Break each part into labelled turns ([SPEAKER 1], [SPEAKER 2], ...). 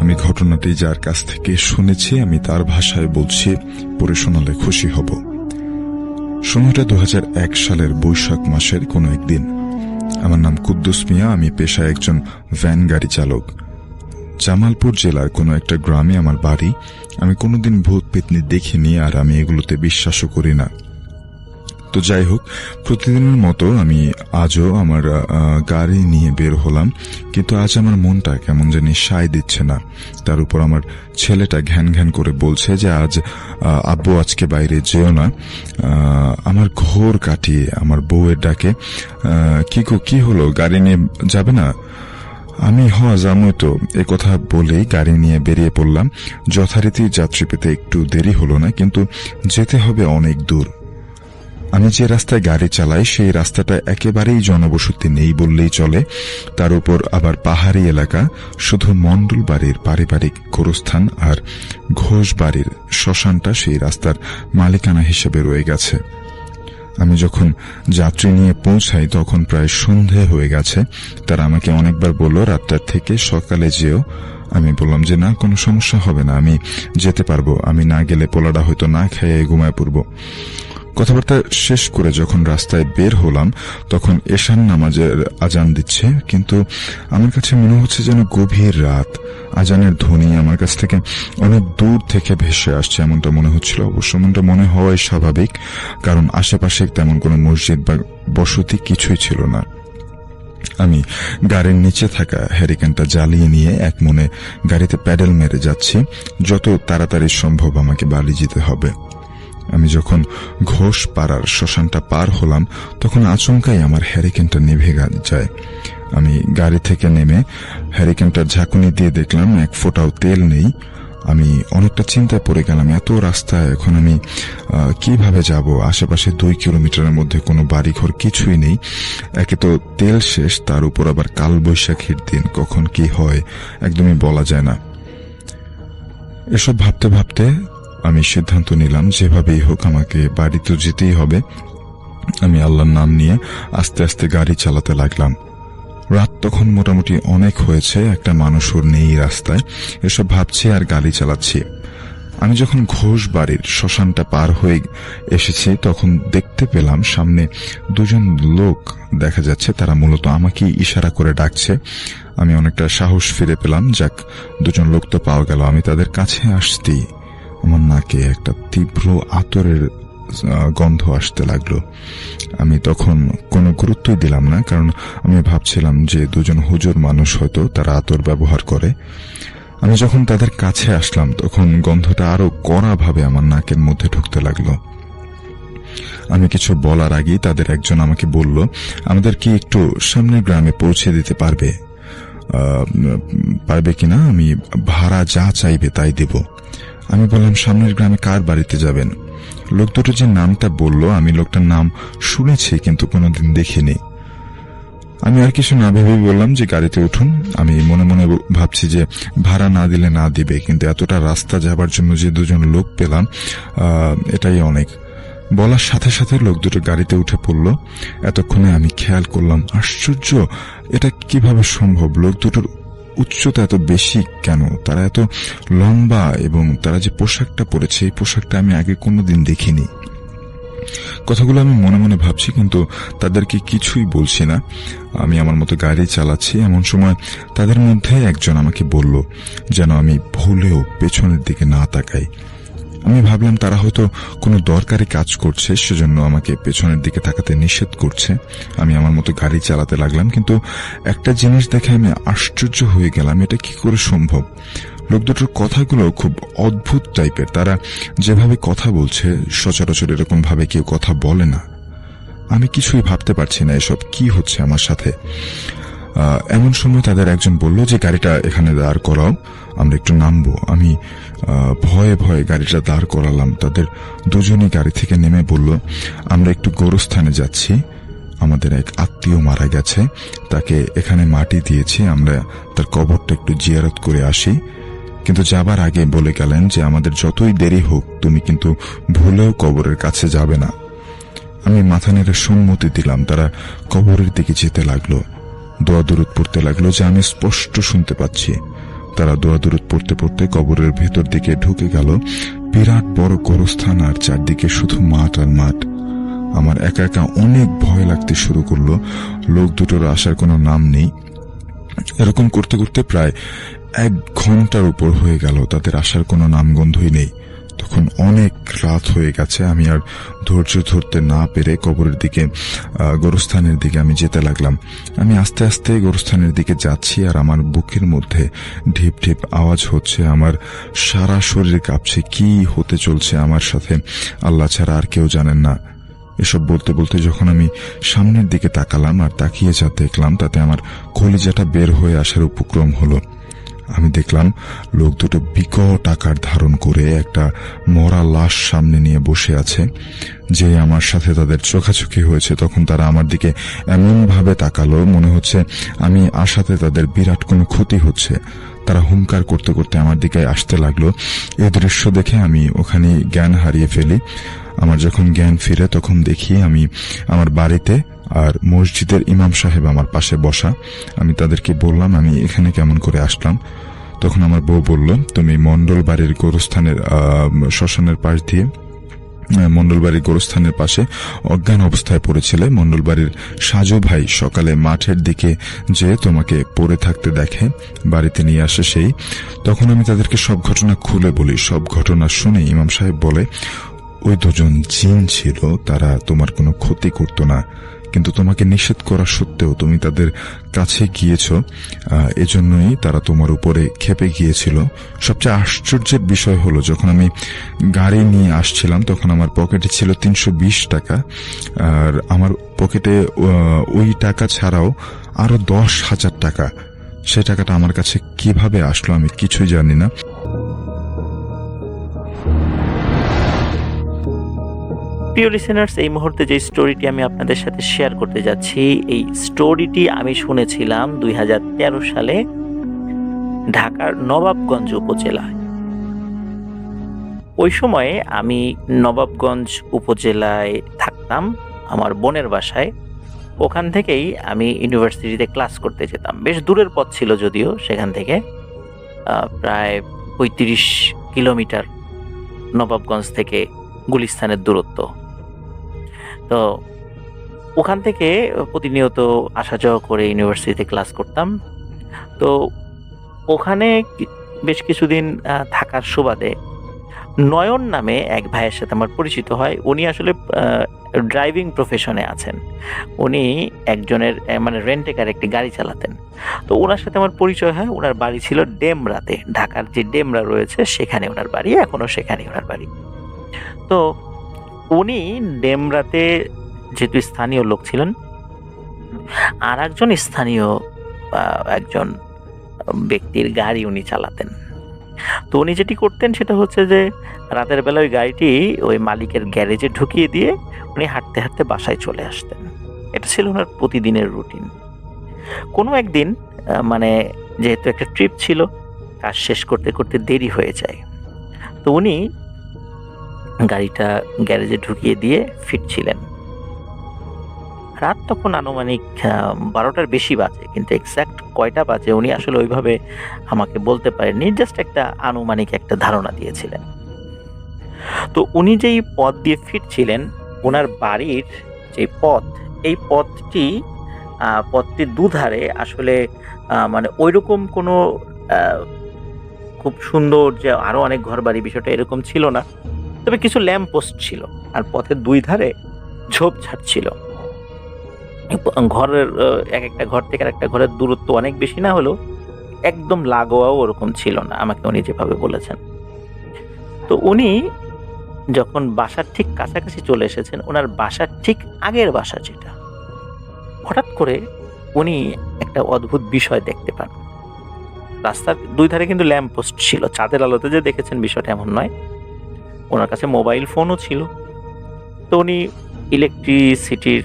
[SPEAKER 1] আমি ঘটনাটি যার কাছ থেকে শুনেছি আমি তার ভাষায় বলছি, পড়ে শোনালে খুশি হব। সময়টা 2001 সালের বৈশাখ মাসের কোনো একদিন। আমার নাম কুদ্দুস মিয়া, আমি পেশায় একজন ভ্যান গাড়ি চালক। জামালপুর জেলার কোনো একটা গ্রামে আমার বাড়ি। আমি কোনোদিন ভূত পেতনি দেখিনি, আর আমি এগুলোতে বিশ্বাসও করি না। তো যাই হোক, প্রতিদিনের মতো আমি আজও আমার গাড়ি নিয়ে বের হলাম, কিন্তু আজ আমার মনটা কেমন জানি সায় দিচ্ছে না। তার উপর আমার ছেলেটা ঘ্যান ঘ্যান করে বলছে যে আজ আব্বু আজকে বাইরে যেও না। আমার ঘোর কাটিয়ে আমার বউয়ের ডাকে, কি হলো, গাড়ি নিয়ে যাবে না? আমি জানোই তো, কথা বলেই গাড়ি নিয়ে বেরিয়ে পড়লাম। যথারীতি যাত্রী পেতে একটু দেরি হলো না, কিন্তু যেতে হবে অনেক দূর। আমি যে রাস্তায় গাড়ি চালাই সেই রাস্তাটা একেবারেই জনবসতি নেই বললেই চলে। তার উপর আবার পাহাড়ি এলাকা। শুধু মণ্ডল বাড়ির পারিবারিক গোরস্থান আর ঘোষ বাড়ির শ্মশানটা সেই রাস্তার মালিকানা হিসেবে রয়ে গেছে। আমি যখন যাত্রী নিয়ে পৌঁছাই তখন প্রায় সন্ধে হয়ে গেছে। তারা আমাকে অনেকবার বলল রাতটার থেকে সকালে যেও। আমি বললাম যে না, কোনো সমস্যা হবে না, আমি যেতে পারবো। আমি না গেলে পোলাটা হয়তো না খেয়ে ঘুমায় পড়ব। কথাবার্তা শেষ করে যখন রাস্তায় বের হলাম তখন এশান নামাজের আজান দিচ্ছে, কিন্তু আমার কাছে মনে হচ্ছে যেন গভীর রাত। আজানের ধ্বনি আমার কাছ থেকে অনেক দূর থেকে ভেসে আসছে, এমনটা মনে হচ্ছিল। অবশ্য এমনটা মনে হওয়াই স্বাভাবিক, কারণ আশেপাশে তেমন কোনো মসজিদ বা বসতি কিছুই ছিল না। আমি গাড়ির নিচে থাকা হ্যারিকেনটা জ্বালিয়ে নিয়ে এক মনে গাড়িতে প্যাডেল মেরে যাচ্ছি। যত তাড়াতাড়ি সম্ভব আমাকে বাড়ি যেতে হবে। আমি যখন ঘোষ পাড়ার শ্মশানটা পার হলাম তখন আচমকাই আমার হ্যারিকেনটা নিভে যায়। আমি গাড়ি থেকে নেমে হ্যারিকেনটার ঝাঁকুনি দিয়ে দেখলাম এক ফোঁটাও তেল নেই। আমি অনেকটা চিন্তায় পড়ে গেলাম, এত রাস্তায় এখন আমি কিভাবে যাব? আশেপাশে 2 কিলোমিটারের মধ্যে কোনো বাড়িঘর কিছুই নেই। একে তো তেল শেষ, তার উপর আবার কালবৈশাখীর দিন, কখন কি হয় একদমই বলা যায় না। এসব ভাবতে ভাবতে আমি সিদ্ধান্ত নিলাম যেভাবেই হোক আমাকে বাড়ি তো যেতেই হবে। আমি আল্লাহর নাম নিয়ে আস্তে আস্তে গাড়ি চালাতে লাগলাম। রাত তখন মোটামুটি অনেক হয়েছে, একটা মানুষও নেই রাস্তায়। এসব ভাবছি আর গাড়ি চালাচ্ছি। আমি যখন ঘোষ বাড়ির শ্মশানটা পার হয়ে এসেছি তখন দেখতে পেলাম সামনে 2জন লোক দেখা যাচ্ছে। তারা মূলত আমাকেই ইশারা করে ডাকছে। আমি অনেকটা সাহস ফিরে পেলাম। যাক, 2জন লোক তো পাওয়া গেল। আমি তাদের কাছে আসতেই আমার নাকে একটা তীব্র আতরের গন্ধ আসতে লাগলো। আমি তখন কোনো গুরুত্বই দিলাম না, কারণ আমি ভাবছিলাম যে 2জন হুজুর মানুষ, হয়তো তারা আতর ব্যবহার করে। আমি যখন তাদের কাছে আসলাম তখন গন্ধটা আরো কড়া ভাবে আমার নাকের মধ্যে ঢুকতে লাগলো। আমি কিছু বলার আগেই তাদের একজন আমাকে বলল, আমাদের কি একটু সামনের গ্রামে পৌঁছে দিতে পারবে কিনা? আমি ভাড়া যা চাইবে তাই দেব। আমি বললাম, সামনের গ্রামে কার বাড়িতে যাবেন? লোক দুটো যে নামটা বলল, আমি লোকটার নাম শুনেছি কিন্তু কোনোদিন দেখিনি। আমি আর কিছু না ভেবে বললাম যে গাড়িতে উঠুন। আমি মনে মনে ভাবছি যে ভাড়া না দিলে না দিবে, কিন্তু এতটা রাস্তা যাবার জন্য যে 2জন লোক পেলাম এটাই অনেক। বলার সাথে সাথে লোক দুটো গাড়িতে উঠে পড়ল। এতক্ষণে আমি খেয়াল করলাম, আশ্চর্য, এটা কিভাবে সম্ভব? লোক দুটোর উচ্চতা এত বেশি কেন? তারা এত লম্বা, এবং তারা যে পোশাকটা পরেছে এই পোশাকটা আমি আগে কোনোদিন দেখিনি। কথাগুলো আমি মনে মনে ভাবছি, কিন্তু তাদেরকে কিছুই বলছি না। আমি আমার মতো গাড়ি চালাচ্ছি। এমন সময় তাদের মধ্যে একজন আমাকে বলল যেন আমি ভুলেও পেছনের দিকে না তাকাই। আমি ভাবলাম তারা হয়তো কোনো দরকারি কাজ করছে, সেজন্য আমাকে পেছনের দিকে তাকাতে নিষেধ করছে। আমি আমার মতো গাড়ি চালাতে লাগলাম, কিন্তু একটা জিনিস দেখে আমি আশ্চর্য হয়ে গেলাম, এটা কি করে সম্ভব? লোক দুটোর কথাগুলো খুব অদ্ভুত টাইপের। তারা যেভাবে কথা বলছে সচরাচর এরকম ভাবে কেউ কথা বলে না। আমি কিছুই ভাবতে পারছি না এসব কি হচ্ছে আমার সাথে। এমন সময় তাদের একজন বলল যে গাড়িটা এখানে দাঁড় করাও, আমরা একটু নামবো। আমি ভয়ে ভয়ে গাড়িটা দাঁড় করালাম। তাদের 2জনই গাড়ি থেকে নেমে বলল, আমরা একটু গোরস্থানে যাচ্ছি, আমাদের এক আত্মীয় মারা গেছে, তাকে এখানে মাটি দিয়েছি, আমরা তার কবরটা একটু জিয়ারত করে আসি। কিন্তু যাবার আগে বলে গেলেন যে আমাদের যতই দেরি হোক তুমি কিন্তু ভুলেও কবরের কাছে যাবে না। আমি মাথা নেড়ে সম্মতি দিলাম। তারা কবরের দিকে যেতে লাগলো। দোয়া দরুদ পড়তে লাগলো, যে আমি স্পষ্ট শুনতে পাচ্ছি। তারা দোয়া দরুদ পড়তে পড়তে কবরের ভেতর দিকে ঢুকে গেল। বিরাট বড় গোরস্থান আর চারদিকে শুধু মাঠ আর মাঠ। আমার একা একা অনেক ভয় লাগতে শুরু করলো। লোক দুটোর আসার কোনো নাম নেই। এরকম করতে করতে প্রায় 1 ঘন্টার উপর হয়ে গেল, তাদের আসার কোনো নামগন্ধই নেই। তখন অনেক রাত হয়ে গেছে। আমি আর ধৈর্য ধরতে না পেরে কবরের দিকে, গোরস্থানের দিকে আমি যেতে লাগলাম। আমি আস্তে আস্তে গোরস্থানের দিকে যাচ্ছি আর আমার বুকের মধ্যে ঢিপ ঢিপ আওয়াজ হচ্ছে। আমার সারা শরীর কাঁপছে। কি হতে চলছে আমার সাথে আল্লাহ ছাড়া আর কেউ জানেন না। এসব বলতে বলতে যখন আমি সামনের দিকে তাকালাম আর তাকিয়ে যা দেখলাম, তাতে আমার কলিজাটা বের হয়ে আসার উপক্রম হলো। আমি দেখলাম লোক দুটো বিকট আকার ধারণ করে একটা মরা লাশ সামনে নিয়ে বসে আছে। যে আমার সাথে তাদের চোখাচোখি হয়েছে, তখন তারা আমার দিকে এমন ভাবে তাকালো মনে হচ্ছে আমি আসাতে তাদের বিরাট কোনো ক্ষতি হচ্ছে। তারা হুঙ্কার করতে করতে আমার দিকে আসতে লাগলো। এই দৃশ্য দেখে আমি ওখানে জ্ঞান হারিয়ে ফেলি। আমার যখন জ্ঞান ফিরে তখন দেখি আমি আমার বাড়িতে, আর মসজিদের ইমাম সাহেব আমার পাশে বসা। আমি তাদেরকে বললাম আমি এখানে কেমন করে আসলাম। তখন আমার বউ বলল, তুমি মন্ডল বাড়ির গোরস্থানের শ্মশানের পাশ দিয়ে, মন্ডলবাড়ির গোরস্থানের পাশে অজ্ঞান অবস্থায় পড়েছিলে। মন্ডলবাড়ির সাজু ভাই সকালে মাঠের দিকে যে তোমাকে পড়ে থাকতে দেখে, বাড়িতে নিয়ে আসে সেই। তখন আমি তাদেরকে সব ঘটনা খুলে বলি। সব ঘটনা শুনে ইমাম সাহেব বলে, ওই দুজন জিন ছিল, তারা তোমার কোনো ক্ষতি করতো না, কিন্তু তোমাকে নিষেধ করা সত্ত্বেও তুমি তাদের কাছে গিয়েছ, এজন্যই তারা তোমার উপরে ক্ষেপে গিয়েছিল। সবচেয়ে আশ্চর্যের বিষয় হলো, যখন আমি গাড়ি নিয়ে আসছিলাম তখন আমার পকেটে ছিল 320 টাকা, আর আমার পকেটে ওই টাকা ছাড়াও আরো 10,000 টাকা। সে টাকাটা আমার কাছে কিভাবে আসলো আমি কিছুই জানি না।
[SPEAKER 2] প্রিয় লিসেনার্স, এই মুহূর্তে যে স্টোরিটি আমি আপনাদের সাথে শেয়ার করতে যাচ্ছি, এই স্টোরিটি আমি শুনেছিলাম 2013 সালে ঢাকার নবাবগঞ্জ উপজেলায়। ওই সময়ে আমি নবাবগঞ্জ উপজেলায় থাকতাম আমার বোনের বাসায়। ওখান থেকেই আমি ইউনিভার্সিটিতে ক্লাস করতে যেতাম। বেশ দূরের পথ ছিল যদিও, সেখান থেকে প্রায় 35 কিলোমিটার নবাবগঞ্জ থেকে গুলিস্তানের দূরত্ব। তো ওখান থেকে প্রতিনিয়ত আসা যাওয়া করে ইউনিভার্সিটিতে ক্লাস করতাম। তো ওখানে বেশ কিছুদিন থাকার সুবাদে নয়ন নামে এক ভাইয়ের সাথে আমার পরিচিত হয়। উনি আসলে ড্রাইভিং প্রফেশনে আছেন। উনি একজনের মানে রেন্টেকার একটি গাড়ি চালাতেন। তো ওনার সাথে আমার পরিচয় হয়। ওনার বাড়ি ছিল ডেমরাতে, ঢাকার যে ডেমরা রয়েছে সেখানে ওনার বাড়ি, এখনো সেখানেই ওনার বাড়ি। তো উনি ডেমরাতে যেহেতু স্থানীয় লোক ছিলেন, আর একজন স্থানীয় একজন ব্যক্তির গাড়ি উনি চালাতেন। তো উনি যেটি করতেন সেটা হচ্ছে যে রাতের বেলা ওই গাড়িটি ওই মালিকের গ্যারেজে ঢুকিয়ে দিয়ে উনি হাঁটতে হাঁটতে বাসায় চলে আসতেন। এটা ছিল ওনার প্রতিদিনের রুটিন। কোনো একদিন মানে যেহেতু একটা ট্রিপ ছিল, কাজ শেষ করতে করতে দেরি হয়ে যায়। তো উনি গাড়িটা গ্যারেজে ঢুকিয়ে দিয়ে ফিরছিলেন। রাত তখন আনুমানিক 12টার বেশি বাজে, কিন্তু এক্স্যাক্ট কয়টা বাজে উনি আসলে ওইভাবে আমাকে বলতে পারেননি, জাস্ট একটা আনুমানিক একটা ধারণা দিয়েছিলেন। তো উনি যেই পথ দিয়ে ফিরছিলেন, ওনার বাড়ির যে পথ, এই পথটির দুধারে আসলে মানে ওইরকম কোনো খুব সুন্দর যে আরো অনেক ঘর বাড়ি বিষয়টা এরকম ছিল না, তবে কিছু ল্যাম্প পোস্ট ছিল আর পথের দুই ধারে ঝোপঝাড় ছিল। ঘরের এক একটা ঘর থেকে আর একটা ঘরের দূরত্ব অনেক বেশি না হলেও একদম লাগোয়াও ওরকম ছিল না, আমাকে উনি যেভাবে বলেছেন। তো উনি যখন বাসার ঠিক কাছাকাছি চলে এসেছেন, ওনার বাসার ঠিক আগের বাসা যেটা, হঠাৎ করে উনি একটা অদ্ভুত বিষয় দেখতে পান। রাস্তার দুই ধারে কিন্তু ল্যাম্প পোস্ট ছিল, চাঁদের আলোতে যে দেখেছেন বিষয়টা এমন নয়। ওনার কাছে মোবাইল ফোনও ছিল। তো উনি ইলেকট্রিসিটির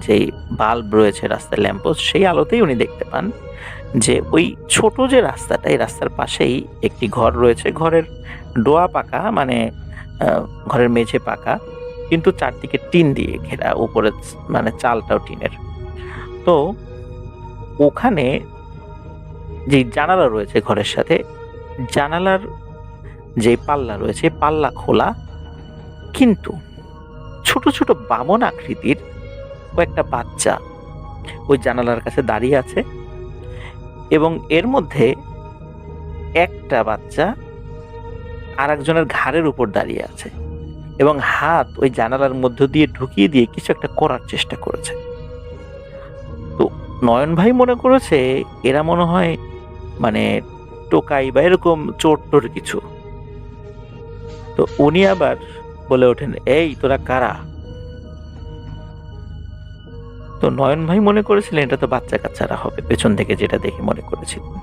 [SPEAKER 2] যেই বাল্ব রয়েছে রাস্তার ল্যাম্পপোস্ট, সেই আলোতেই উনি দেখতে পান যে ওই ছোট যে রাস্তাটা, এই রাস্তার পাশেই একটি ঘর রয়েছে। ঘরের ডোয়া পাকা, মানে ঘরের মেঝে পাকা, কিন্তু চারদিকে টিন দিয়ে ঘেরা, উপরে মানে চালটাও টিনের। তো ওখানে যে জানালা রয়েছে ঘরের সাথে, জানালার যে পাল্লা রয়েছে পাল্লা খোলা, কিন্তু ছোট ছোট বামন আকৃতির কয়েকটা বাচ্চা ওই জানালার কাছে দাঁড়িয়ে আছে, এবং এর মধ্যে একটা বাচ্চা আরেকজনের ঘাড়ের উপর দাঁড়িয়ে আছে এবং হাত ওই জানালার মধ্য দিয়ে ঢুকিয়ে দিয়ে কিছু একটা করার চেষ্টা করেছে। তো নয়ন ভাই মনে করেছে এরা মনে হয় মানে টোকাই বা এরকম চোর টোর কিছু। তো উনি আবার বলে ওঠেন, এই তোরা কারা? তো নয়ন ভাই মনে করেছিলেন এটা তো বাচ্চা কাচ্চারা হবে, পেছন থেকে যেটা দেখে মনে করেছিলেন।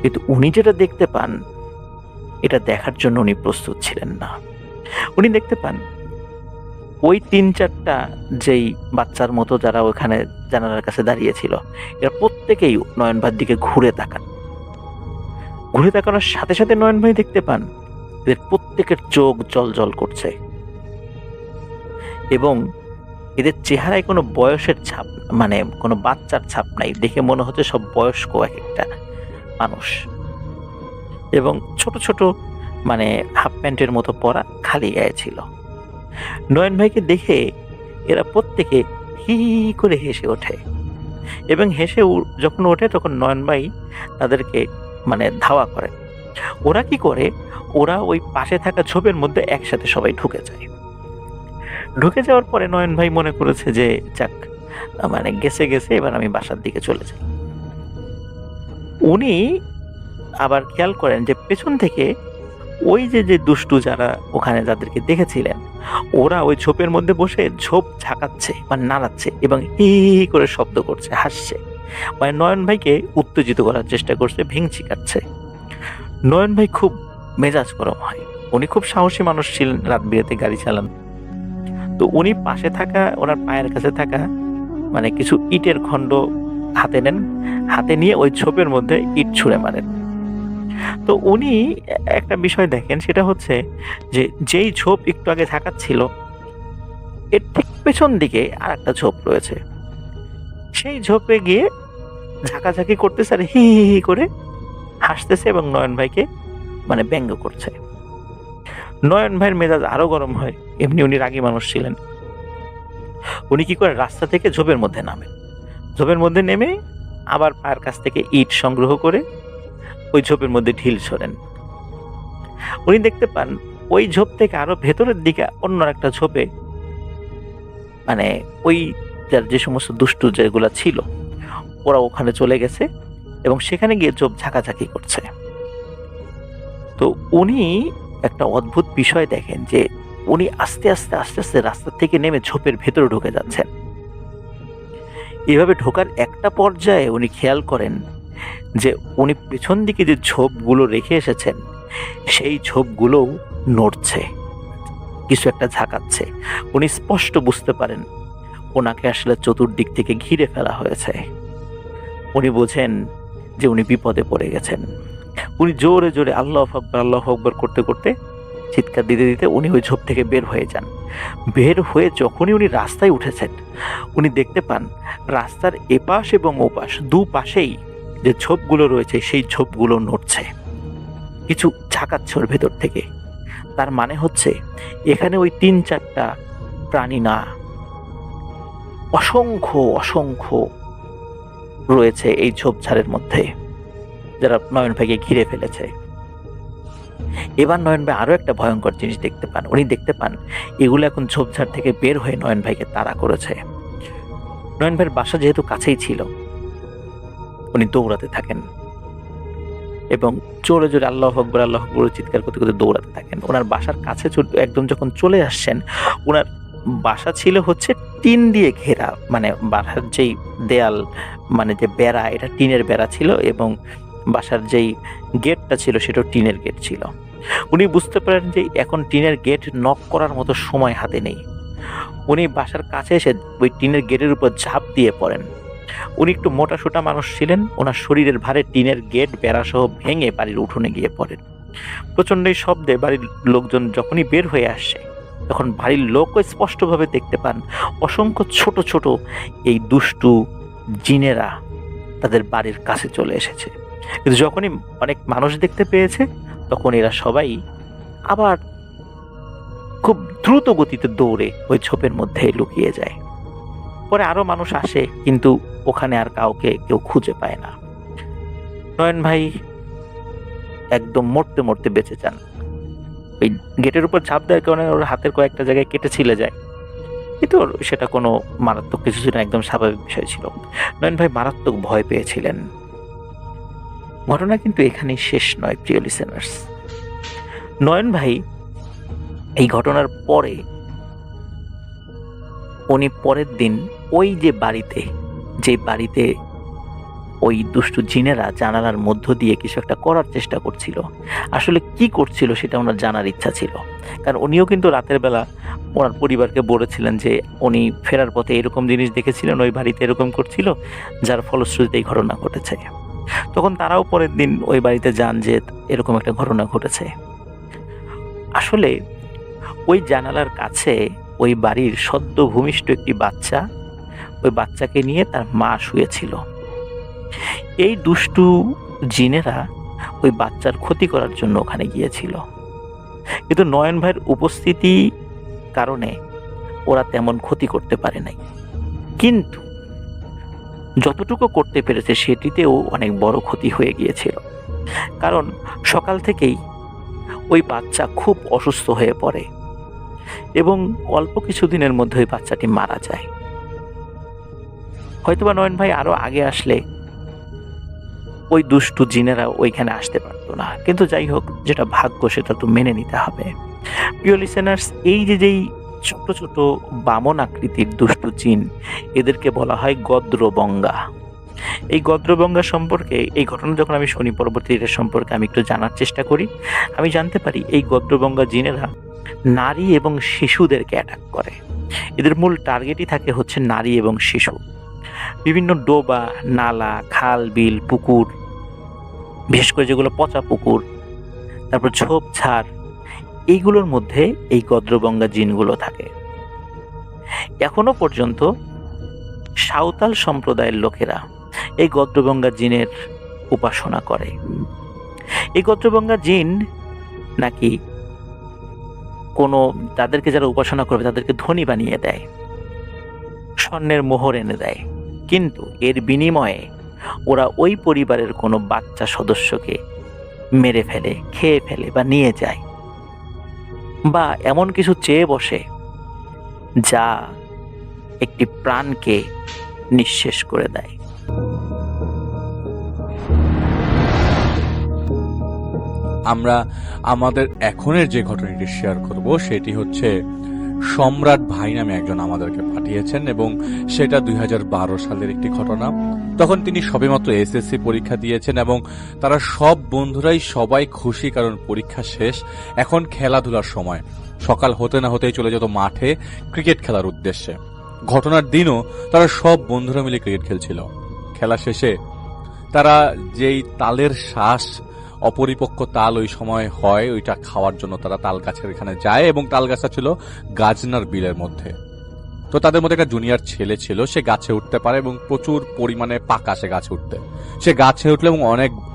[SPEAKER 2] কিন্তু উনি যেটা দেখতে পান এটা দেখার জন্য উনি প্রস্তুত ছিলেন না। উনি দেখতে পান ওই ৩-৪টা যেই বাচ্চার মতো যারা ওখানে জানালার কাছে দাঁড়িয়েছিল, এরা প্রত্যেকেই নয়ন ভাইয়ের দিকে ঘুরে তাকান। ঘুরে তাকানোর সাথে সাথে নয়ন ভাই দেখতে পান এদের প্রত্যেকের চোখ জল করছে এবং এদের চেহারায় কোনো বয়সের ছাপ, মানে কোনো বাচ্চার ছাপ নাই। দেখে মনে হচ্ছে সব বয়স্ক এক একটা মানুষ, এবং ছোট ছোট মানে হাফ প্যান্টের মতো পরা, খালি গায়ে ছিল। নয়ন ভাইকে দেখে এরা প্রত্যেকে হি হি করে হেসে ওঠে, এবং হেসে যখন ওঠে তখন নয়ন ভাই তাদেরকে মানে ধাওয়া করে। ওরা কি করে, ওরা ওই পাশে থাকা ঝোপের মধ্যে একসাথে সবাই ঢুকে যায়। ঢুকে যাওয়ার পরে নয়ন ভাই মনে করেছে যে যাক, মানে গেছে এবার আমি বাসার দিকে চলে যাই। উনি আবার খেয়াল করেন যে পেছন থেকে ওই যে দুষ্টু যারা ওখানে যাদেরকে দেখেছিলেন, ওরা ওই ঝোপের মধ্যে বসে ঝোপ ঝাঁকাচ্ছে মানে নাড়াচ্ছে এবং হি হি করে শব্দ করছে, হাসছে, মানে নয়ন ভাইকে উত্তেজিত করার চেষ্টা করছে, ভেঙচি কাটছে। নয়ন ভাই খুব মেজাজ গরম হয়। উনি খুব সাহসী মানুষ ছিলেন, রাত বিরাতে গাড়ি চালান। তো উনি পাশে থাকা ওনার পায়ের কাছে থাকা মানে কিছু ইটের খণ্ড হাতে নেন, হাতে নিয়ে ওই ঝোপের মধ্যে ইট ছুঁড়ে মারেন। তো উনি একটা বিষয় দেখেন, সেটা হচ্ছে যে যেই ঝোপ একটু আগে ঝাঁকাচ্ছিল এর ঠিক পেছন দিকে আর একটা ঝোপ রয়েছে। সেই ঝোপে গিয়ে ঝাঁকাঝাঁকি করতেছে আর হি হি হি করে হাসতেছে এবং নয়ন ভাইকে মানে ব্যঙ্গ করছে। নয়ন ভাইয়ের মেজাজ আরো গরম হয়, এমনি উনি রাগী মানুষ ছিলেন। উনি কি করে, রাস্তা থেকে ঝোপের মধ্যে নামেন। ঝোপের মধ্যে নেমে আবার পায়ের কাছ থেকে ইট সংগ্রহ করে ওই ঝোপের মধ্যে ঢিল ছোড়েন। উনি দেখতে পান ওই ঝোপ থেকে আরো ভেতরের দিকে অন্য একটা ঝোপে মানে ওই যে সমস্ত দুষ্টু যেগুলা ছিল ওরা ওখানে চলে গেছে এবং সেখানে গিয়ে ঝোপ ঝাঁকাঝাঁকি করছে। তো উনি একটা অদ্ভুত বিষয় দেখেন যে উনি আস্তে আস্তে রাস্তা থেকে নেমে ঝোপের ভেতরে ঢুকে যাচ্ছেন। এভাবে ঢোকার একটা পর্যায়ে উনি খেয়াল করেন যে উনি পেছন দিকে যে ঝোপগুলো রেখে এসেছেন সেই ঝোপগুলোও নড়ছে, কিছু একটা ঝাঁকাচ্ছে। উনি স্পষ্ট বুঝতে পারেন ওনাকে আসলে চতুর্দিক থেকে ঘিরে ফেলা হয়েছে। উনি বোঝেন যে উনি বিপদে পড়ে গেছেন। উনি জোরে জোরে আল্লাহু আকবার করতে করতে চিৎকার দিতে দিতে উনি ওই ঝোপ থেকে বের হয়ে যান। বের হয়ে যখনই উনি রাস্তায় উঠেছেন উনি দেখতে পান রাস্তার এপাশ এবং ওপাশ দুপাশেই যে ঝোপগুলো রয়েছে সেই ঝোপগুলো নড়ছে, কিছু ঝাঁকাচ্ছে ওর ভেতর থেকে। তার মানে হচ্ছে এখানে ওই ৩-৪টা প্রাণী না, অসংখ্য রয়েছে এই ঝোপঝাড়ের মধ্যে যারা নয়ন ভাইকে ঘিরে ফেলেছে। এবার নয়ন ভাই আরো একটা ভয়ঙ্কর জিনিস দেখতে পান। উনি দেখতে পান এগুলো এখন ঝোপঝাড় থেকে বের হয়ে নয়ন ভাইকে তাড়া করেছে। নয়ন ভাইয়ের বাসা যেহেতু কাছেই ছিল উনি দৌড়াতে থাকেন এবং জোরে জোরে আল্লাহু আকবার চিৎকার করতে করতে দৌড়াতে থাকেন। ওনার বাসার কাছে একদম যখন চলে আসছেন, ওনার বাসা ছিল হচ্ছে টিন দিয়ে ঘেরা, মানে বাসার যেই দেয়াল মানে যে বেড়া, এটা টিনের বেড়া ছিল এবং বাসার যেই গেটটা ছিল সেটাও টিনের গেট ছিল। উনি বুঝতে পারেন যে এখন টিনের গেট নক করার মতো সময় হাতে নেই। উনি বাসার কাছে এসে ওই টিনের গেটের উপর ঝাঁপ দিয়ে পড়েন। উনি একটু মোটাসোটা মানুষ ছিলেন, ওনার শরীরের ভারে টিনের গেট বেড়াসহ ভেঙে বাড়ির উঠোনে গিয়ে পড়েন। প্রচণ্ড এই শব্দে বাড়ির লোকজন যখনই বের হয়ে আসছে তখন বাড়ির লোকও স্পষ্টভাবে দেখতে পান অসংখ্য ছোট ছোট এই দুষ্টু জিনেরা তাদের বাড়ির কাছে চলে এসেছে। কিন্তু যখনই অনেক মানুষ দেখতে পেয়েছে, তখন এরা সবাই আবার খুব দ্রুত গতিতে দৌড়ে ওই ঝোপের মধ্যে লুকিয়ে যায়। পরে আরো মানুষ আসে, কিন্তু ওখানে আর কাউকে কেউ খুঁজে পায় না। নয়ন ভাই একদম মরতে মরতে বেঁচে যান। ওই গেটের উপর ঝাঁপ দেওয়ার কারণে ওর হাতের কয়েকটা জায়গায় কেটে ছিলে যায়, কিন্তু সেটা কোনো মারাত্মক কিছু ছিল না, একদম স্বাভাবিক বিষয় ছিল। নয়ন ভাই মারাত্মক ভয় পেয়েছিলেন। ঘটনা কিন্তু এখানেই শেষ নয় প্রিয় লিসেনার্স। নয়ন ভাই এই ঘটনার পরে উনি পরের দিন ওই যে বাড়িতে ওই দুষ্টু জিনেরা জানালার মধ্য দিয়ে কিছু একটা করার চেষ্টা করছিল, আসলে কি করছিল সেটা ওনার জানার ইচ্ছা ছিল। কারণ উনিও কিন্তু রাতের বেলা ওনার পরিবারকে বলেছিলেন যে উনি ফেরার পথে এরকম জিনিস দেখেছিলেন, ওই বাড়িতে এরকম করছিল, যার ফলশ্রুতিতে এই ঘটনা ঘটেছে। তখন তারাও পরের দিন ওই বাড়িতে যান যে এরকম একটা ঘটনা ঘটেছে। আসলে ওই জানালার কাছে ওই বাড়ির সদ্য ভূমিষ্ঠ একটি বাচ্চা, ওই বাচ্চাকে নিয়ে তার মা শুয়েছিল। এই দুষ্টু জিনেরা ওই বাচ্চার ক্ষতি করার জন্য ওখানে গিয়েছিল, কিন্তু নয়ন ভাইয়ের উপস্থিতি কারণে ওরা তেমন ক্ষতি করতে পারে নাই। কিন্তু যতটুকু করতে পেরেছে সেটিতেও অনেক বড় ক্ষতি হয়ে গিয়েছিল। কারণ সকাল থেকেই ওই বাচ্চা খুব অসুস্থ হয়ে পড়ে এবং অল্প কিছুদিনের মধ্যে ওই বাচ্চাটি মারা যায়। হয়তোবা নয়ন ভাই আরো আগে আসলে ওই দুষ্টু জিনেরা ওইখানে আসতে পারতো না, কিন্তু যাই হোক, যেটা ভাগ্য সেটা তো মেনে নিতে হবে। প্রিয় লিসেনার্স, এই যেই ছোট ছোট বামন আকৃতির দুষ্টু জিন, এদেরকে বলা হয় গদ্রবঙ্গা। এই গদ্রবঙ্গা সম্পর্কে এই ঘটনা যখন আমি শুনি, পরবর্তী এর সম্পর্কে আমি একটু জানার চেষ্টা করি। আমি জানতে পারি এই গদ্রবঙ্গা জিনেরা নারী এবং শিশুদেরকে অ্যাটাক করে। এদের মূল টার্গেটই থাকে হচ্ছে নারী এবং শিশু। বিভিন্ন ডোবা, নালা, খাল, বিল, পুকুর, বিশেষ করে যেগুলো পচা পুকুর, তারপর ঝোপঝাড়, এইগুলোর মধ্যে এই গদ্রবঙ্গা জিনগুলো থাকে। এখনো পর্যন্ত সাঁওতাল সম্প্রদায়ের লোকেরা এই গদ্রবঙ্গা জিনের উপাসনা করে। এই গদ্রবঙ্গা জিন নাকি তাদেরকে যারা উপাসনা করবে তাদেরকে ধনী বানিয়ে দেয়, স্বর্ণের মোহর এনে দেয়, কিন্তু এর বিনিময়ে ওরা ওই পরিবারের কোনো বাচ্চা সদস্যকে মেরে ফেলে, খেয়ে ফেলে বা নিয়ে যায়, বা এমন কিছু চেয়ে বসে যা একটি প্রাণকে নিঃশেষ করে দেয়।
[SPEAKER 3] আমরা আমাদের এখনের যে ঘটনাটি শেয়ার করব সেটি হচ্ছে সম্রাট ভাই নামে একজন আমাদেরকে পাঠিয়েছেন, এবং সেটা 2012 সালের একটি ঘটনা। তখন তিনি সবেমাত্র এসএসসি পরীক্ষা দিয়েছেন এবং তারা সব বন্ধুরাই সবাই খুশি, কারণ পরীক্ষা শেষ, এখন খেলাধুলার সময়। সকাল হতে না হতেই চলে যেত মাঠে ক্রিকেট খেলার উদ্দেশ্যে। ঘটনার দিনও তারা সব বন্ধুরা মিলে ক্রিকেট খেলছিল। খেলা শেষে তারা যেই তালের শ্বাস, অপরিপক্ক তাল ওই সময় হয়, ওইটা খাওয়ার জন্য তারা তাল গাছের এখানে যায়, এবং তাল গাছটা ছিল গাজনার বিলের মধ্যে। তো তাদের মধ্যে একটা জুনিয়র ছেলে ছিল, সে গাছে উঠতে পারে এবং প্রচুর পরিমাণে পাকা সে গাছে উঠতে। সে গাছে উঠলো এবং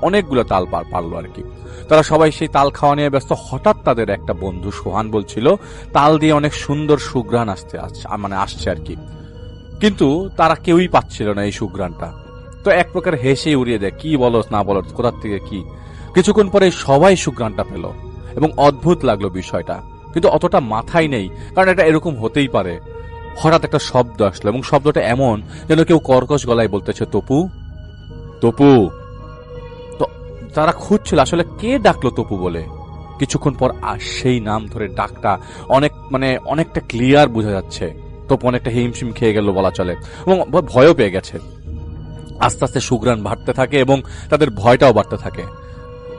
[SPEAKER 3] অনেকগুলো তাল পারলো আর কি। তারা সবাই সেই তাল খাওয়া নিয়ে ব্যস্ত। হঠাৎ তাদের একটা বন্ধু সোহান বলছিল তাল দিয়ে অনেক সুন্দর সুঘ্রাণ আসছে আর কি, কিন্তু তারা কেউই পাচ্ছিল না এই সুঘ্রাণটা। তো এক প্রকার হেসে উড়িয়ে দেয়, কি বলো না বলো, কোথার থেকে কি। কিছুক্ষণ পরে সবাই সুঘ্রাণটা পেল এবং অদ্ভুত লাগলো বিষয়টা, কিন্তু অতটা মাথায় নেই, কারণ এটা এরকম হতেই পারে। হঠাৎ একটা শব্দ আসলো এবং শব্দটা এমন যেন কেউ কর্কশ গলায় বলতেছে, তপু তপু। তো তারা খুঁজছিল আসলে কে ডাকলো তপু বলে। কিছুক্ষণ পর সেই নাম ধরে ডাকটা অনেকটা ক্লিয়ার বোঝা যাচ্ছে। তপু অনেকটা হিমশিম খেয়ে গেল বলা চলে, এবং ভয়ও পেয়ে গেছে। আস্তে আস্তে সুঘ্রাণ বাড়তে থাকে এবং তাদের ভয়টাও বাড়তে থাকে।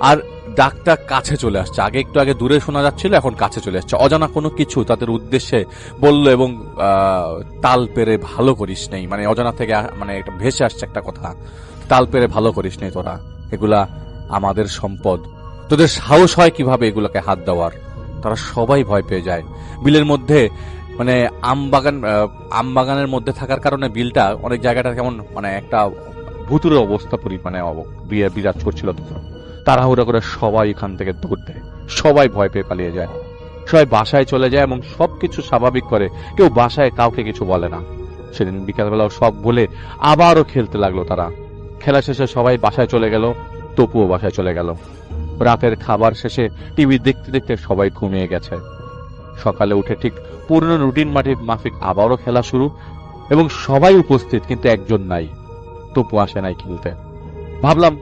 [SPEAKER 3] আর ডাকটা কাছে চলে আসছে। একটু আগে দূরে শোনা যাচ্ছিল, এখন কাছে চলে আসছে। অজানা কোনো কিছু তাদের উদ্দেশ্যে বলল এবং তাল পেরে ভালো করিস নেই, অজানা থেকে একটা ভেসে আসছে একটা কথা, তাল পেরে ভালো করিস নেই তোরা, এগুলা আমাদের সম্পদ, তোদের সাহস হয় কিভাবে এগুলাকে হাত দেওয়ার। তারা সবাই ভয় পেয়ে যায়। বিলের মধ্যে আমবাগানের মধ্যে থাকার কারণে বিলটা অনেক জায়গাটা কেমন একটা ভুতুরে অবস্থা বিরাজ করছিল তখন। তাড়াহুড়া করে সবাই এখান থেকে দৌড় দেয়, সবাই ভয় পেয়ে পালিয়ে যায়, সবাই বাসায় চলে যায় এবং সবকিছু স্বাভাবিক করে, কেউ বাসায় কাউকে কিছু বলে না। সেদিন বিকালবেলাও সব বলে আবারও খেলতে লাগলো তারা। খেলা শেষে সবাই বাসায় চলে গেল, তপুও বাসায় চলে গেল। রাতের খাবার শেষে টিভি দেখতে দেখতে সবাই ঘুমিয়ে গেছে। সকালে উঠে ঠিক পুরনো রুটিন মাফিক আবারও খেলা শুরু, এবং সবাই উপস্থিত, কিন্তু একজন নাই, তপু আসে নাই খেলতে। ভাবলাম,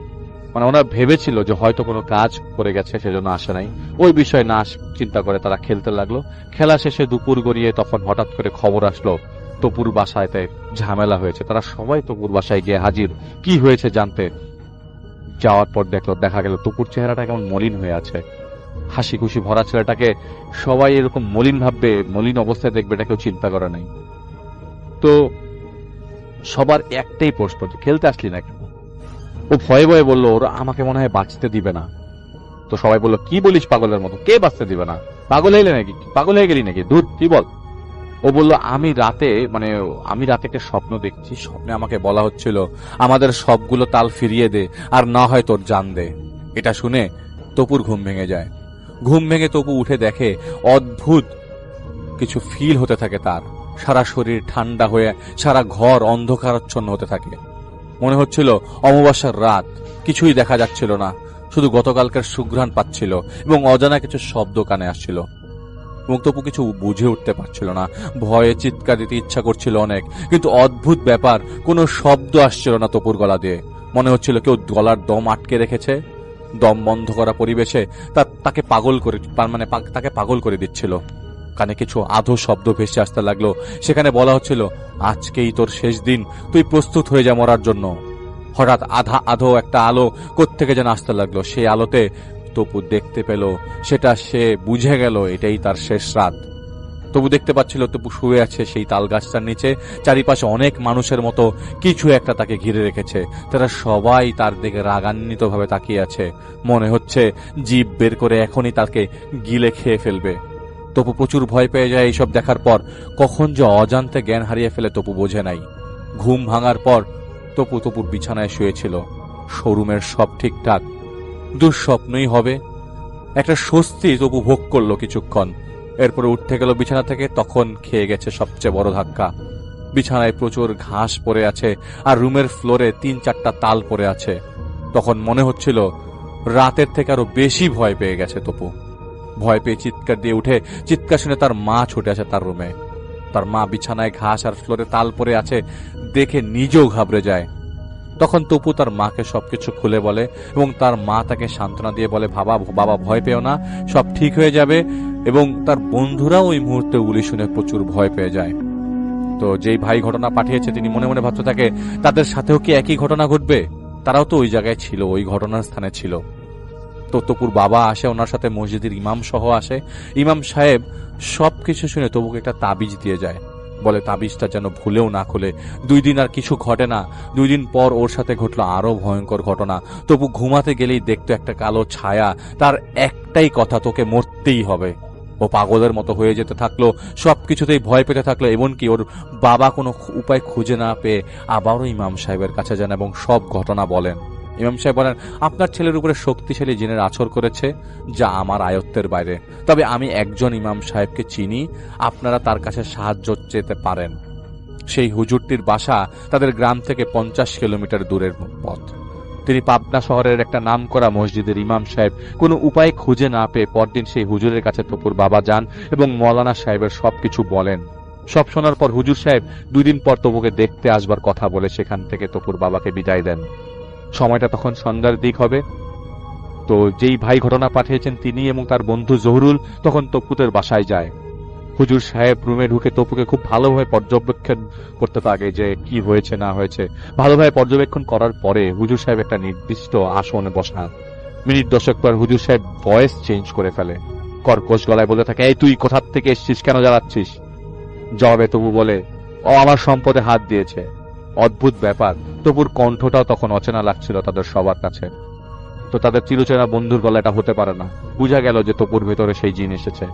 [SPEAKER 3] ওনারা ভেবেছিল যে হয়তো কোনো কাজ করে গেছে, সেজন্য আসে নাই। ওই বিষয়ে না চিন্তা করে তারা খেলতে লাগলো। খেলা শেষে দুপুর গড়িয়ে তখন হঠাৎ করে খবর আসলো তপুর বাসায়তে ঝামেলা হয়েছে। তারা সবাই তপুর বাসায় গিয়ে হাজির, কি হয়েছে জানতে। যাওয়ার পর দেখা গেল তপুর চেহারাটা কেমন মলিন হয়ে আছে। হাসি খুশি ভরা ছেলেটাকে সবাই এরকম মলিন ভাববে, মলিন অবস্থায় দেখবে, এটা কেউ চিন্তা করে নাই। তো সবার একটাই প্রশ্ন, খেলতে আসলি না কেন? ও ভয়ে ভয়ে বললো, ওরা আমাকে মনে হয় বাঁচতে দিবে না। তো সবাই বললো, কি বলিস পাগলের মতো, কে বাঁচতে দিবে না? পাগল হইলে নাকি, পাগল হয়ে গেলি নাকি, দূর, কি বল। ও বলল, আমি রাতে একটা স্বপ্ন দেখছি, স্বপ্নে আমাকে বলা হচ্ছিল আমাদের সবগুলো তাল ফিরিয়ে দে, আর না হয় তোর জান দে। এটা শুনে তপুর ঘুম ভেঙে যায়। ঘুম ভেঙে তপু উঠে দেখে অদ্ভুত কিছু ফিল হতে থাকে তার। সারা শরীর ঠান্ডা হয়ে সারা ঘর অন্ধকারাচ্ছন্ন হতে থাকে। মনে হচ্ছিল অমাবস্যার রাত, কিছুই দেখা যাচ্ছিল না, শুধু গতকালকার সুঘ্রাণ পাচ্ছিল এবং অজানা কিছু শব্দ কানে আসছিল। এবং তপু কিছু বুঝে উঠতে পারছিল না। ভয়ে চিৎকার দিতে ইচ্ছা করছিল অনেক, কিন্তু অদ্ভুত ব্যাপার, কোনো শব্দ আসছিল না তপুর গলা দিয়ে। মনে হচ্ছিল কেউ গলার দম আটকে রেখেছে। দম বন্ধ করা পরিবেশে তাকে পাগল করে দিচ্ছিল। কানে কিছু আধো শব্দ ভেসে আসতে লাগলো। সেখানে বলা হচ্ছিল, আজকেই তোর শেষ দিন, তুই প্রস্তুত হয়ে যা মরার জন্য। হঠাৎ আধো একটা আলো কোত্থেকে যেন আসতে লাগলো। সেই আলোতে তপু দেখতে পেল, সেটা সে বুঝে গেল এটাই তার শেষ রাত। তবু দেখতে পাচ্ছিল তপু শুয়ে আছে সেই তাল গাছটার নিচে। চারিপাশে অনেক মানুষের মতো কিছু একটা তাকে ঘিরে রেখেছে। তারা সবাই তার দিকে রাগান্বিত ভাবে তাকিয়ে আছে। মনে হচ্ছে জিভ বের করে এখনই তাকে গিলে খেয়ে ফেলবে। তপু প্রচুর ভয় পেয়ে যায় এইসব দেখার পর। কখন যে অজান্তে জ্ঞান হারিয়ে ফেলে তপু বোঝে নাই। ঘুম ভাঙার পর তপুর বিছানায় শুয়েছিল। শোরুমের সব ঠিকঠাক, দুঃস্বপ্নই হবে, একটা স্বস্তি তপু ভোগ করলো কিছুক্ষণ। এরপরে উঠতে গেল বিছানা থেকে, তখন খেয়ে গেছে সবচেয়ে বড় ধাক্কা। বিছানায় প্রচুর ঘাস পড়ে আছে আর রুমের ফ্লোরে 3-4টা তাল পড়ে আছে। তখন মনে হচ্ছিল রাতের থেকে আরো বেশি ভয় পেয়ে গেছে তপু। ভয় পেয়ে চিৎকার দিয়ে উঠে, চিৎকার শুনে তার মা ছুটে আসে তার রুমে। তার মা বিছানায় ঘাস আর ফ্লোরে তাল পড়ে আছে দেখে নিজেও ঘাবড়ে যায়। তখন তপু তার মাকে সবকিছু খুলে বলে এবং তার মা তাকে সান্ত্বনা দিয়ে বলে, বাবা ভয় পেও না, সব ঠিক হয়ে যাবে। এবং তার বন্ধুরা ওই মুহূর্তে গুলি শুনে প্রচুর ভয় পেয়ে যায়। তো যেই ভাই ঘটনা পাঠিয়েছে তিনি মনে মনে ভাবতে থাকে, তাদের সাথেও কি একই ঘটনা ঘটবে? তারাও তো ওই জায়গায় ছিল, ওই ঘটনার স্থানে ছিল। তো তপুর বাবা আসে, ওনার সাথে মসজিদের ইমাম সহ আসে। ইমাম সাহেব সবকিছু শুনে তপুকে একটা তাবিজ দিয়ে যায়, বলে তাবিজটা যেন ভুলেও না খুলে। 2 দিন আর কিছু ঘটে না। 2 দিন পর ওর সাথে ঘটলো আরো ভয়ঙ্কর ঘটনা। তপু ঘুমাতে গেলেই দেখতো একটা কালো ছায়া, তার একটাই কথা, তোকে মরতেই হবে। ও পাগলের মতো হয়ে যেতে থাকলো, সবকিছুতেই ভয় পেতে থাকলো। এমনকি ওর বাবা কোনো উপায় খুঁজে না পেয়ে আবারও ইমাম সাহেবের কাছে যান এবং সব ঘটনা বলেন। ইমাম সাহেব বলেন, আপনার ছেলের উপরে শক্তিশালী জিনের আছর করেছে, যা আমার আয়ত্তের বাইরে। তবে আমি একজন ইমাম সাহেবকে চিনি, আপনারা তার কাছে সাহায্য চেতে পারেন। সেই হুজুরটির বাসা তাদের গ্রাম থেকে 50 কিলোমিটার দূরের পথ। তিনি পাবনা শহরের একটা নামকরা মসজিদের ইমাম সাহেব। কোনো উপায় খুঁজে না পেয়ে পরদিন সেই হুজুরের কাছে তপুর বাবা যান এবং মৌলানা সাহেবের সবকিছু বলেন। সব শোনার পর হুজুর সাহেব 2 দিন পর তপুকে দেখতে আসবার কথা বলে সেখান থেকে তপুর বাবাকে বিদায় দেন। সময়টা তখন সন্ধ্যার দিক হবে। তো যেই ভাই ঘটনা পাঠিয়েছেন তিনি এবং তার বন্ধু জহুরুল তখন তপুদের বাসায় যায়। হুজুর সাহেব রুমে ঢুকে তপুকে খুব ভালোভাবে পর্যবেক্ষণ করতে থাকে যে কি হয়েছে না হয়েছে। ভালোভাবে পর্যবেক্ষণ করার পরে হুজুর সাহেব একটা নির্দিষ্ট আসনে বসান। মিনিট 10 পর হুজুর সাহেব ভয়েস চেঞ্জ করে ফেলে, কর্কশ গলায় বলে থাকে, এই তুই কোথা থেকে এসেছিস, কেন জ্বালাচ্ছিস? জবাবে তপু বলে, ও আমার সম্পদে হাত দিয়েছে। অদ্ভুত ব্যাপার, তপুর কণ্ঠটাও তখন অচেনা লাগছিল তাদের সবার কাছে। তো তাদের চিরচেনা বন্ধুর গলা এটা হতে পারে না। বুঝা গেল যে তপুর ভেতরে সেই জিন এসেছে।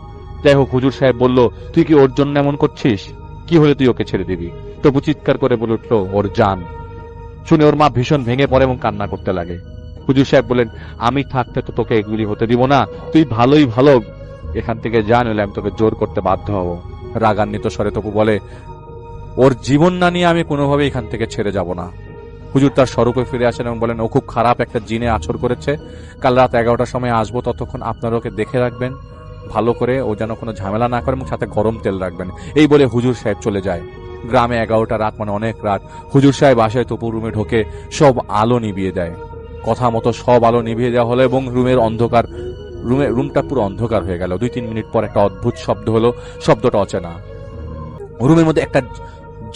[SPEAKER 3] যাই হোক, হুজুর সাহেব বলল, তুই কি ওর জন্য এমন করছিস? কি হলে তুই ওকে ছেড়ে দিবি? তপু চিৎকার করে বলে উঠল, ওর জান। শুনে ওর মা ভীষণ ভেঙে পড়ে এবং কান্না করতে লাগে। হুজুর সাহেব বলেন, আমি থাকতে তো তোকে এগুলি হতে দিব না, তুই ভালোই ভালো এখান থেকে যা, নইলে আমি তোকে জোর করতে বাধ্য হব। রাগান্বিত স্বরে তপু বলে, ওর জীবন না নিয়ে আমি কোনোভাবে এখান থেকে ছেড়ে যাব না। হুজুর তার স্বরূপে ফিরে আসেন এবং বলেন, ও খুব খারাপ একটা জিনে আছর করেছে, কাল রাত 11টার সময় আসবো, ততক্ষণ আপনারা ওকে দেখে রাখবেন ভালো করে, ও যেন কোনো ঝামেলা না করে, এবং সাথে গরম তেল রাখবেন। এই বলে হুজুর সাহেব চলে যায়। গ্রামে 11টা রাত মানে অনেক রাত। হুজুর সাহেব আসায় তপুর রুমে ঢোকে, সব আলো নিভিয়ে দেয়। কথা মতো সব আলো নিভিয়ে দেওয়া হলো এবং রুমটা পুরো অন্ধকার হয়ে গেল। 2-3 মিনিট পর একটা অদ্ভুত শব্দ হলো, শব্দটা অচেনা। রুমের মধ্যে একটা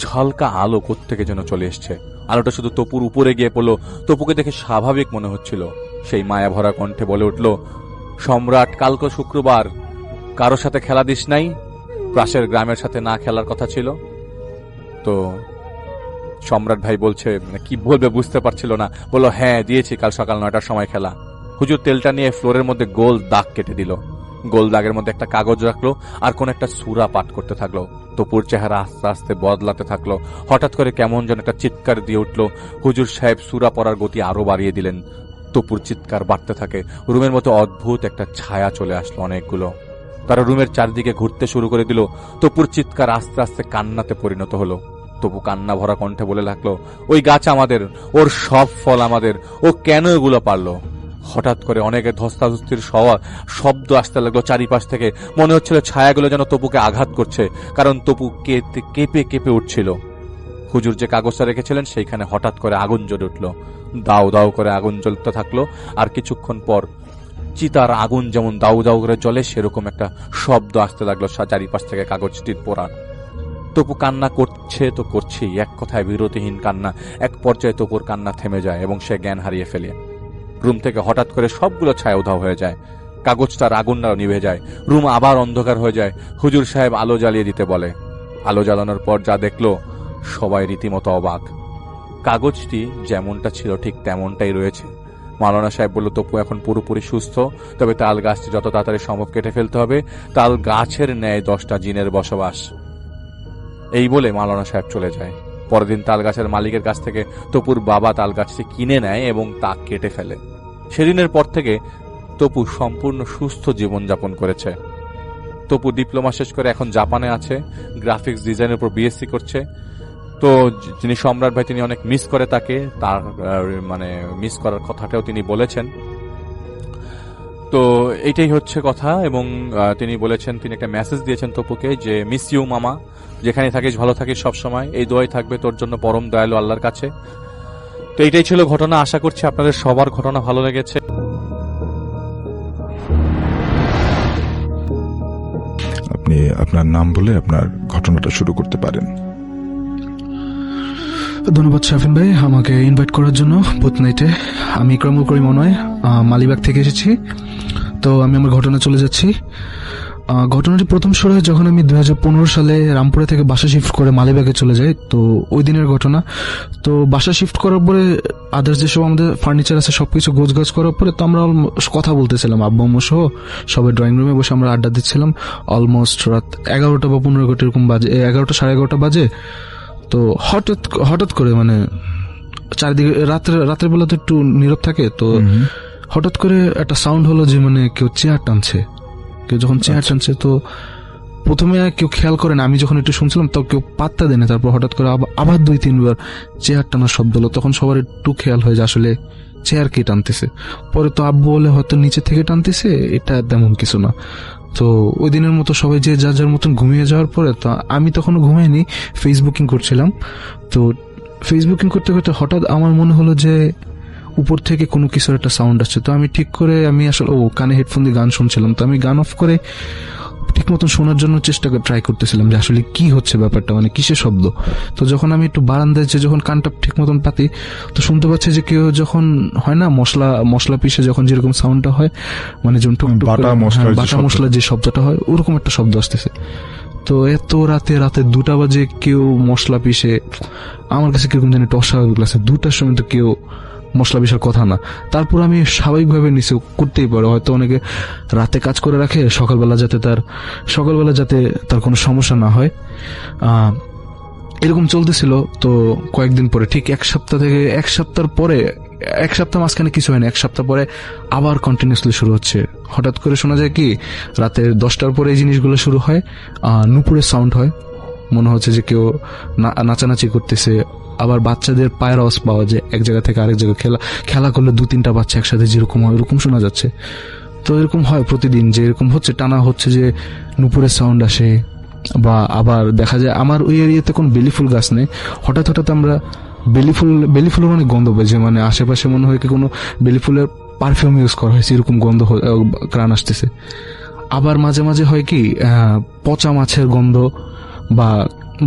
[SPEAKER 3] ঝলকা আলো কোত্থেকে যেন চলে এসছে। আলোটা শুধু তপুর উপরে গিয়ে পড়লো। তপুকে দেখে স্বাভাবিক মনে হচ্ছিল। সেই মায়া ভরা কণ্ঠে বলে উঠল, সম্রাট, কালকে শুক্রবার, কারোর সাথে খেলা দিস নাই? পাশের গ্রামের সাথে না খেলার কথা ছিল। তো সম্রাট ভাই বলছে, কি বলবে বুঝতে পারছিল না, বলল, হ্যাঁ দিয়েছি, কাল সকাল 9টার সময় খেলা। হুজুর তেলটা নিয়ে ফ্লোরের মধ্যে গোল দাগ কেটে দিল। গোল দাগের মধ্যে একটা কাগজ রাখলো আর কোন একটা সূরা পাঠ করতে থাকলো। তপুর চেহারা আস্তে আস্তে বদলাতে থাকলো। হঠাৎ করে কেমন যেন একটা চিৎকার দিয়ে উঠলো। হুজুর সাহেব সূরা পড়ার গতি আরো বাড়িয়ে দিলেন। তপুর চিৎকার বাড়তে থাকে। রুমের মতো অদ্ভুত একটা ছায়া চলে আসলো অনেকগুলো। তারা রুমের চারদিকে ঘুরতে শুরু করে দিল। তপুর চিৎকার আস্তে আস্তে কান্নাতে পরিণত হলো। তপু কান্না ভরা কণ্ঠে বলে লাগলো, ওই গাছ আমাদের, ওর সব ফল আমাদের, ও কেন এগুলো পারলো? হঠাৎ করে অনেকের ধস্তাধস্তির শব্দ আসতে লাগলো চারিপাশ থেকে। মনে হচ্ছিল ছায়াগুলো যেন তপুকে আঘাত করছে, কারণ তপু কেঁপে কেঁপে উঠছিল। হুজুর যে কাগজটা রেখেছিলেন সেইখানে হঠাৎ করে আগুন জ্বলে উঠল। দাউ দাউ করে আগুন জ্বলতে থাকলো। আর কিছুক্ষণ পর চিতার আগুন যেমন দাউ দাউ করে জ্বলে, সেরকম একটা শব্দ আসতে লাগলো চারিপাশ থেকে কাগজটির পোড়ার। তপু কান্না করছে তো করছেই, এক কথায় বিরতিহীন কান্না। এক পর্যায়ে তপুর কান্না থেমে যায় এবং সে জ্ঞান হারিয়ে ফেলে। রুম থেকে হঠাৎ করে সবগুলো ছায়া উধাও হয়ে যায়। কাগজটার আগুনটাও নিভে যায়। রুম আবার অন্ধকার হয়ে যায়। হুজুর সাহেব আলো জ্বালিয়ে দিতে বলে। আলো জ্বালানোর পর যা দেখলো, সবাই রীতিমতো অবাক। কাগজটি যেমনটা ছিল ঠিক তেমনটাই রয়েছে। মাওলানা সাহেব বলল, তপু এখন পুরোপুরি সুস্থ, তবে তাল গাছটি যত তাড়াতাড়ি সম্ভব কেটে ফেলতে হবে। তাল গাছের ন্যায় 10টা জিনের বসবাস। এই বলে মাওলানা সাহেব চলে যায়। পরের দিন তাল গাছের মালিকের কাছ থেকে তপুর বাবা তাল গাছটি কিনে নেয় এবং তা কেটে ফেলে। সেদিনের পর থেকে তপু সম্পূর্ণ সুস্থ জীবনযাপন করেছে। তপু ডিপ্লোমা শেষ করে এখন জাপানে আছে, গ্রাফিক্স ডিজাইনের উপর বিএসসি করছে। তো যিনি সম্রাট ভাই, তিনি অনেক মিস করে তাকে, তার মিস করার কথাটাও তিনি বলেছেন। তো এইটাই হচ্ছে কথা। এবং তিনি বলেছেন, তিনি একটা মেসেজ দিয়েছেন তপুকে যে, মিস ইউ মামা, যেখানে থাকিস ভালো থাকিস সব সময়, এই দোয়াই থাকবে তোর জন্য পরম দয়ালু আল্লাহর কাছে। তো এইটাই ছিল ঘটনা। আশা করছি আপনাদের সবার ঘটনা ভালো লেগেছে।
[SPEAKER 1] আপনি আপনার নাম বলে আপনার ঘটনাটা শুরু করতে পারেন।
[SPEAKER 4] ধন্যবাদ শাফিন ভাই আমাকে ইনভাইট করার জন্য বুথ নাইটে। আমি ইকরামুল করিম অনয়, মালিবাগ থেকে এসেছি। তো আমি আমার ঘটনা চলে যাচ্ছি। ঘটনাটি প্রথম শুরু হয় যখন আমি 2015 সালে রামপুরা থেকে বাসা শিফট করে মালিবাগে চলে যাই। তো ওই দিনের ঘটনা। তো বাসা শিফট করার পরে আদার্স যেসব আমাদের ফার্নিচার আছে সবকিছু গোছগাছ করার পরে তো আমরা কথা বলতেছিলাম, আব্বু আম্মু সহ সবাই ড্রয়িং রুমে বসে আমরা আড্ডা দিচ্ছিলাম। অলমোস্ট রাত 11টা বা 15 এরকম বাজে, 11টা সাড়ে 11টা বাজে। তো হঠাৎ করে চারিদিকে রাতের বেলা তো একটু নীরব থাকে। তো হঠাৎ করে একটা সাউন্ড হলো যে কেউ চেয়ার টানছে। কেউ যখন চেয়ার টানছে, তো প্রথমে কেউ খেয়াল করে না, আমি যখন একটু শুনছিলাম তো কেউ পাত্তা দেয় না। তারপর হঠাৎ করে আবার 2-3 বার চেয়ার টানার শব্দ হলো। তখন সবার একটু খেয়াল হয় যে আসলে চেয়ার কে টানতেছে। পরে তো আব্বু বলে হয়তো নিচে থেকে টানতেছে, এটা তেমন কিছু না। তো ওই দিনের মতো সবাই যে যার যার মতন ঘুমিয়ে যাওয়ার পরে, তো আমি তখনও ঘুমাইনি, ফেসবুকিং করছিলাম। তো ফেসবুকিং করতে করতে হঠাৎ আমার মনে হলো যে উপর থেকে কোনো কিছুর একটা সাউন্ড আসছে। তো আমি ঠিক করে আমি আসলে কানে হেডফোন দিয়ে গান শুনছিলাম। তো আমি গান অফ করে ঠিক মতন শোনার জন্য ট্রাই করতেছিলাম যে আসলে কি হচ্ছে ব্যাপারটা, কিসের শব্দ। তো যখন আমি একটু বারান্দায় যে যখন কানটা ঠিক মতন পাতি, তো শুনতে পাচ্ছি যে কেউ যখন হয় না মশলা পিষে যখন যেরকম সাউন্ডটা হয়, যেমন বাটা মশলা যে শব্দটা হয়, ওরকম একটা শব্দ আসতেছে। তো এত রাতে 2টা বাজে কেউ মশলা পিষে, আমার কাছে কিরকম জানি অস্বাভাবিক লাগছে। 2টার সময় তো কেউ মশলা পিষার কথা না। তারপর আমি স্বাভাবিকভাবে নিচে করতেই পারে, হয়তো অনেকে রাতে কাজ করে রাখে সকালবেলা যাতে তার কোনো সমস্যা না হয়। এরকম চলতেছিল। তো কয়েকদিন পরে ঠিক এক সপ্তাহ পরে, এক সপ্তাহ মাঝখানে কিছু হয়নি, এক সপ্তাহ পরে আবার কন্টিনিউসলি শুরু হচ্ছে। হঠাৎ করে শোনা যায় কি রাতে 10টার পরে এই জিনিসগুলো শুরু হয়, নুপুরের সাউন্ড হয়, মনে হচ্ছে যে কেউ নাচানাচি করতেছে। আবার বাচ্চাদের পায়ের আওয়াজ পাওয়া যায় এক জায়গা থেকে আরেক জায়গায়, খেলা করলে 2-3টা বাচ্চা একসাথে যেরকম হয় ওরকম শোনা যাচ্ছে। তো এরকম হয় প্রতিদিন, যে এরকম হচ্ছে টানা হচ্ছে যে নুপুরের সাউন্ড আসে। বা আবার দেখা যায় আমার ওই এরিয়াতে কোনো বেলি ফুল গাছ নেই, হঠাৎ আমরা বেলি ফুলের অনেক গন্ধ পাই, যে মানে আশেপাশে মনে হয় কি কোনো বেলি ফুলের পারফিউম ইউজ করা হয়েছে এরকম গন্ধ ঘ্রাণ আসতেছে। আবার মাঝে মাঝে হয় কি পচা মাছের গন্ধ বা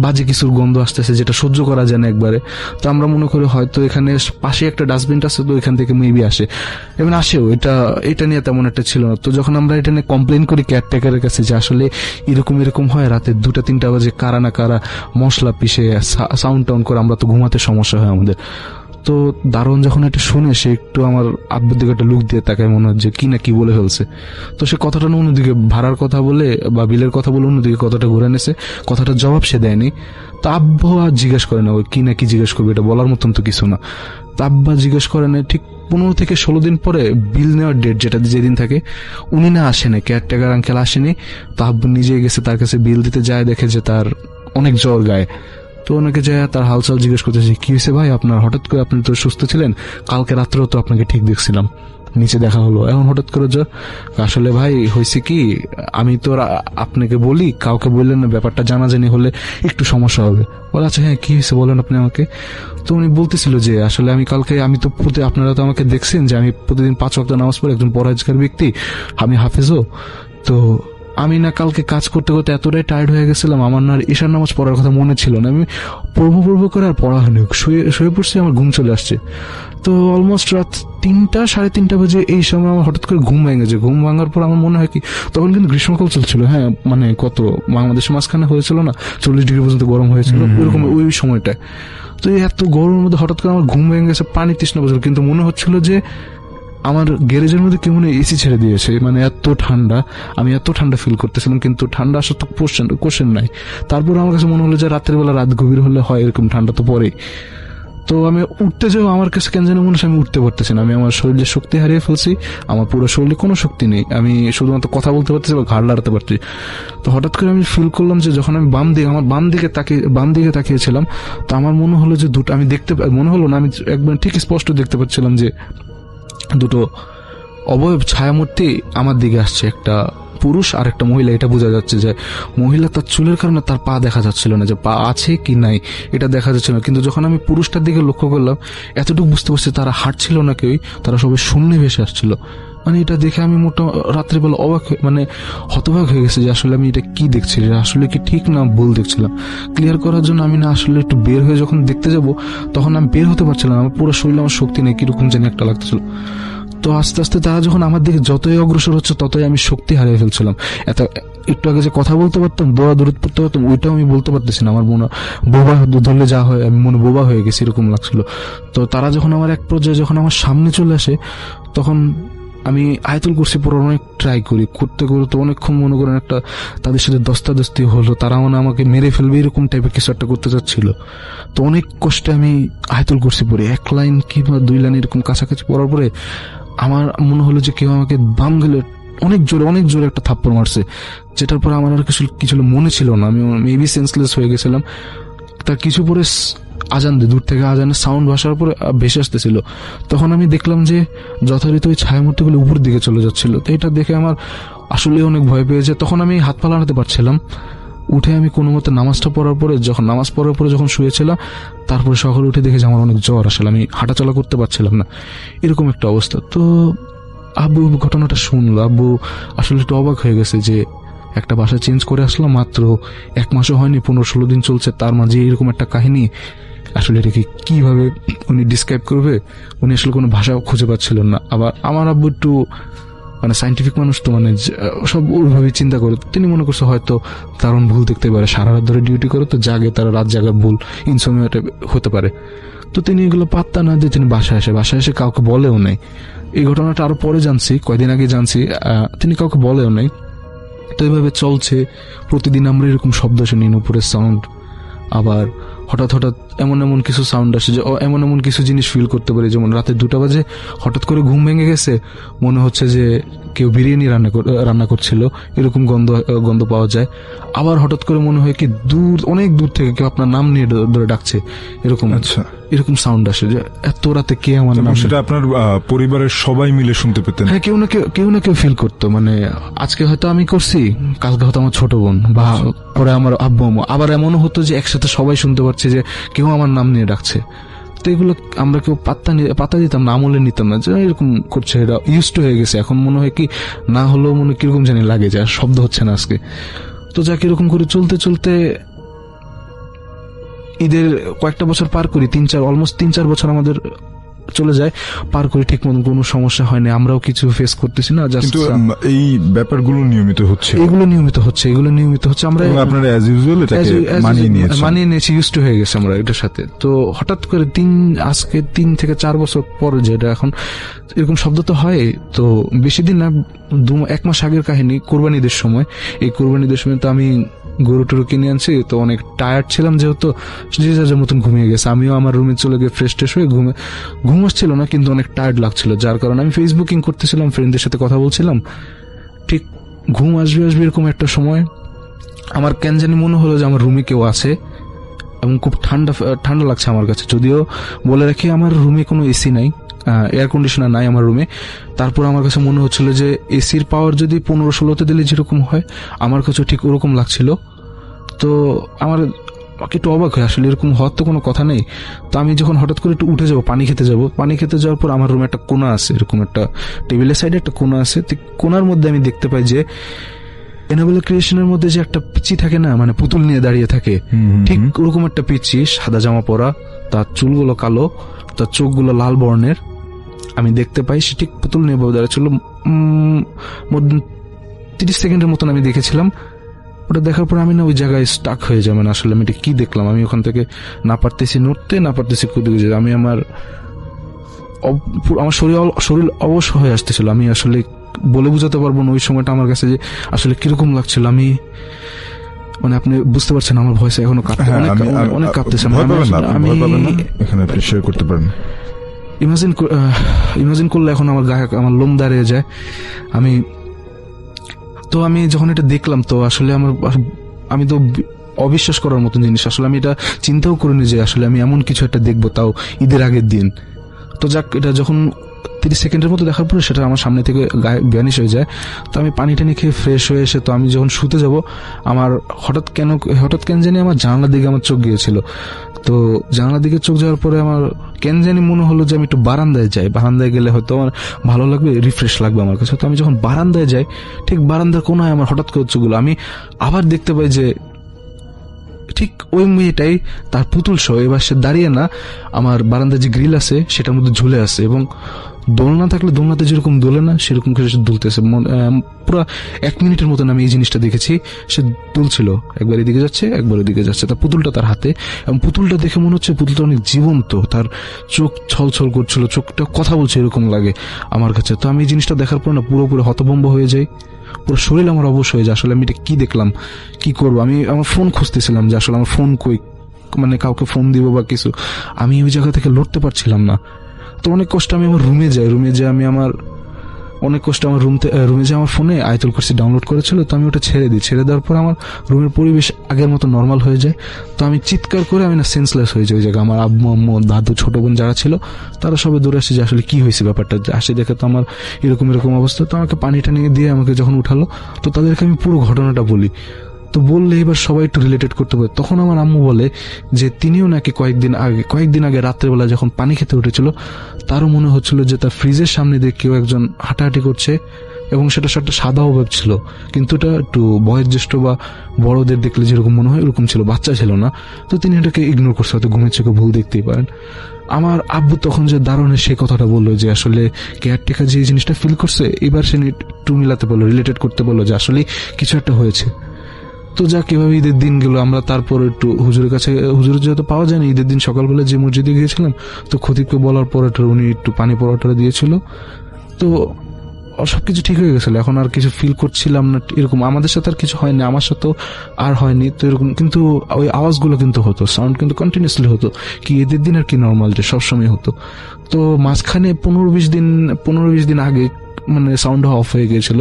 [SPEAKER 4] বাজে কিছুর গন্ধ আসতেছে, যেটা সহ্য করা যায় না একবারে। তো আমরা মনে করি হয়তো এখানে পাশে একটা ডাস্টবিন আছে, তো এখান থেকে মেবি আসে, এবং আসেও। এটা নিয়ে তেমন একটা ছিল না। তো যখন আমরা এটা নিয়ে কমপ্লেন করি কেয়ারটেকারের কাছে যে আসলে এরকম হয় রাতে 2-3টা বাজে কারা না কারা মশলা পিষে সাউন্ড টাউন করে, আমরা তো ঘুমাতে সমস্যা হয় আমাদের। তো দারোয়ান যখন এটা শুনে, সে একটু আমার আব্বুর দিকে একটা লুক দিয়ে তাকায়, মনে হচ্ছে কি না কি বলে ফেলছে। তো সে কথাটা অন্যদিকে ভাড়ার কথা বলে বা বিলের কথা বলে অন্যদিকে কথাটা ঘুরে এনেছে, কথাটার জবাব সে দেয়নি। তো আব্বু আর জিজ্ঞেস করে না, ওই কি না কি জিজ্ঞেস করবে, এটা বলার মতন তো কিছু না। তো আব্বা জিজ্ঞেস করে না, ঠিক 15 থেকে 16 দিন পরে বিল নেওয়ার ডেট যেটা যেদিন থাকে, উনি না আসেনি, কেয়ারটেকার আঙ্কেল আসেনি। তো আব্বু নিজে গেছে তার কাছে বিল দিতে, যায় দেখে যে তার অনেক জ্বর গায়ে। তো ওনাকে যায় তার হালচাল জিজ্ঞেস করতেছে, কি হয়েছে ভাই আপনার, হঠাৎ করে আপনি তো সুস্থ ছিলেন, কালকে রাত্রেও তো আপনাকে ঠিক দেখছিলাম, নিচে দেখা হলো, এখন হঠাৎ করে জ্বর। আসলে ভাই হয়েছে কি, আমি তো আপনাকে বলি, কাউকে বললেন না, ব্যাপারটা জানাজানি হলে একটু সমস্যা হবে। বলে আচ্ছা হ্যাঁ কি হয়েছে বলেন আপনি আমাকে। তো উনি বলতেছিল যে আসলে আমি তো আপনারা তো আমাকে দেখছেন যে আমি প্রতিদিন 5 ওয়াক্ত নামাজ পড়ি, একজন পরহেজগার ব্যক্তি, আমি হাফেজও। তো আমি না কালকে কাজ করতে করতে এতটাই টায়ার্ড হয়ে গেছিলাম, আমার না ঈশার নামাজ পড়ার কথা মনে ছিল না, আমি পড়বো করে আর পড়া হয়নি, শুয়ে পড়ছি, আমার ঘুম চলে আসছে। তো অলমোস্ট রাত 3টা 3:30 বাজে এই সময় আমার হঠাৎ করে ঘুম ভেঙে যায়। ঘুম ভাঙার পর আমার মনে হয় কি, তখন কিন্তু গ্রীষ্মকাল চলছিল, হ্যাঁ মানে কত বাংলাদেশের মাঝখানে হয়েছিল না 40 ডিগ্রি পর্যন্ত গরম হয়েছিল ওইরকম ওই সময়টায়। তো এত গরমের মধ্যে হঠাৎ করে আমার ঘুম ভেঙে গেছে, পানি তৃষ্ণা পেয়েছিল, কিন্তু মনে হচ্ছিল যে আমার গ্যারেজের মধ্যে কেমন এসি ছেড়ে দিয়েছে, মানে এত ঠান্ডা, আমি এত ঠান্ডা ফিল করতেছিলাম, কিন্তু ঠান্ডা আসার তো কোশ্চেন নাই। তারপর আমার কাছে মনে হলো যে রাতের বেলা রাত গভীর হলে হয় এরকম, ঠান্ডা তো পরে। তো আমি উঠতে যাবো, আমার কাছে কেন জানি মনে হচ্ছে আমি উঠতে পারতেছি না, আমি আমার শরীরের শক্তি হারিয়ে ফেলছি, আমার পুরো শরীরে কোনো শক্তি নেই, আমি শুধুমাত্র কথা বলতে পারতেছি বা ঘাড় লাড়াতে পারছি। তো হঠাৎ করে আমি ফিল করলাম যে যখন আমি বাম দিকে তাকিয়েছিলাম, তো আমার মনে হলো যে আমি দেখতে, মনে হলো না, আমি একবার ঠিক স্পষ্ট দেখতে পাচ্ছিলাম যে দুটো অবয়ব ছায়ামূর্তি আমার দিকে আসছে, একটা পুরুষ আর একটা মহিলা। এটা বোঝা যাচ্ছে যে মহিলা তার চুলের কারণে তার পা দেখা যাচ্ছিল না, যে পা আছে কি নাই এটা দেখা যাচ্ছিল না। কিন্তু যখন আমি পুরুষটার দিকে লক্ষ্য করলাম, এতটুকু বুঝতে পারছি তারা হাঁটছিল না কেউই, তারা সবাই শূন্যে ভেসে আসছিল। মানে এটা দেখে আমি রাত্রিবেলা হতবাক হয়ে গেছে যে আসলে আমি এটা কি দেখছি, আসলে কি ঠিক না ভুল দেখছিলাম। ক্লিয়ার করার জন্য আমি না আসলে একটু বের হয়ে যখন দেখতে যাব, তখন আমি বের হতে পারছিলাম, আমার পুরো শরীরে আমার শক্তি নেই, কিরকম জানি একটা লাগতেছিল। তো আস্তে আস্তে তারা যখন আমার দিকে যতই অগ্রসর হচ্ছে, ততই আমি শক্তি হারিয়ে ফেলছিলাম। একটু আগে যে কথা বলতে পারতাম, দৌড় পড়তে পারতাম, ওইটাও আমি বলতে পারতেছি না। আমার মনে বোবা ধরলে যা হয়, আমি মনে বোবা হয়ে গেছি, এরকম লাগছিল। তো তারা যখন আমার এক পর্যায়ে যখন আমার সামনে চলে আসে, তখন আমি আয়াতুল কুরসি পড়ার অনেক ট্রাই করতে অনেকক্ষণ মনে করেন একটা তাদের সাথে দস্তাদস্তি হলো, তারা আমাকে মেরে ফেলবে এরকম টাইপের কিছু একটা করতে চাচ্ছিল। তো অনেক কষ্টে আমি আয়াতুল কুরসি পড়ি, 1 লাইন কিংবা 2 লাইন এরকম কাছাকাছি পড়ার পরে আমার মনে হলো যে কেউ আমাকে বাম গেলে অনেক জোরে একটা থাপ্পড় মারছে, যেটার পরে আমার আর কিছু মনে ছিল না, আমি মেবি সেন্সলেস হয়ে গেছিলাম। তার কিছু পরে আজান দূর থেকে আজানের সাউন্ড ভাসার পরে ভেসে আসতেছিল। তখন আমি দেখলাম যে যথারীতি ওই ছায়ামূর্তিগুলো উপর দিকে চলে যাচ্ছিল। তো এটা দেখে আমার আসলে অনেক ভয় পেয়েছে। তখন আমি হাত পা নাড়াতে পারছিলাম। উঠে আমি কোনো মতে নামাজ পড়ার পরে যখন শুয়েছিলাম, তারপরে সকালে উঠে দেখে যে আমার অনেক জ্বর, আসলে আমি হাঁটাচলা করতে পারছিলাম না, এরকম একটা অবস্থা। তো আব্বু ঘটনাটা শুনলো, আব্বু আসলে একটু অবাক হয়ে গেছে যে একটা বাসা চেঞ্জ করে আসলাম, মাত্র 1 মাসও হয়নি, 15-16 দিন চলছে, তার মাঝে এরকম একটা কাহিনী। আসলে এটাকে কিভাবে উনি ডিসক্রাইব করবে, উনি আসলে কোনো ভাষা খুঁজে পাচ্ছিলেন না। আবার আমার আব্বু একটু মানে সাইন্টিফিক মানুষ, তো মানে সব ওইভাবে চিন্তা করে, তিনি মনে করছে হয়তো দারুণ ভুল দেখতে পারে, সারা রাত ধরে ডিউটি করে তো জাগে, তারা রাত জাগার ভুল, ইনসোমিয়াটা হতে পারে। তো তিনি এগুলো পাত্তা না দিয়ে তিনি বাসায় এসে কাউকে বলেও নাই। এই ঘটনাটা আরো পরে জানছি, কয়দিন আগে জানছি, তিনি কাউকে বলেও নাই। তো এইভাবে চলছে, প্রতিদিন আমরা এরকম শব্দ শুনি, উপরের সাউন্ড। আবার হঠাৎ হঠাৎ এমন এমন কিছু সাউন্ড আসে যে এমন এমন কিছু জিনিস ফিল করতে পারি, যেমন রাতে 2টা বাজে হঠাৎ করে ঘুম ভেঙে গেছে, মনে হচ্ছে যে কেউ বিরিয়ানি রান্না করছিল, এরকম গন্ধ পাওয়া যায়। আবার হঠাৎ করে মনে হয় কি অনেক দূর থেকে কেউ আপনার নাম নিয়ে ধরে ডাকছে, এরকম সাউন্ড আসে যে এত রাতে কে আমার নাম।
[SPEAKER 1] সেটা আপনার পরিবারের সবাই মিলে শুনতে পেতেন?
[SPEAKER 4] হ্যাঁ, কেউ না কেউ ফিল করতো। মানে আজকে হয়তো আমি করছি, কালকে হয়তো আমার ছোট বোন বা পরে আমার আব্বু আম্মু, আবার এমনও হতো যে একসাথে সবাই শুনতে পাচ্ছে যে কেউ আমার নাম নিয়ে ডাকছে। তো এগুলো আমরা কেউ পাত্তা দিতাম না, আমলে নিতাম না যে এরকম করছে, এটা ইউজড হয়ে গেছে। এখন মনে হয় কি না হলেও মনে কিরকম জানি লাগে যে আর শব্দ হচ্ছে না আজকে। তো যা কিরকম করে চলতে চলতে ঈদের কয়েকটা বছর পার করি, অলমোস্ট 3-4 বছর আমাদের চলে যায়, পার করি, ঠিক মতন কোনো সমস্যা হয়নি, আমরাও কিছু ফেস করতেছি না।
[SPEAKER 1] কিন্তু এই ব্যাপারগুলো নিয়মিত হচ্ছে,
[SPEAKER 4] এগুলো নিয়মিত হচ্ছে আমরা
[SPEAKER 1] আপনারা অ্যাজ ইউজুয়াল এটাকে
[SPEAKER 4] মানিয়ে নিয়েছি, ইউজড হয়ে গেছে আমরা এটার সাথে। তো হঠাৎ করে আজকে 3 থেকে 4 বছর পরে যেটা এখন এরকম শব্দ তো হয়, তো বেশি দিন না, 1 মাস আগের কাহিনী, কোরবানিদের সময়। এই কোরবানিদের সময় তো আমি গরু টরু কিনে আনছি, তো অনেক টায়ার্ড ছিলাম, যেহেতু যে যার মতন ঘুমিয়ে গেছে। আমিও আমার রুমে চলে গিয়ে ফ্রেশ ট্রেশ হয়ে ঘুম আসছিল না, কিন্তু অনেক টায়ার্ড লাগছিল, যার কারণে আমি ফেসবুকিং করতেছিলাম, ফ্রেন্ডদের সাথে কথা বলছিলাম। ঠিক ঘুম আসবে এরকম একটা সময় আমার কেন জানি মনে হলো যে আমার রুমে কেউ আছে, এবং খুব ঠান্ডা লাগছে আমার কাছে। যদিও বলে রাখি আমার রুমে কোনো এসি নাই, এয়ার কন্ডিশনার নাই আমার রুমে। তারপর আমার কাছে মনে হচ্ছিল যে এসির পাওয়ার যদি 15-16তে দিলে যেরকম হয়, আমার কাছে ঠিক ওরকম লাগছিল। তো আমার একটু অবাক হয়, আসলে এরকম হওয়ার তো কোনো কথা নেই। তো আমি যখন হঠাৎ করে একটু উঠে যাবো, পানি খেতে যাওয়ার পর আমার রুমে একটা কোণা আছে, এরকম একটা টেবিলের সাইডে একটা কোণা আছে। কোণার মধ্যে আমি দেখতে পাই যে এনাবেল ক্রিয়েশনের মধ্যে যে একটা পিচি থাকে না, মানে পুতুল নিয়ে দাঁড়িয়ে থাকে, ঠিক ওরকম একটা পিচি, সাদা জামা পরা, তার চুলগুলো কালো, তার চোখগুলো লাল বর্ণের। আমি দেখতে পাই সে ঠিক পুতুল নিয়ে দাঁড়িয়েছিল। 30 সেকেন্ডের মতন আমি দেখেছিলাম। ওটা দেখার পর আমি না ওই জায়গায় স্টাক হয়ে যাই, মানে আসলে আমি এটা কি দেখলাম। আমি ওখান থেকে না পারতেছি নড়তে, না পারতেছি কুদিকে যেতে। আমি আমার শরীর অবশ হয়ে আসতেছিল। আমি আসলে বলে বুঝাতে পারবো না ওই সময়টা আমার কাছে যে আসলে কিরকম লাগছিল। আমি মানে আপনি বুঝতে পারছেন আমার ভয়েস এখনো অনেক কাঁপতেছে। আমি
[SPEAKER 1] এখানে শেয়ার করতে পারেন,
[SPEAKER 4] ইমাজিন করলে এখন আমার গায়ে আমার লোম দাঁড়িয়ে যায়। আমি যখন এটা দেখলাম, তো আসলে আমি তো অবিশ্বাস করার মতন জিনিস, আসলে আমি এটা চিন্তাও করিনি যে আসলে আমি এমন কিছু একটা দেখবো, তাও ঈদের আগের দিন। তো যাক, এটা যখন 30 সেকেন্ডের মতো দেখার পরে সেটা আমার সামনে থেকে গায়ে ভ্যানিশ হয়ে যায়। তো আমি পানি টানি খেয়ে ফ্রেশ হয়ে এসে, তো আমি যখন শুতে যাব, আমার হঠাৎ কেন জানি আমার জানলার দিকে আমার চোখ গিয়েছিল। তো জানলার দিকে চোখ যাওয়ার পরে আমার কেন জানি মনে হলো যে আমি একটু বারান্দায় যাই, বারান্দায় গেলে হয়তো আমার ভালো লাগবে, রিফ্রেশ লাগবে আমার কাছে। তো আমি যখন বারান্দায় যাই, ঠিক বারান্দার কোনায় আমার হঠাৎ করে চোখগুলো, আমি আবার দেখতে পাই যে ঠিক ওই মেয়েটাই তার পুতুল সহ, এবার সে দাঁড়িয়ে না, আমার বারান্দার যে গ্রিল আছে সেটার মধ্যে ঝুলে আছে, এবং দোলনা থাকলে দোলনাতে যেরকম দোলে না, সেরকম করে সে দুলতেছে। পুরো 1 মিনিটের মতন আমি এই জিনিসটা দেখেছি। সে দুলছিল, একবার এদিকে যাচ্ছে, একবার ওদিকে যাচ্ছে, তার পুতুলটা তার হাতে, এবং পুতুলটা দেখে মনে হচ্ছে পুতুলটা অনেক জীবন্ত, তার চোখ ছলছল করছিল, চোখটা কথা বলছে, এরকম লাগে আমার কাছে। তো আমি এই জিনিসটা দেখার পর না পুরোপুরি হতভম্ব হয়ে যাই, পুরো শরীর আমার অবশ হয়ে যায়। আসলে আমি এটা কি দেখলাম, কি করবো। আমি আমার ফোন খুঁজতেছিলাম যে আসলে আমার ফোন কই, মানে কাউকে ফোন দিব বা কিছু। আমি ওই জায়গা থেকে লড়তে পারছিলাম না। তো অনেক কষ্ট আমি আমার রুমে যাই, আমি আমার অনেক কষ্ট আমার রুমে যে আমার ফোনে আয়াতুল কুরসি ডাউনলোড করেছিল, তো আমি ওটা ছেড়ে দেওয়ার পর আমার রুমের পরিবেশ আগের মতো নর্মাল হয়ে যায়। তো আমি চিৎকার করে আমি না সেন্সলেস হয়ে যাই ওই জায়গায়। আমার আম্মু দাদু ছোট বোন যারা ছিল তারা সবাই দৌড়ে আসে যে আসলে কি হয়েছে ব্যাপারটা, আসে দেখে তো আমার এরকম অবস্থা। তো আমাকে পানিটা নিয়ে দিয়ে আমাকে যখন উঠালো, তো তাদেরকে আমি পুরো ঘটনাটা বলি। তো বললে এবার সবাই একটু রিলেটেড করতে পারে। তখন আমার আম্মু বলে যে তিনিও নাকি কয়েকদিন আগে রাত্রেবেলা যখন পানি খেতে উঠেছিল, তারও মনে হচ্ছিল যে তার ফ্রিজের সামনে দিয়ে কেউ একজন হাঁটাহাঁটি করছে, এবং সেটা সাদা অভাব ছিল, কিন্তু এটা একটু বয়োজ্যেষ্ঠ বা বড়দের দেখলে যেরকম মনে হয় ওরকম ছিল, বাচ্চা ছিল না। তো তিনি এটাকে ইগনোর করছে, হয়তো ঘুমের চোখে ভুল দেখতেই পারেন। আমার আব্বু তখন যে দারুণে সে কথাটা বললো যে আসলে কেয়ারটেকার যে জিনিসটা ফিল করছে, এবার সে একটু মিলাতে বললো, রিলেটেড করতে বললো যে আসলে কিছু একটা হয়েছে। তো যাক, এভাবে ঈদের দিন গেল। আমরা তারপর একটু হুজুরের যেহেতু পাওয়া যায়নি, ঈদের দিন সকালবেলা যে মসজিদে গিয়েছিলাম, তো খতিবকে বলার পর উনি একটু পানি পরোটা দিয়েছিল। তো সবকিছু ঠিক হয়ে গেছিল, এখন আর কিছু ফিল করছিলাম না এরকম। আমাদের সাথে আর কিছু হয়নি, আমার সাথেও আর হয়নি তো এরকম, কিন্তু ওই আওয়াজগুলো কিন্তু হতো, সাউন্ড কিন্তু কন্টিনিউসলি হতো, কি ঈদের দিন আর কি নর্মাল ডে সবসময় হতো। তো মাঝখানে 15-20 দিন আগে মানে সাউন্ড অফ হয়ে গিয়েছিল।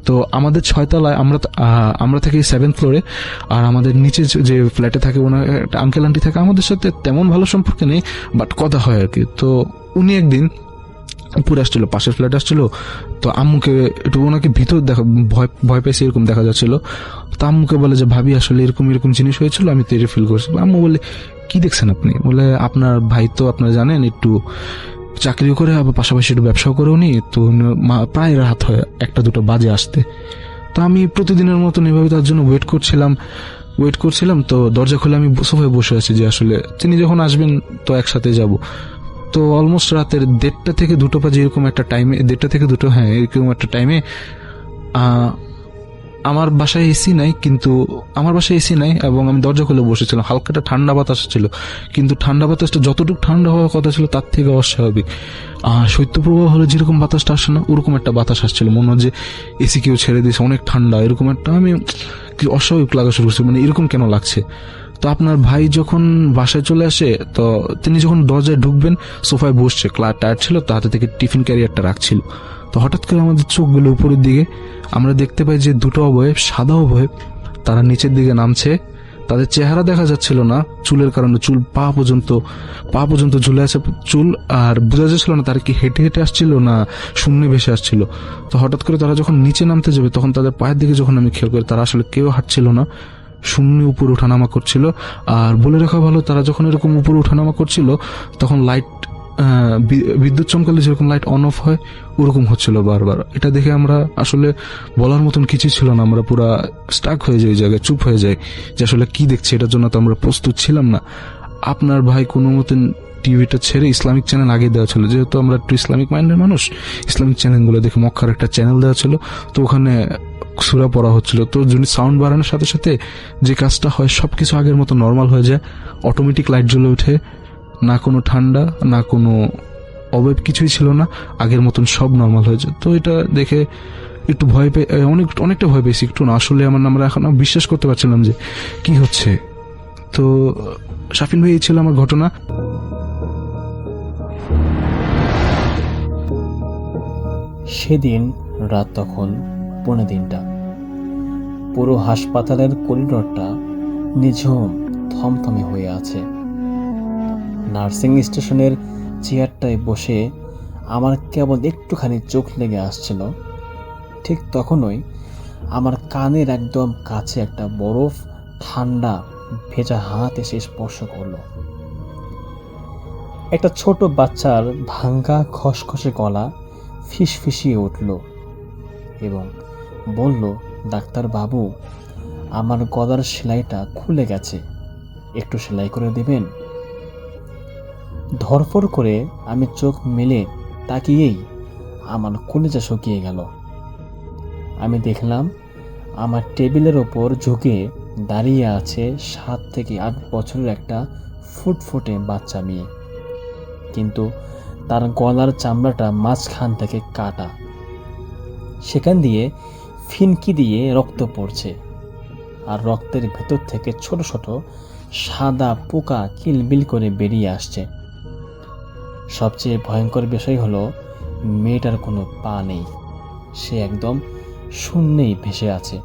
[SPEAKER 4] তো আমাদের 6 তলায়, আমরা থাকি 7th ফ্লোরে, আর আমাদের নিচে যে ফ্ল্যাটে থাকে ওনার একটা আঙ্কেল আন্টি থাকে, আমাদের সাথে তেমন ভালো সম্পর্ক নেই, বাট কথা হয় আর কি। তো উনি একদিন উপরে আসছিল, পাশের ফ্ল্যাটে আসছিল, তো আম্মুকে একটু ওনাকে ভিতর ভয় পেয়েছে এরকম দেখা যাচ্ছিল। তো আম্মুকে বলে যে ভাবি আসলে এরকম এরকম জিনিস হয়েছিল, আমি তো এটা ফিল করছি। আম্মু বলে কি দেখছেন আপনি? বলে আপনার ভাই তো আপনারা জানেন একটু চাকরিও করে, আবার পাশাপাশি একটু ব্যবসাও করে উনি, তো প্রায় রাত হয় 1-2 বাজে আসতে। তো আমি প্রতিদিনের মতন এভাবে তার জন্য ওয়েট করছিলাম। তো দরজা খুলে আমি সোফায় বসে আছি যে আসলে তিনি যখন আসবেন তো একসাথে যাব। তো অলমোস্ট রাতের 1:30 থেকে 2 বাজে এরকম একটা টাইমে, 1:30 থেকে 2, হ্যাঁ এরকম একটা টাইমে আমার বাসায় এসি নাই, এবং আমি দরজা খুলে বসেছিলাম। হালকা একটা ঠান্ডা বাতাস ছিল, কিন্তু ঠান্ডা বাতাসটা যতটুকু ঠান্ডা হওয়ার কথা ছিল তার থেকে অস্বাভাবিক। শৈত্যপ্রবাহ হলে যেরকম বাতাসটা আসে না, ওরকম একটা বাতাস আসছিল, মনে হয় যে এসি কেউ ছেড়ে দিয়েছে, অনেক ঠান্ডা এরকম একটা। আমি কি অস্বাভাবিক লাগা শুরু করছি, মানে এরকম কেন লাগছে। তো আপনার ভাই যখন বাসায় চলে আসে, তো তিনি যখন দরজায় ঢুকবেন, সোফায় বসছে, টায়ার্ড ছিল, তো হাতে থেকে টিফিন ক্যারিয়ারটা রাখছিল। তো হঠাৎ করে আমাদের চোখগুলো উপরের দিকে, আমরা দেখতে পাই যে 2 অবয়ব, সাদা অবয়ব, তারা নিচের দিকে নামছে। তাদের চেহারা দেখা যাচ্ছিল না চুলের কারণে, চুল পা পর্যন্ত ঝুলে আছে চুল, আর বোঝা যাচ্ছিল না তারা কি হেঁটে হেঁটে আসছিল না শূন্যে ভেসে আসছিল। তো হঠাৎ করে তারা যখন নিচে নামতে যাবে, তখন তাদের পায়ের দিকে যখন আমি খেয়াল করি, তারা আসলে কেউ হাঁটছিল না, শূন্য উপরে ওঠানামা করছিল। আর বলে রাখা ভালো, তারা যখন এরকম উপরে ওঠানামা করছিল, তখন লাইট, বিদ্যুৎ চমকালে যেরকম লাইট অন অফ হয় ওরকম হচ্ছিল বারবার। এটা দেখে আমরা আসলে বলার মতন কিছু ছিল না, আমরা পুরা স্টাক হয়ে যাই, জায়গায় চুপ হয়ে যাই যে আসলে কি দেখছি, এটার জন্য তো আমরা প্রস্তুত ছিলাম না। আপনার ভাই কোনো মতন টিভিটা ছেড়ে ইসলামিক চ্যানেল আগে দেওয়া ছিল, যেহেতু আমরা একটু ইসলামিক মাইন্ডের মানুষ, ইসলামিক চ্যানেলগুলো দেখে মক্কার একটা চ্যানেল দেওয়া ছিল, তো ওখানে সূরা পড়া হচ্ছিল। তো যদি সাউন্ড বাড়ানোর সাথে সাথে যে কাজটা হয়, সবকিছু আগের মতো নর্মাল হয়ে যায়, অটোমেটিক লাইট জ্বলে ওঠে, না কোনো ঠান্ডা না কোনো অবয়ব, কিছুই ছিল না, আগের মতন সব নর্মাল হয়ে যায়। তো এটা দেখে একটু ভয় পেয়ে, অনেকটা ভয় পেয়েছি, একটু না আসলে আমরা এখন বিশ্বাস করতে পারছিলাম যে কি হচ্ছে। তো শাফিন ভাই, এই ছিল আমার ঘটনা।
[SPEAKER 5] সেদিন রাত তখন 3:45। পুরো হাসপাতালের করিডোরটা নিঝুম থমথমে হয়ে আছে। নার্সিং স্টেশনের চেয়ারটায় বসে আমার কেবল একটুখানি চোখ লেগে আসছিল। ঠিক তখনই আমার কানের একদম কাছে একটা বরফ ঠান্ডা ভেজা হাত এসে স্পর্শ করলো। একটা ছোট বাচ্চার ভাঙ্গা খসখসে গলা ফিসফিসিয়ে উঠল এবং বলল, ডাক্তার বাবু, আমার গলার সেলাইটা খুলে গেছে, একটু সেলাই করে দেবেন? ধরফর করে আমি চোখ মেলে তাকিয়েই আমার কলিজা শুকিয়ে গেল। আমি দেখলাম আমার টেবিলের ওপর ঝুঁকে দাঁড়িয়ে আছে 7 থেকে 8 বছরের একটা ফুটফুটে বাচ্চা মেয়ে, কিন্তু তার গলার চামড়াটা মাঝখান থেকে কাটা, সেখান দিয়ে ফিনকি দিয়ে রক্ত পড়ছে, আর রক্তের ভেতর থেকে ছোট ছোট সাদা পোকা কিলবিল করে বেরিয়ে আসছে। সবচেয়ে ভয়ঙ্কর বিষয় হলো, মেয়েটার কোনো পা নেই, সে একদম শূন্যেই ভেসে আছে।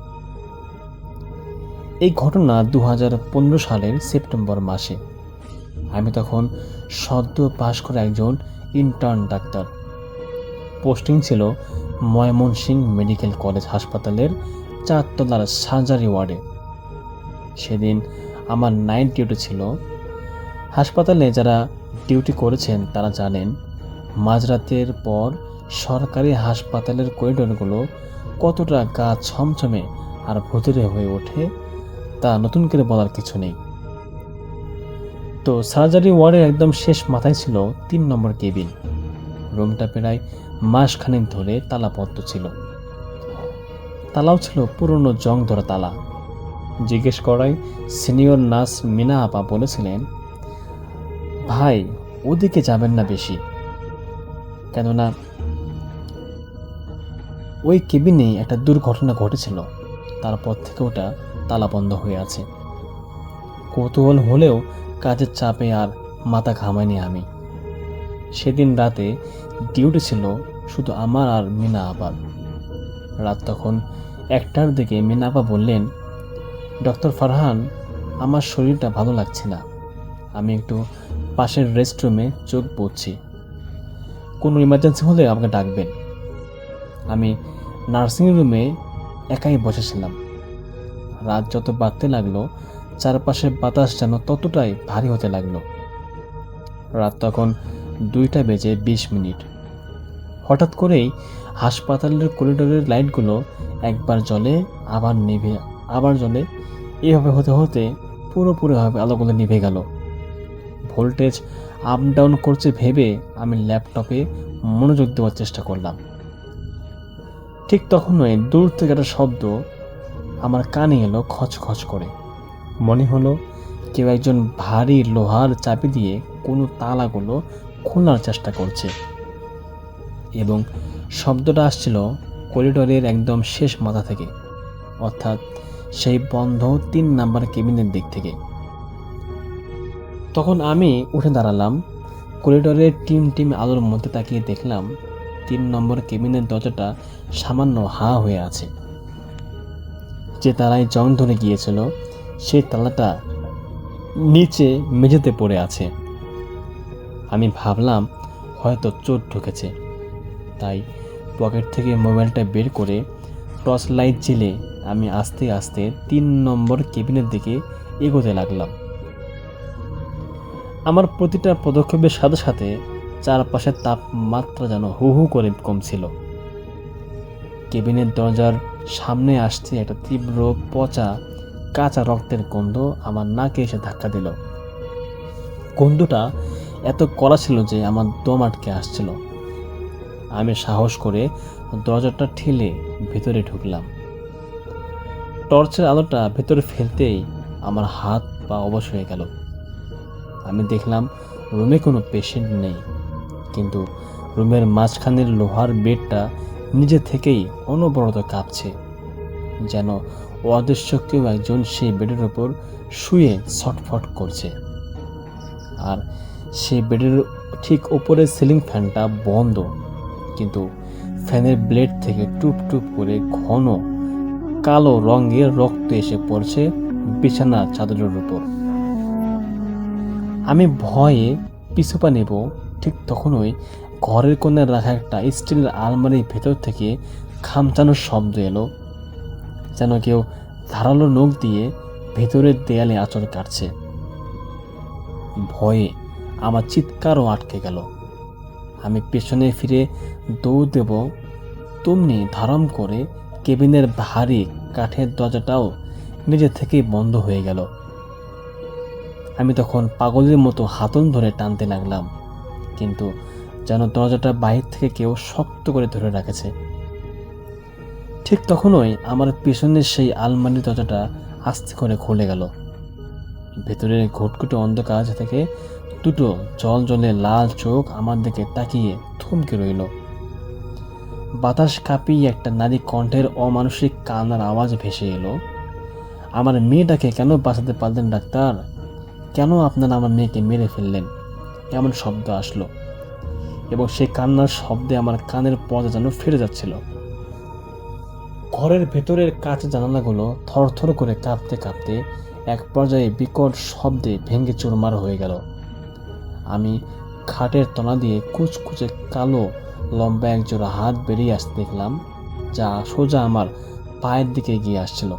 [SPEAKER 5] এই ঘটনা 2015 সালের সেপ্টেম্বর মাসে। আমি তখন সদ্য পাশ করা একজন ইন্টার্ন ডাক্তার। পোস্টিং ছিল ময়মনসিংহ মেডিকেল কলেজ হাসপাতালের 4 তলার সার্জারি ওয়ার্ডে। সেদিন আমার নাইট ডিউটি ছিল। হাসপাতালে যারা ডিউটি করেছেন তারা জানেন, মাঝরাতের পর সরকারি হাসপাতালের করিডোরগুলো কতটা গা ছমছমে আর ভুতুড়ে হয়ে ওঠে তা নতুন করে বলার কিছু নেই। তো সার্জারি ওয়ার্ডের একদম শেষ মাথায় ছিল 3 নম্বর কেবিন। রুমটা প্রায় মাসখানেক ধরে তালাবদ্ধ ছিল। তালাও ছিল পুরনো জং ধরা তালা। জিজ্ঞেস করায় সিনিয়র নার্স মিনা আপা বলেছিলেন, ভাই ওদিকে যাবেন না বেশি, কেননা ওই কেবিনে একটা দুর্ঘটনা ঘটেছিল, তারপর থেকে ওটা তালা বন্ধ হয়ে আছে। কৌতূহল হলেও কাজের চাপে আর মাথা ঘামায়নি আমি। সেদিন রাতে ডিউটি ছিল শুধু আমার আর মিনা আপার। রাত তখন 1টার দিকে মিনা আপা বললেন, ডক্টর ফারহান, আমার শরীরটা ভালো লাগছে না, আমি একটু পাশের রেস্টরুমে চোখ বুঝছি, কোনো ইমার্জেন্সি হলে আমাকে ডাকবেন। আমি নার্সিং রুমে একাই বসেছিলাম। রাত যত বাড়তে লাগলো চারপাশের বাতাস যেন ততটাই ভারী হতে লাগলো। রাত তখন 2:20 হঠাৎ করেই হাসপাতালের করিডোরের লাইটগুলো একবার জ্বলে আবার নিভে আবার জ্বলে, এভাবে হতে হতে পুরোপুরিভাবে আলোগুলো নিভে গেল। ভোল্টেজ আপ ডাউন করছে ভেবে আমি ল্যাপটপে মনোযোগ দেওয়ার চেষ্টা করলাম। ঠিক তখনই দূর থেকে একটা শব্দ আমার কানে এলো খচখচ করে। মনে হলো কেউ একজন ভারী লোহার চাবি দিয়ে কোনো তালাগুলো খোলার চেষ্টা করছে, এবং শব্দটা আসছিল করিডোরের একদম শেষ মাথা থেকে, অর্থাৎ সেই বন্ধ 3 নাম্বার কেবিনের দিক থেকে। তখন আমি উঠে দাঁড়ালাম। করিডোরের টিম আলোর মধ্যে তাকিয়ে দেখলাম 3 নম্বর কেবিনের দরজাটা সামান্য হা হয়ে আছে। যে তালায় জং ধরে গিয়েছিল সেই তালাটা নিচে মেঝেতে পড়ে আছে। আমি ভাবলাম হয়তো চোর ঢুকেছে, তাই পকেট থেকে মোবাইলটা বের করে টর্চ লাইট জ্বেলে আমি আস্তে আস্তে 3 নম্বর কেবিনের দিকে এগোতে লাগলাম। আমার প্রতিটা পদক্ষেপের সাথে সাথে চারপাশের তাপমাত্রা যেন হু হু করে কমছিল। কেবিনের দরজার সামনে আসছে একটা তীব্র পচা কাঁচা রক্তের গন্ধ আমার নাকে এসে ধাক্কা দিল। গন্ধটা এত কড়া ছিল যে আমার দম আটকে আসছিল। আমি সাহস করে দরজাটা ঠেলে ভেতরে ঢুকলাম। টর্চের আলোটা ভেতরে ফেলতেই আমার হাত পা অবশ হয়ে গেল। আমি দেখলাম রুমে কোনো পেশেন্ট নেই, কিন্তু রুমের মাঝখানের লোহার বেডটা নিজে থেকেই অনবরত কাঁপছে, যেন অদৃশ্য কেউ একজন সেই বেডের ওপর শুয়ে ছটফট করছে। আর সেই বেডের ঠিক ওপরে সিলিং ফ্যানটা বন্ধ, কিন্তু ফ্যানের ব্লেড থেকে টুপ টুপ করে ঘন কালো রঙের রক্ত এসে পড়ছে বিছানার চাদরের উপর। আমি ভয়ে পিছুপা নেব, ঠিক তখনই ঘরের কোণে রাখা একটা স্টিলের আলমারির ভেতর থেকে খামচানোর শব্দ এলো, যেন কেউ ধারালো নখ দিয়ে ভেতরের দেয়ালে আঁচড় কাটছে। ভয়ে আমার চিৎকারও আটকে গেল। আমি পেছনে ফিরে দৌড় দেব, তেমনি ধারাম করে কেবিনের ভারী কাঠের দরজাটাও নিজে থেকেই বন্ধ হয়ে গেল। আমি তখন পাগলের মতো হাতল ধরে টানতে লাগলাম, কিন্তু যেন দরজাটা বাইরে থেকে কেউ শক্ত করে ধরে রাখেছে। ঠিক তখনই আমার পেছনের সেই আলমারির দরজাটা আস্তে করে খুলে গেল। ভেতরের ঘুটঘুটে অন্ধকার থেকে দুটো জলে লাল চোখ আমার দিকে তাকিয়ে থমকে রইল। বাতাস কাঁপিয়ে একটা নারী কণ্ঠের অমানসিক কান্নার আওয়াজ ভেসে এলো, আমার মেয়েটাকে কেন বাঁচাতে পারলেন ডাক্তার? কেন আপনারা আমার মেয়েকে মেরে ফেললেন? এমন শব্দ আসলো, এবং সেই কান্নার শব্দে আমার কানের পর্দা যেন ফিরে যাচ্ছিল। ঘরের ভেতরের কাঁচের জানালাগুলো থরথর করে কাঁপতে কাঁপতে এক পর্যায়ে বিকট শব্দে ভেঙে চুরমার হয়ে গেল। আমি খাটের তলা দিয়ে কুচকুচে কালো লম্বা একজোড়া হাত বেরিয়ে আসতে দেখলাম, যা সোজা আমার পায়ের দিকে এগিয়ে আসছিল।